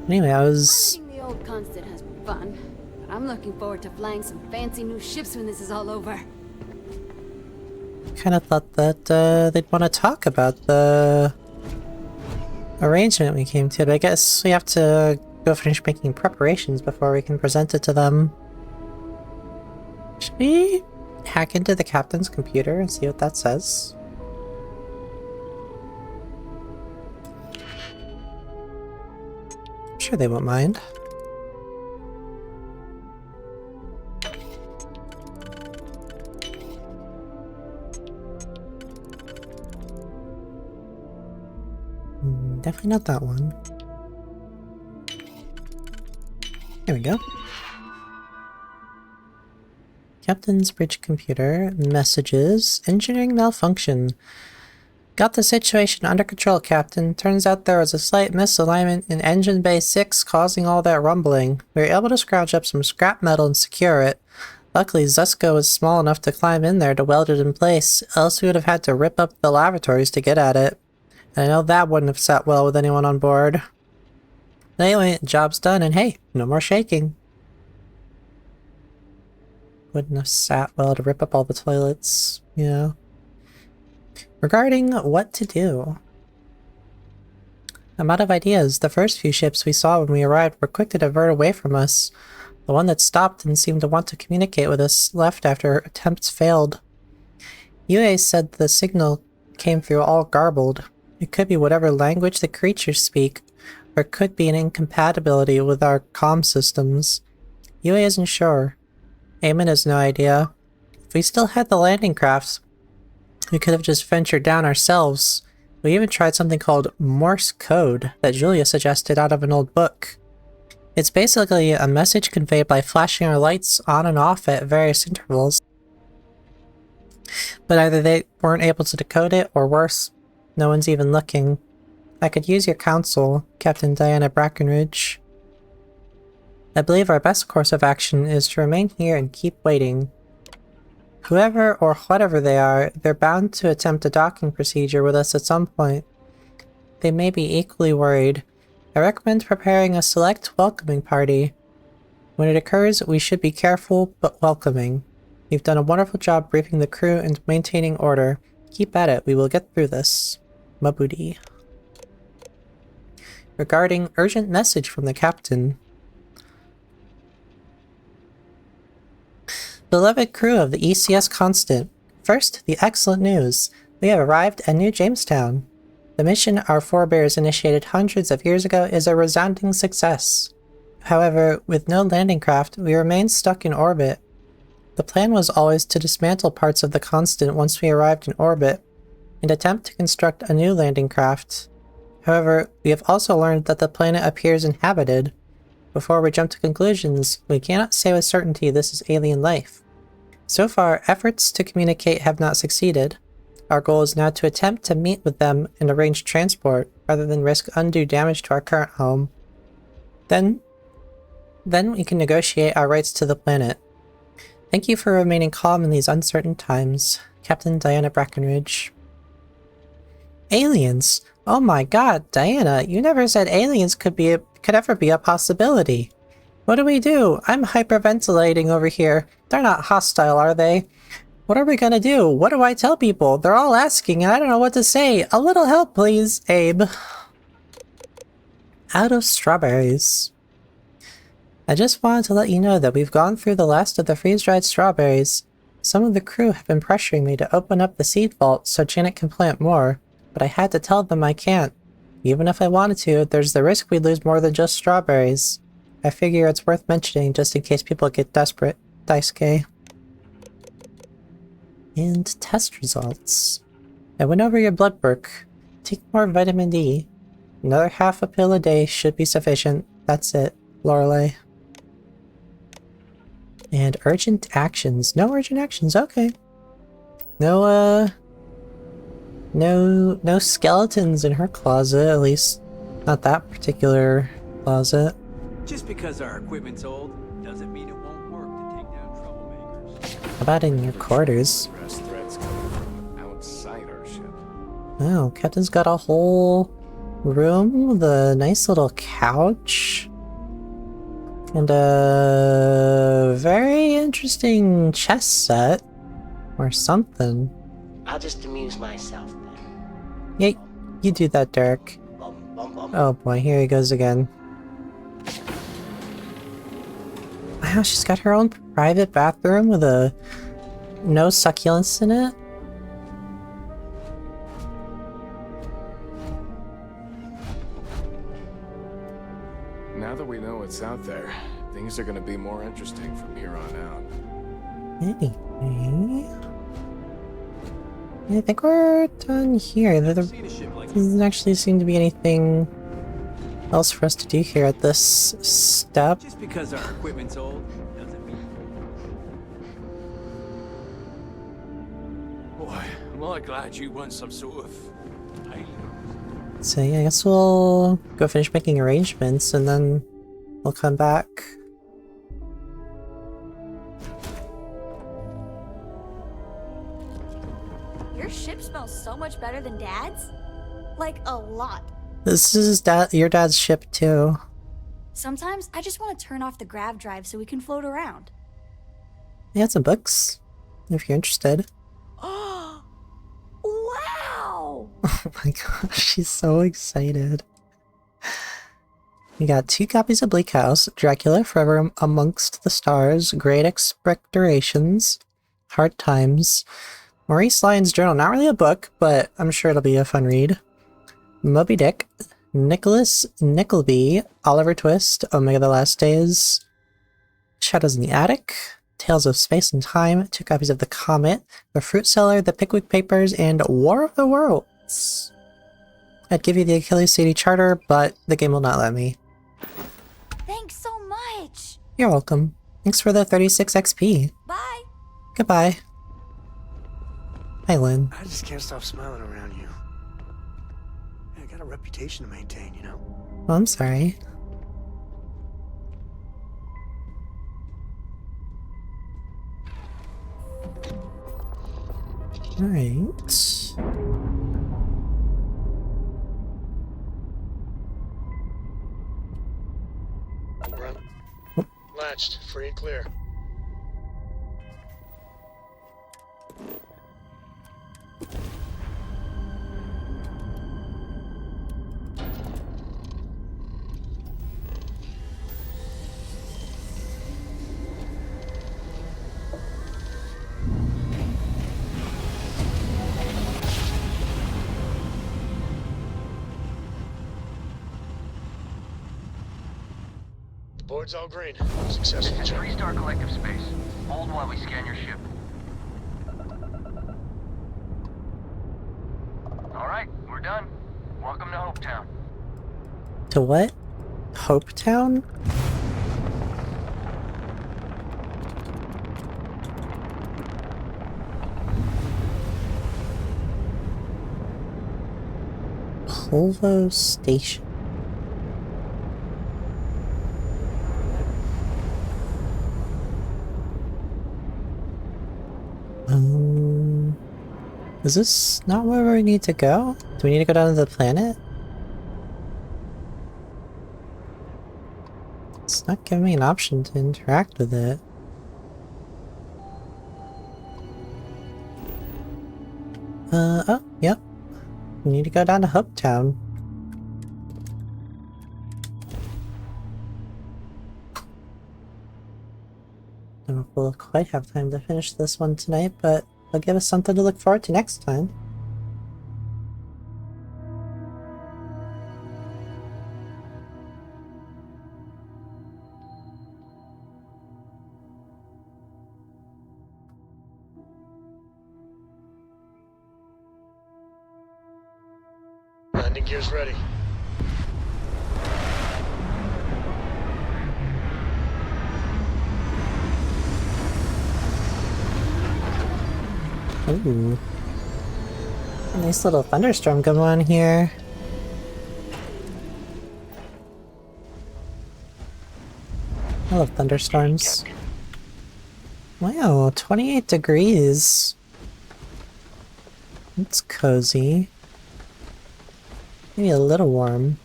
anyway, I was... Fighting the old constant has been fun, but I'm looking forward to flying some fancy new ships when this is all over. Kind of thought that they'd want to talk about the arrangement we came to, but I guess we have to go finish making preparations before we can present it to them. Should we hack into the captain's computer and see what that says? I'm sure they won't mind. Definitely not that one. There we go. Captain's bridge computer. Messages. Engineering malfunction. Got the situation under control, Captain. Turns out there was a slight misalignment in engine bay 6 causing all that rumbling. We were able to scrounge up some scrap metal and secure it. Luckily, Zusko was small enough to climb in there to weld it in place, else we would have had to rip up the lavatories to get at it. And I know that wouldn't have sat well with anyone on board. But anyway, job's done, and hey, no more shaking. Wouldn't have sat well to rip up all the toilets, you know. Regarding what to do. I'm out of ideas. The first few ships we saw when we arrived were quick to divert away from us. The one that stopped and seemed to want to communicate with us left after attempts failed. Yue said the signal came through all garbled. It could be whatever language the creatures speak, or it could be an incompatibility with our comm systems. Yue isn't sure. Eamon has no idea. If we still had the landing craft, we could have just ventured down ourselves. We even tried something called Morse code that Julia suggested out of an old book. It's basically a message conveyed by flashing our lights on and off at various intervals. But either they weren't able to decode it, or worse, no one's even looking. I could use your counsel, Captain Diana Brackenridge. I believe our best course of action is to remain here and keep waiting. Whoever or whatever they are, they're bound to attempt a docking procedure with us at some point. They may be equally worried. I recommend preparing a select welcoming party. When it occurs, we should be careful but welcoming. You've done a wonderful job briefing the crew and maintaining order. Keep at it, we will get through this. Mabudi. Regarding urgent message from the captain. Beloved crew of the ECS Constant. First, the excellent news. We have arrived at New Jamestown. The mission our forebears initiated hundreds of years ago is a resounding success. However, with no landing craft, we remain stuck in orbit. The plan was always to dismantle parts of the Constant once we arrived in orbit, and attempt to construct a new landing craft. However, we have also learned that the planet appears inhabited. Before we jump to conclusions, we cannot say with certainty this is alien life. So far, efforts to communicate have not succeeded. Our goal is now to attempt to meet with them and arrange transport, rather than risk undue damage to our current home. Then we can negotiate our rights to the planet. Thank you for remaining calm in these uncertain times, Captain Diana Brackenridge. Aliens? Oh my god, Diana, you never said aliens could ever be a possibility. What do we do? I'm hyperventilating over here. They're not hostile, are they? What are we gonna do? What do I tell people? They're all asking and I don't know what to say. A little help, please, Abe. Out of strawberries. I just wanted to let you know that we've gone through the last of the freeze-dried strawberries. Some of the crew have been pressuring me to open up the seed vault so Janet can plant more, but I had to tell them I can't. Even if I wanted to, there's the risk we lose more than just strawberries. I figure it's worth mentioning just in case people get desperate. Daisuke. And test results. I went over your blood work. Take more vitamin D. Another half a pill a day should be sufficient. That's it. Lorelei. And urgent actions. No urgent actions, okay. No skeletons in her closet, at least not that particular closet. Just because our equipment's old doesn't mean it won't work to take down troublemakers. How about in your quarters? Threats coming from outside our ship. Oh, Captain's got a whole room with a nice little couch. And a very interesting chess set. Or something. I'll just amuse myself then. Yeah, you do that, Derek. Oh boy, here he goes again. Wow, she's got her own private bathroom with no succulents in it. Now that we know what's out there, things are gonna be more interesting from here on out. Anyway, I think we're done here. There doesn't actually seem to be anything else for us to do here at this step? Just because our equipment's old doesn't mean. Boy, am I glad you weren't some sort of alien. So yeah, I guess we'll go finish making arrangements and then we'll come back. Your ship smells so much better than Dad's. Like, a lot. This is your dad's ship too. Sometimes I just want to turn off the grav drive so we can float around. I got some books, if you're interested. Wow! Oh my gosh, she's so excited. We got 2 copies of Bleak House, Dracula Forever Amongst the Stars, Great Expectorations, Hard Times, Maurice Lyon's Journal, not really a book, but I'm sure it'll be a fun read. Moby Dick, Nicholas Nickleby, Oliver Twist, Omega the Last Days, Shadows in the Attic, Tales of Space and Time, 2 copies of The Comet, The Fruit Cellar, The Pickwick Papers, and War of the Worlds. I'd give you the Achilles City Charter, but the game will not let me. Thanks so much! You're welcome. Thanks for the 36 XP. Bye! Goodbye. Hi, Lynn. I just can't stop smiling around you. I got a reputation to maintain, you know? Oh, I'm sorry. Alright. Run. Latched, free and clear. Board's all green. Successful This is check. 3-star collective space. Hold while we scan your ship. Alright, we're done. Welcome to Hopetown. To what? Hopetown? Polvo Station. Is this not where we need to go? Do we need to go down to the planet? It's not giving me an option to interact with it. Oh, yep. We need to go down to Hopetown. I don't know if we'll quite have time to finish this one tonight, but it'll give us something to look forward to next time. Landing gear's ready. Ooh. A nice little thunderstorm going on here. I love thunderstorms. Wow, 28 degrees. It's cozy. Maybe a little warm.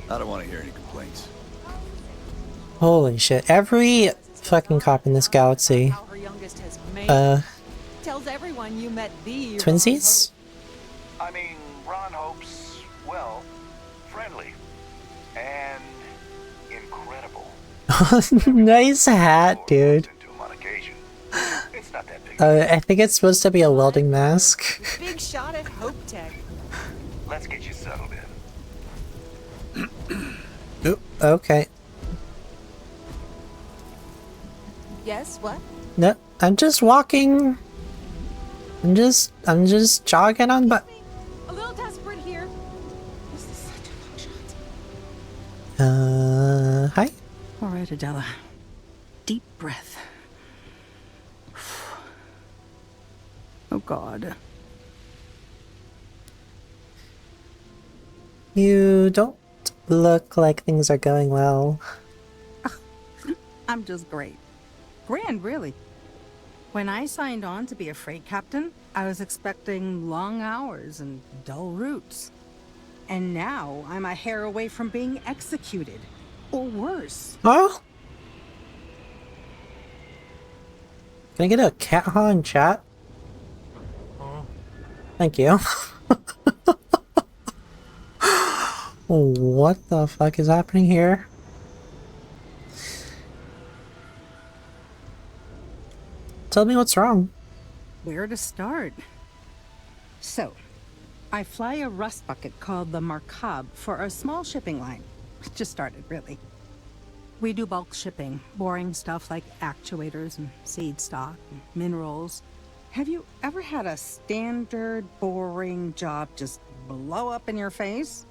I don't want to hear any complaints. Holy shit, every fucking cop in this galaxy. Tells everyone you met the Twinsies? I mean, Ron Hope's, well, friendly. And incredible. Nice hat, dude. It's not that big. I think it's supposed to be a welding mask. Big shot at Hope Tech. Let's get you settled in. Oop, okay. Yes, what? No, I'm just walking. I'm just jogging on, but A little desperate here. This is such a long shot. hi. All right, Adela. Deep breath. Oh, God. You don't look like things are going well. I'm just great. Grand, really. When I signed on to be a freight captain, I was expecting long hours and dull routes. And now I'm a hair away from being executed. Or worse. Oh? Can I get a cat haw in chat? Thank you. What the fuck is happening here? Tell me what's wrong. Where to start? So, I fly a rust bucket called the Markab for a small shipping line. Just started, really. We do bulk shipping, boring stuff like actuators and seed stock and minerals. Have you ever had a standard, boring job just blow up in your face?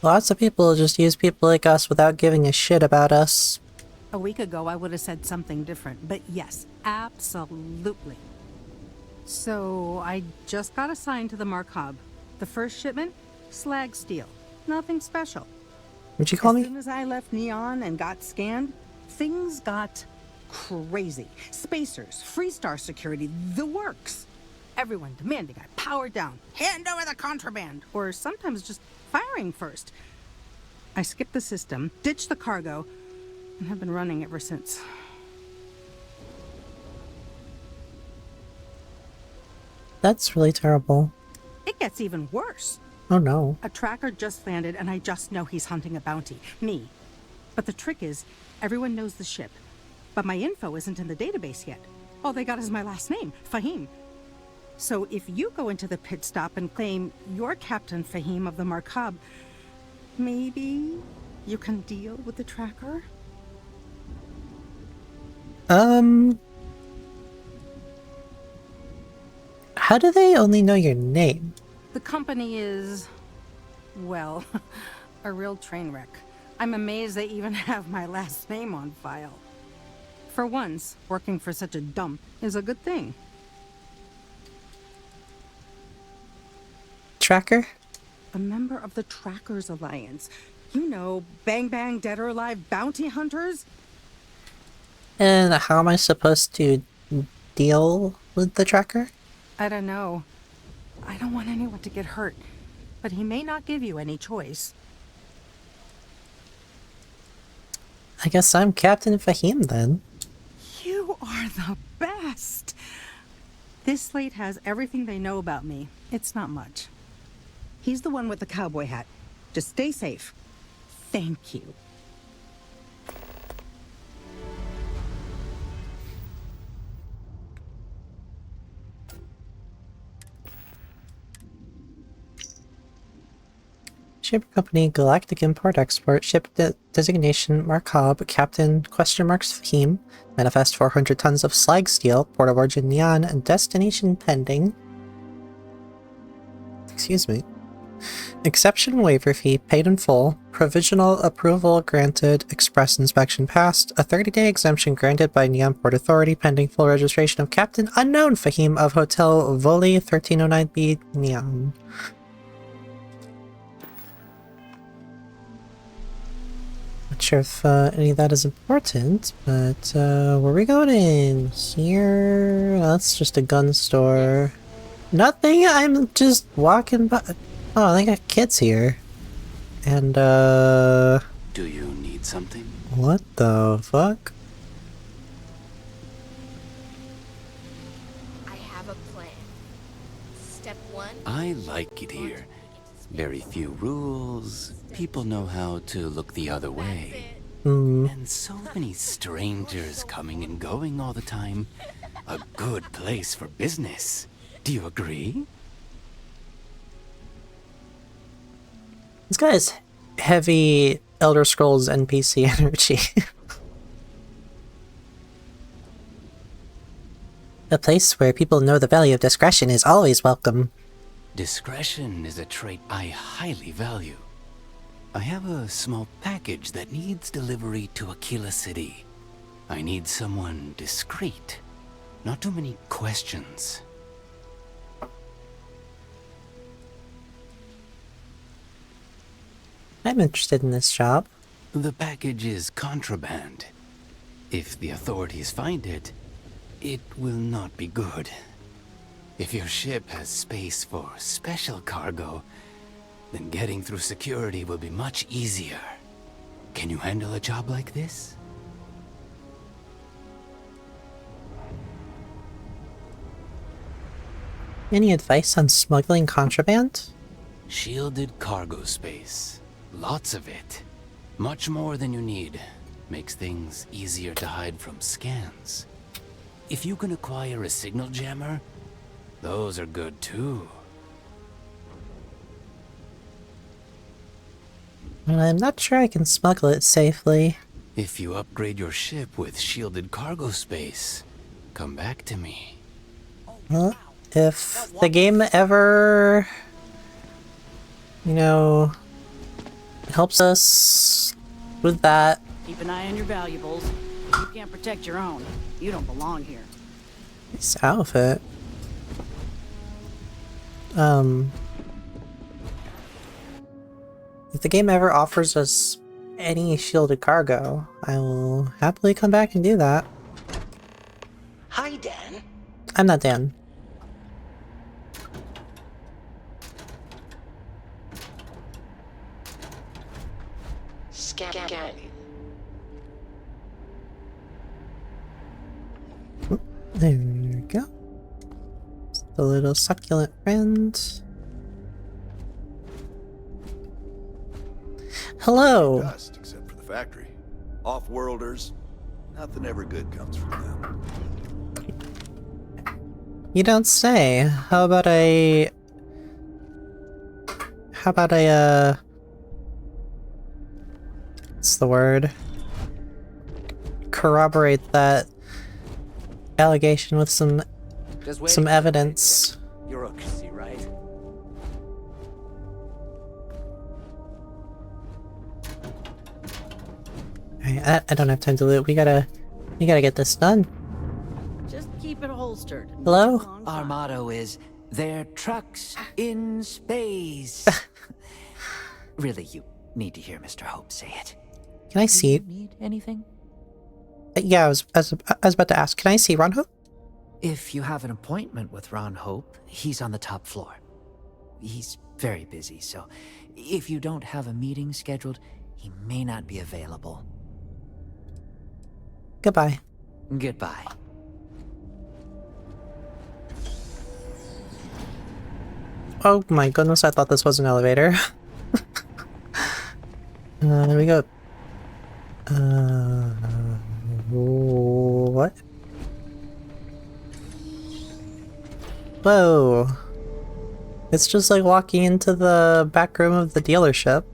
Lots of people just use people like us without giving a shit about us. A week ago, I would have said something different, but yes, absolutely. So, I just got assigned to the Markab. The first shipment? Slag steel. Nothing special. What'd you call me? As soon as I left Neon and got scanned, things got crazy. Spacers, Freestar security, the works. Everyone demanding I power down, hand over the contraband, or sometimes just firing first. I skipped the system, ditched the cargo, and have been running ever since. That's really terrible. It gets even worse. Oh no. A tracker just landed, and I just know he's hunting a bounty. Me. But the trick is, everyone knows the ship. But my info isn't in the database yet. All they got is my last name, Fahim. So if you go into the pit stop and claim you're Captain Fahim of the Markab, maybe you can deal with the tracker? How do they only know your name? The company is, well, a real train wreck. I'm amazed they even have my last name on file. For once, working for such a dump is a good thing. Tracker? A member of the Trackers Alliance. You know, bang bang dead or alive bounty hunters? And how am I supposed to deal with the tracker? I don't know. I don't want anyone to get hurt, but he may not give you any choice. I guess I'm Captain Fahim then. You are the best! This slate has everything they know about me. It's not much. He's the one with the cowboy hat. Just stay safe. Thank you. Ship Company, Galactic Import-Export, Ship Designation, Markab, Captain, Fahim, Manifest 400 tons of slag steel, Port of Origin Neon, and Destination pending. Excuse me. Exception waiver fee paid in full, provisional approval granted, express inspection passed, a 30-day exemption granted by Neon Port Authority pending full registration of Captain Unknown Fahim of Hotel Voli 1309B Neon. Not sure if any of that is important, but where are we going in? Here? That's just a gun store. Nothing, I'm just walking by. Oh, they got kids here. And Do you need something? what the fuck? I have a plan. Step 1. I like it here. Very few rules. People know how to look the other way. And so many strangers coming and going all the time. A good place for business. Do you agree? This guy's heavy Elder Scrolls NPC energy. A place where people know the value of discretion is always welcome. Discretion is a trait I highly value. I have a small package that needs delivery to Aquila City. I need someone discreet. Not too many questions. I'm interested in this job. The package is contraband. If the authorities find it, it will not be good. If your ship has space for special cargo, then getting through security will be much easier. Can you handle a job like this? Any advice on smuggling contraband? Shielded cargo space. Lots of it. Much more than you need. Makes things easier to hide from scans. If you can acquire a signal jammer, those are good too. I'm not sure I can smuggle it safely. If you upgrade your ship with shielded cargo space, come back to me. Well, if the game ever, you know, helps us with that. Keep an eye on your valuables. If you can't protect your own, you don't belong here. This outfit. If the game ever offers us any shielded cargo, I will happily come back and do that. Hi, Dan. I'm not Dan. Scanning. There we go. The little succulent friend. Hello. Dust, except for the factory. Off-worlders. Nothing ever good comes from them. You don't say. How about I what's the word? Corroborate that allegation with some evidence. Bureaucracy, right? Alright, I don't have time to loot. We gotta get this done. Just keep it holstered. Hello? Our motto is, "They're trucks in space." Really, you need to hear Mr. Hope say it. Can I see it? Need anything? Yeah, I was about to ask. Can I see Ron Hope? If you have an appointment with Ron Hope, he's on the top floor. He's very busy, so if you don't have a meeting scheduled, he may not be available. Goodbye. Goodbye. Oh my goodness, I thought this was an elevator. There we go. What? Whoa. It's just like walking into the back room of the dealership.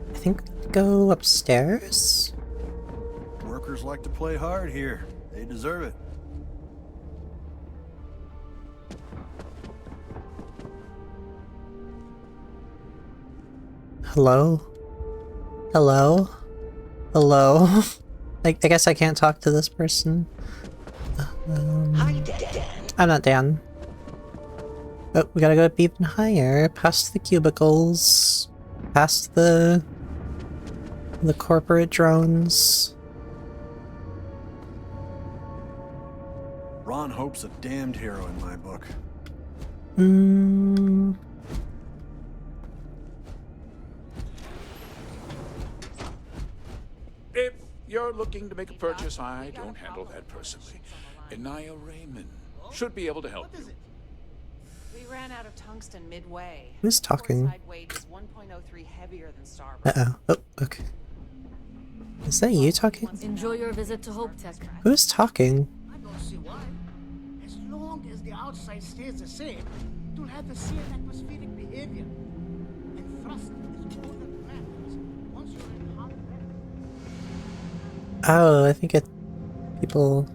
I think go upstairs? Workers like to play hard here. They deserve it. Hello? Hello? Hello? I guess I can't talk to this person. Hi, Dan. I'm not Dan. Oh, we gotta go up even higher, past the cubicles, past the corporate drones. Ron Hope's a damned hero in my book. If you're looking to make a purchase, I don't handle that personally. Anaya Raymond should be able to help you. We ran out of tungsten midway. Who's talking? Weight is 1.03 heavier than Starbucks. Uh-oh. Oh, okay. Is that you talking? Enjoy your visit to Hope Tech. Who's talking? I don't see why. As long as the outside stays the same, it will have the same atmospheric behavior. And thrust is all that matters once you're in hot weather. Oh, I think people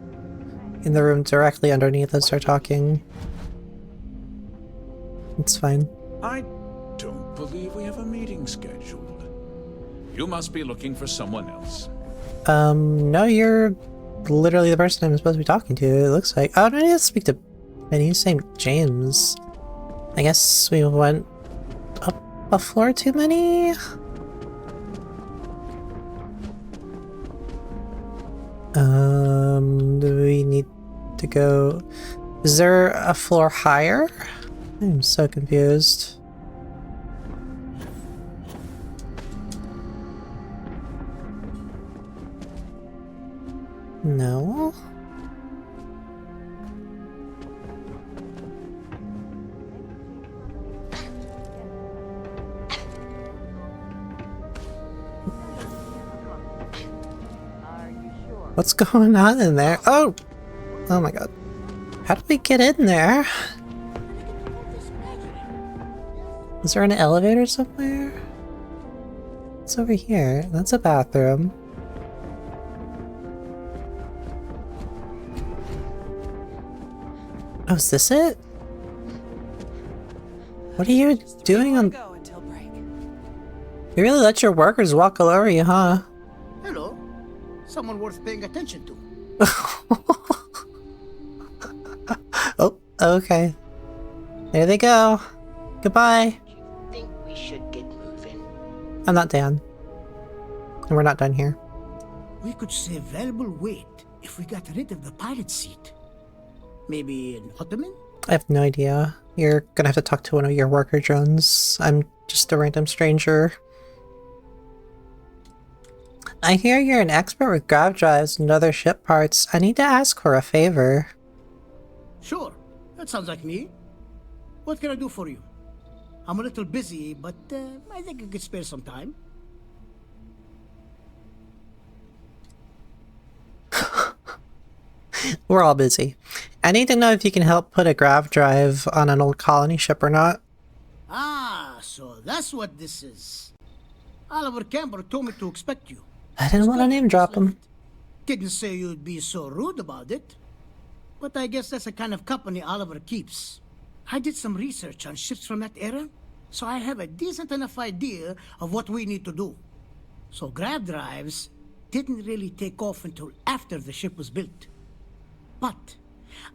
in the room directly underneath us are talking. It's fine. I don't believe we have a meeting scheduled. You must be looking for someone else. No, you're literally the person I'm supposed to be talking to, it looks like. Oh, no, I need to speak to Benny's name, James. I guess we went up a floor too many? Do we need to go... Is there a floor higher? I'm so confused. No? What's going on in there? Oh! Oh my god. How do we get in there? Is there an elevator somewhere? It's over here. That's a bathroom. Oh, is this it? What are you doing on... You really let your workers walk all over you, huh? Hello. Someone worth paying attention to. Oh, okay. There they go. Goodbye. Think we should get moving. I'm not Dan. And we're not done here. We could save valuable weight if we got rid of the pilot seat. Maybe an ottoman? I have no idea. You're gonna have to talk to one of your worker drones. I'm just a random stranger. I hear you're an expert with grav drives and other ship parts. I need to ask for a favor. Sure. That sounds like me. What can I do for you? I'm a little busy, but I think I could spare some time. We're all busy. I need to know if you can help put a grav drive on an old colony ship or not. Ah, so that's what this is. Oliver Campbell told me to expect you. I didn't want to name drop him. Didn't say you'd be so rude about it. But I guess that's the kind of company Oliver keeps. I did some research on ships from that era, so I have a decent enough idea of what we need to do. So grav drives didn't really take off until after the ship was built. But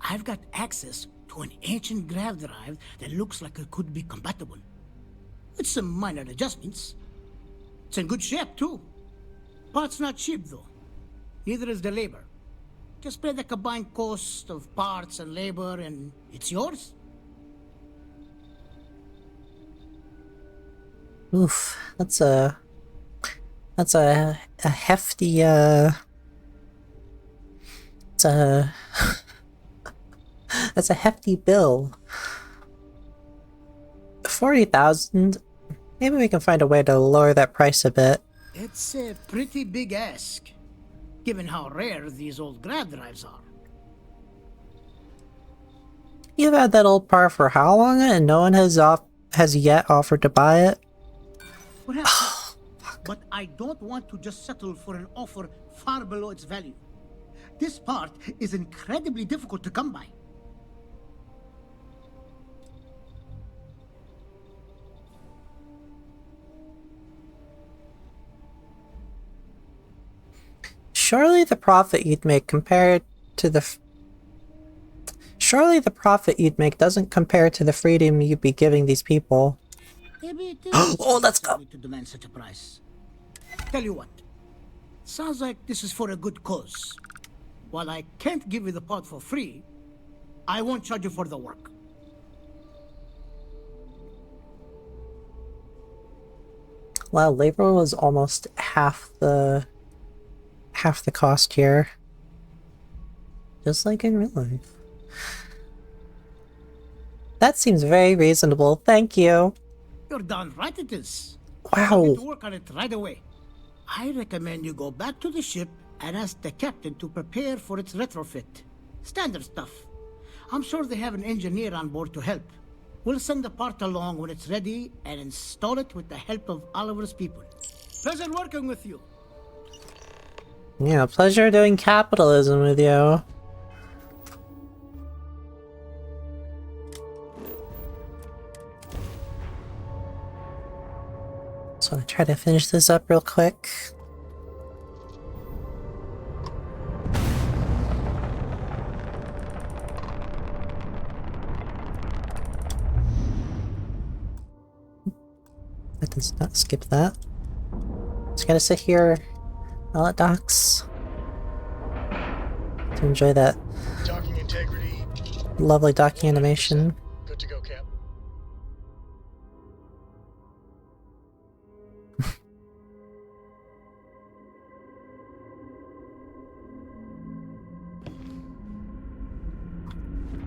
I've got access to an ancient grav drive that looks like it could be compatible. With some minor adjustments. It's in good shape, too. Parts not cheap, though. Neither is the labor. Just pay the combined cost of parts and labor, and it's yours. Oof, that's a hefty that's a hefty bill. 40,000. Maybe we can find a way to lower that price a bit. It's a pretty big ask, given how rare these old grav drives are. You've had that old part for how long, and no one has yet offered to buy it? Perhaps, but I don't want to just settle for an offer far below its value. This part is incredibly difficult to come by. Surely the profit you'd make compared to the... Surely the profit you'd make doesn't compare to the freedom you'd be giving these people. Maybe it is oh, let's go. To demand such a price. Tell you what, sounds like this is for a good cause. While I can't give you the part for free, I won't charge you for the work. Wow, labor was almost half the cost here. Just like in real life. That seems very reasonable. Thank you. You're darn right it is. Wow. I'll get to work on it right away. I recommend you go back to the ship and ask the captain to prepare for its retrofit. Standard stuff. I'm sure they have an engineer on board to help. We'll send the part along when it's ready and install it with the help of Oliver's people. Pleasure working with you. Yeah, pleasure doing capitalism with you. So I'm gonna try to finish this up real quick. That does not skip that. Just gotta sit here, all at docks, to enjoy that Docking integrity. lovely docking animation. Good to go, Cap.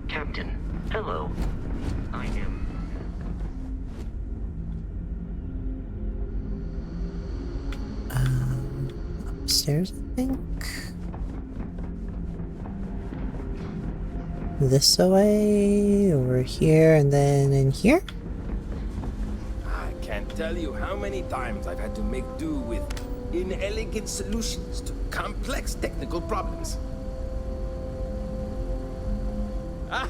Captain, hello. I am... Upstairs, I think. This way, over here, and then in here? I can't tell you how many times I've had to make do with inelegant solutions to complex technical problems. I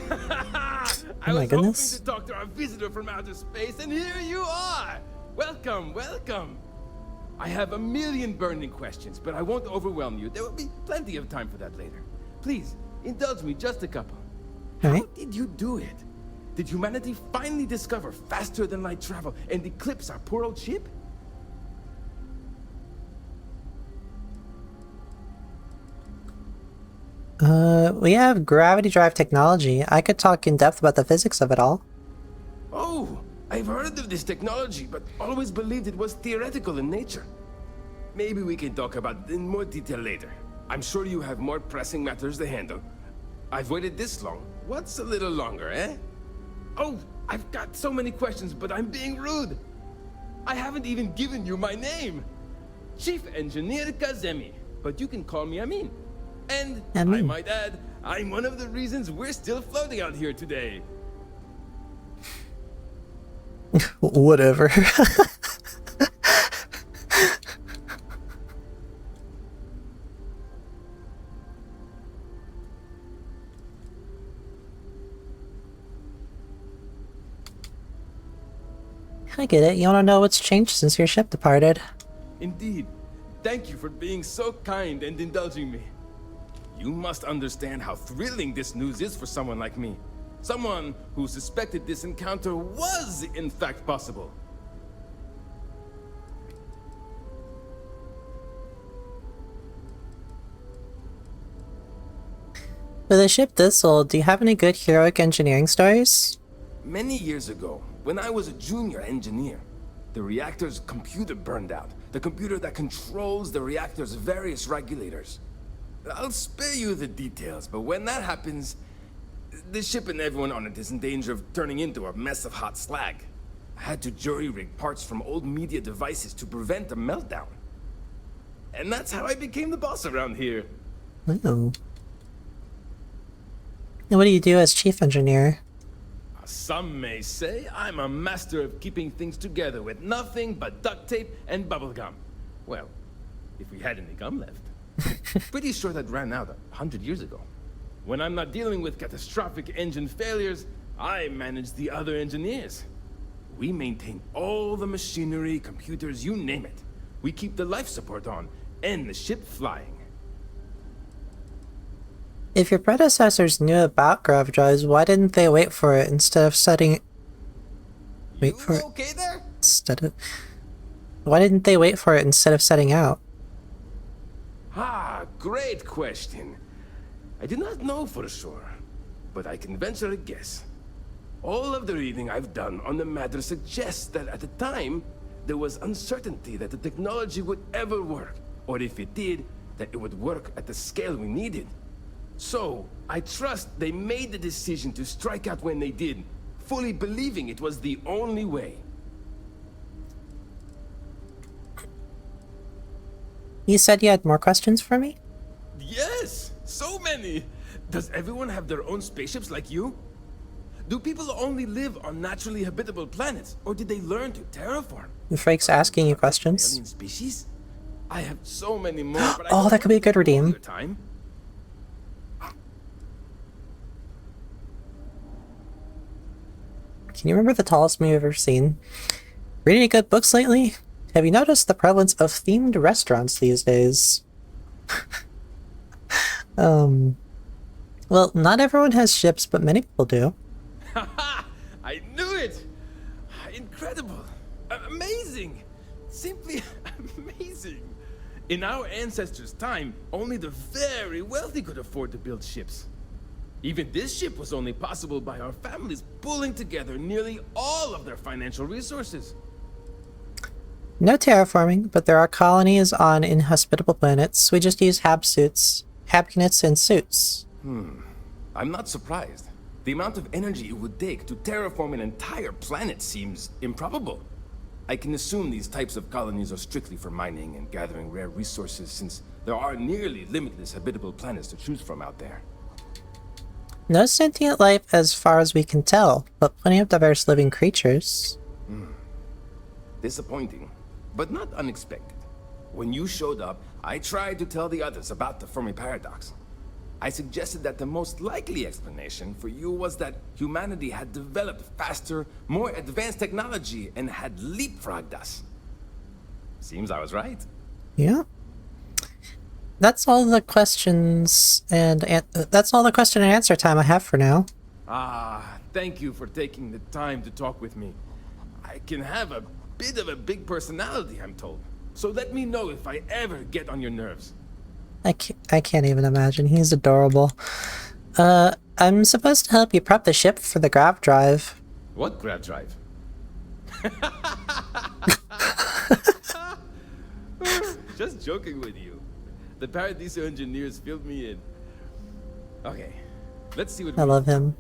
was hoping to talk to our visitor from outer space, and here you are! Welcome, welcome! I have a million burning questions, but I won't overwhelm you. There will be plenty of time for that later. Please, indulge me just a couple. How did you do it? Did humanity finally discover faster than light travel and eclipse our poor old ship? We have gravity drive technology. I could talk in depth about the physics of it all. Oh, I've heard of this technology, but always believed it was theoretical in nature. Maybe we can talk about it in more detail later. I'm sure you have more pressing matters to handle. I've waited this long. What's a little longer, eh? Oh, I've got so many questions, but I'm being rude. I haven't even given you my name. Chief Engineer Kazemi, but you can call me Amin. And I might add, I'm one of the reasons we're still floating out here today. Whatever. I get it. You want to know what's changed since your ship departed. Indeed. Thank you for being so kind and indulging me. You must understand how thrilling this news is for someone like me. Someone who suspected this encounter was, in fact, possible. With a ship this old, do you have any good heroic engineering stories? Many years ago, when I was a junior engineer, the reactor's computer burned out. The computer that controls the reactor's various regulators. I'll spare you the details, but when that happens, the ship and everyone on it is in danger of turning into a mess of hot slag. I had to jury-rig parts from old media devices to prevent a meltdown. And that's how I became the boss around here. Oh. And what do you do as chief engineer? Some may say I'm a master of keeping things together with nothing but duct tape and bubblegum. Well, if we had any gum left. Pretty sure that ran out 100 years ago. When I'm not dealing with catastrophic engine failures, I manage the other engineers. We maintain all the machinery, computers, you name it. We keep the life support on, and the ship flying. If your predecessors knew about grav drives, why didn't they wait for it instead of setting... Wait for it. Okay there? Instead of... Why didn't they wait for it instead of setting out? Ah, great question. I do not know for sure, but I can venture a guess. All of the reading I've done on the matter suggests that at the time, there was uncertainty that the technology would ever work, or if it did, that it would work at the scale we needed. So, I trust they made the decision to strike out when they did, fully believing it was the only way. You said you had more questions for me? Yes, so many. Does everyone have their own spaceships like you? Do people only live on naturally habitable planets, or did they learn to terraform? Frake's asking you questions. Alien species? I have so many more, but Oh, that could be a good redeem. Time. Can you remember the tallest me you've ever seen? Reading any good books lately? Have you noticed the prevalence of themed restaurants these days? Well, not everyone has ships, but many people do. I knew it! Incredible! Amazing! Simply amazing! In our ancestors' time, only the very wealthy could afford to build ships. Even this ship was only possible by our families pulling together nearly all of their financial resources. No terraforming, but there are colonies on inhospitable planets. We just use habunits and suits. I'm not surprised. The amount of energy it would take to terraform an entire planet seems improbable. I can assume these types of colonies are strictly for mining and gathering rare resources, since there are nearly limitless habitable planets to choose from out there. No sentient life as far as we can tell, but plenty of diverse living creatures. Disappointing, but not unexpected. When you showed up, I tried to tell the others about the Fermi paradox. I suggested that the most likely explanation for you was that humanity had developed faster, more advanced technology and had leapfrogged us. Seems I was right. Yeah. That's all the questions and that's all the question and answer time I have for now. Thank you for taking the time to talk with me. I can have a bit of a big personality, I'm told. So let me know if I ever get on your nerves. I can't even imagine. He's adorable. I'm supposed to help you prep the ship for the grav drive. What grav drive? Just joking with you. The Paradiso engineers filled me in. Okay, let's see what I love him.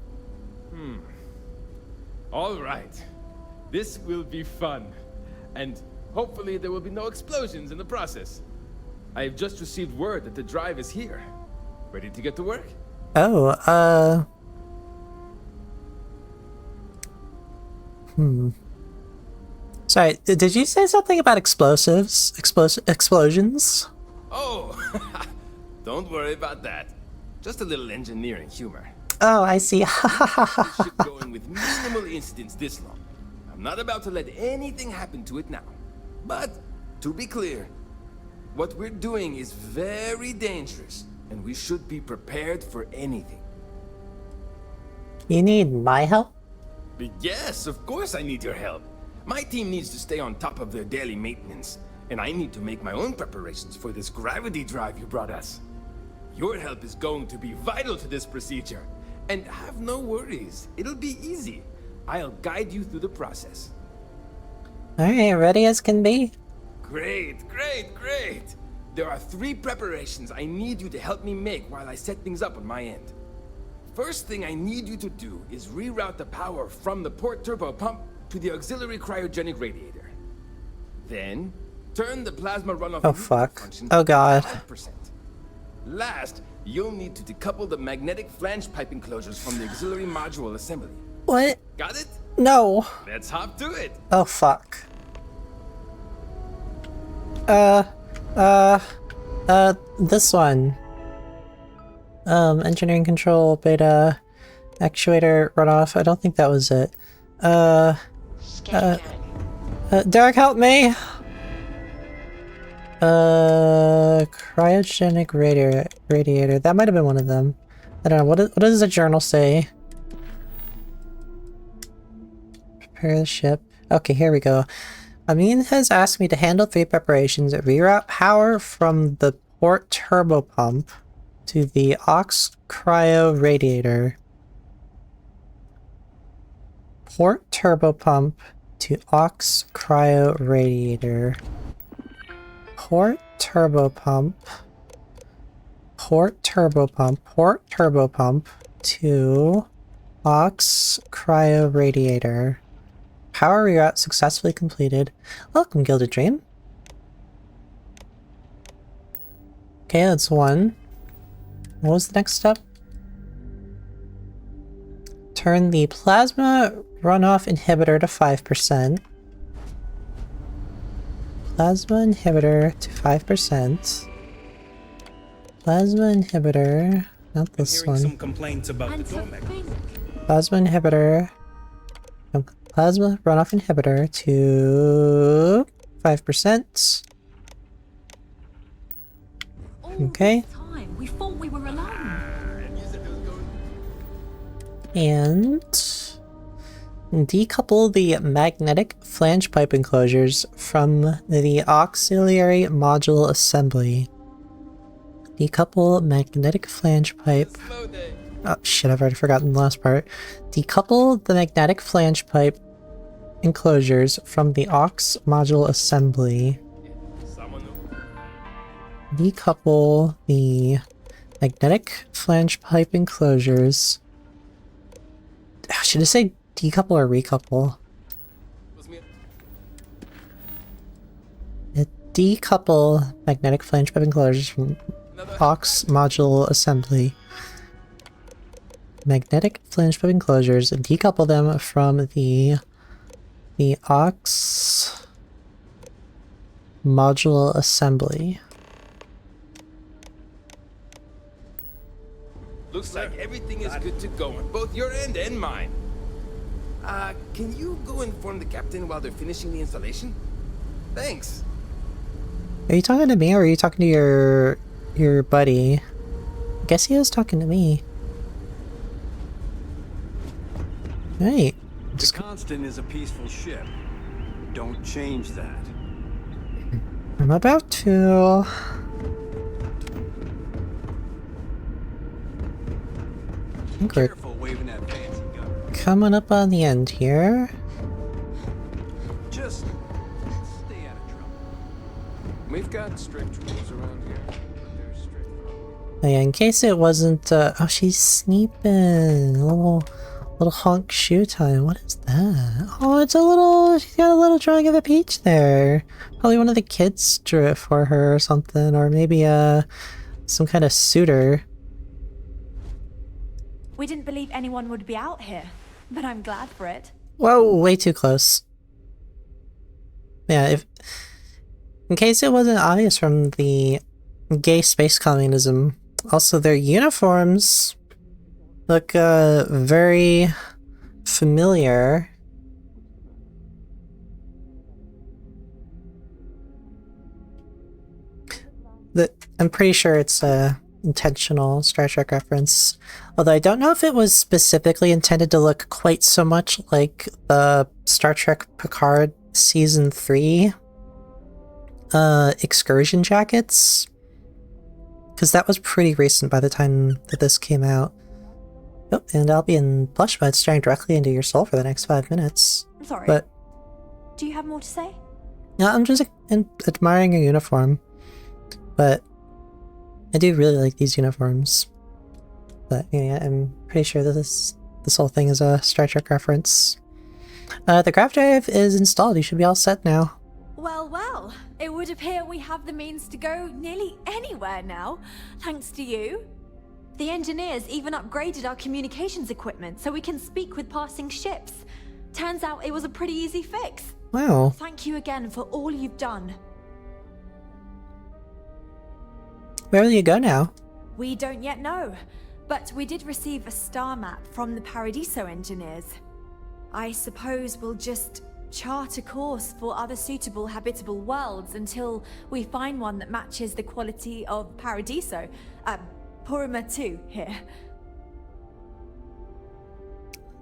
All right. This will be fun. And hopefully there will be no explosions in the process. I have just received word that the drive is here. Ready to get to work? Oh, Sorry, did you say something about explosives? Explosions? Oh, don't worry about that. Just a little engineering humor. Oh, I see. Ship going with minimal incidents this long. I'm not about to let anything happen to it now. But, to be clear, what we're doing is very dangerous, and we should be prepared for anything. You need my help? Yes, of course I need your help. My team needs to stay on top of their daily maintenance, and I need to make my own preparations for this gravity drive you brought us. Your help is going to be vital to this procedure. And have no worries, it'll be easy. I'll guide you through the process. Alright, ready as can be. Great, great, great! There are 3 preparations I need you to help me make while I set things up on my end. First thing I need you to do is reroute the power from the port turbo pump to the auxiliary cryogenic radiator. Then, turn the plasma runoff function Oh god. 5%. Last, you'll need to decouple the magnetic flange pipe enclosures from the auxiliary module assembly. What? Got it? No. Let's hop to it. Oh fuck. This one. Engineering control, beta, actuator, runoff. I don't think that was it. Derek, help me! Cryogenic radiator. That might have been one of them. I don't know. What does the journal say? Prepare the ship. Okay, here we go. Amin has asked me to handle 3 preparations. Reroute power from the port turbo pump to the aux cryo radiator. Port turbo pump to aux cryo radiator. Port turbo pump. Port turbo pump. Port turbo pump to aux cryo radiator. Power reroute successfully completed. Welcome, Gilded Dream. Okay, that's one. What was the next step? turn the plasma runoff inhibitor to 5%. Plasma inhibitor to 5%. Plasma inhibitor, not this one. Some complaints about the door mechanism. Plasma inhibitor. Plasma runoff inhibitor to 5%. Okay. We thought we were alone. And decouple the magnetic flange pipe enclosures from the auxiliary module assembly. Decouple magnetic flange pipe. Oh shit, I've already forgotten the last part. Decouple the magnetic flange pipe enclosures from the aux module assembly. Decouple the magnetic flange pipe enclosures. Should I say decouple or recouple? Decouple magnetic flange pipe enclosures from aux module assembly. Magnetic flange pipe enclosures and decouple them from the aux module assembly. Looks like everything is good to go on both your end and mine. Can you go inform the captain while they're finishing the installation? Thanks. Are you talking to me or are you talking to your buddy? I guess he was talking to me. Right. The Constant is a peaceful ship. Don't change that. I'm about to. I think we're coming up on the end here. Just stay out of trouble. We've got strict rules around here. Oh yeah, in case it wasn't, oh, she's sneaping. A little honk shoe time. What is that? Oh, she's got a little drawing of a peach there. Probably one of the kids drew it for her or something, or maybe, some kind of suitor. We didn't believe anyone would be out here, but I'm glad for it. Whoa, way too close. Yeah, in case it wasn't obvious from the gay space communism, also their uniforms look very familiar. I'm pretty sure it's a intentional Star Trek reference, although I don't know if it was specifically intended to look quite so much like the Star Trek Picard Season 3 excursion jackets, because that was pretty recent by the time that this came out. Oh, and I'll be in plush mode staring directly into your soul for the next 5 minutes. I'm sorry. But do you have more to say? no, I'm just admiring your uniform, but I do really like these uniforms. But yeah, I'm pretty sure that this whole thing is a Star Trek reference. The grav drive is installed. You should be all set now. Well, well. It would appear we have the means to go nearly anywhere now, thanks to you. The engineers even upgraded our communications equipment so we can speak with passing ships. Turns out it was a pretty easy fix. Wow. Thank you again for all you've done. Where will you go now? We don't yet know, but we did receive a star map from the Paradiso engineers. I suppose we'll just chart a course for other suitable habitable worlds until we find one that matches the quality of Paradiso. Purima 2 here.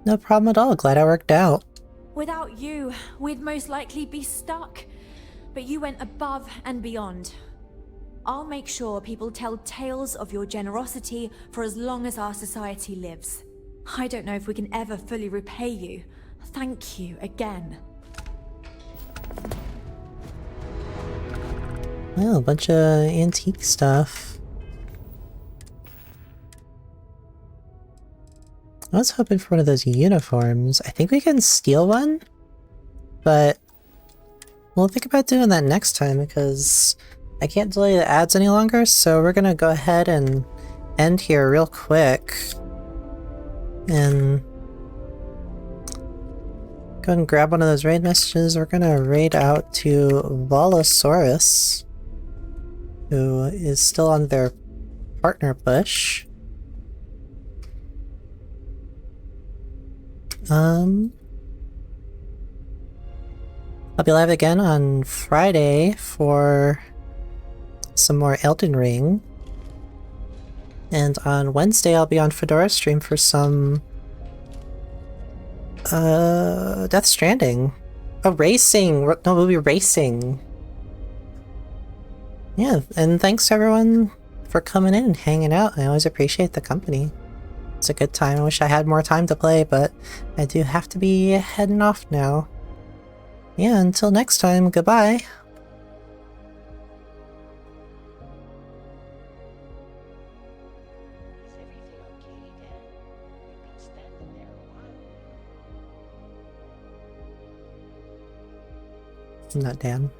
No problem at all. Glad I worked out. Without you, we'd most likely be stuck. But you went above and beyond. I'll make sure people tell tales of your generosity for as long as our society lives. I don't know if we can ever fully repay you. Thank you again. Well, a bunch of antique stuff. I was hoping for one of those uniforms. I think we can steal one, but we'll think about doing that next time because I can't delay the ads any longer, so we're gonna go ahead and end here real quick and Go ahead and grab one of those raid messages. We're gonna raid out to Volosaurus, who is still on their partner bush. I'll be live again on Friday for some more Elden Ring. And on Wednesday I'll be on Fedora stream for some Death Stranding. Oh, racing! No, we'll be racing. Yeah, and thanks everyone for coming in and hanging out. I always appreciate the company. It's a good time. I wish I had more time to play, but I do have to be heading off now. Yeah, until next time, goodbye. Not Dan.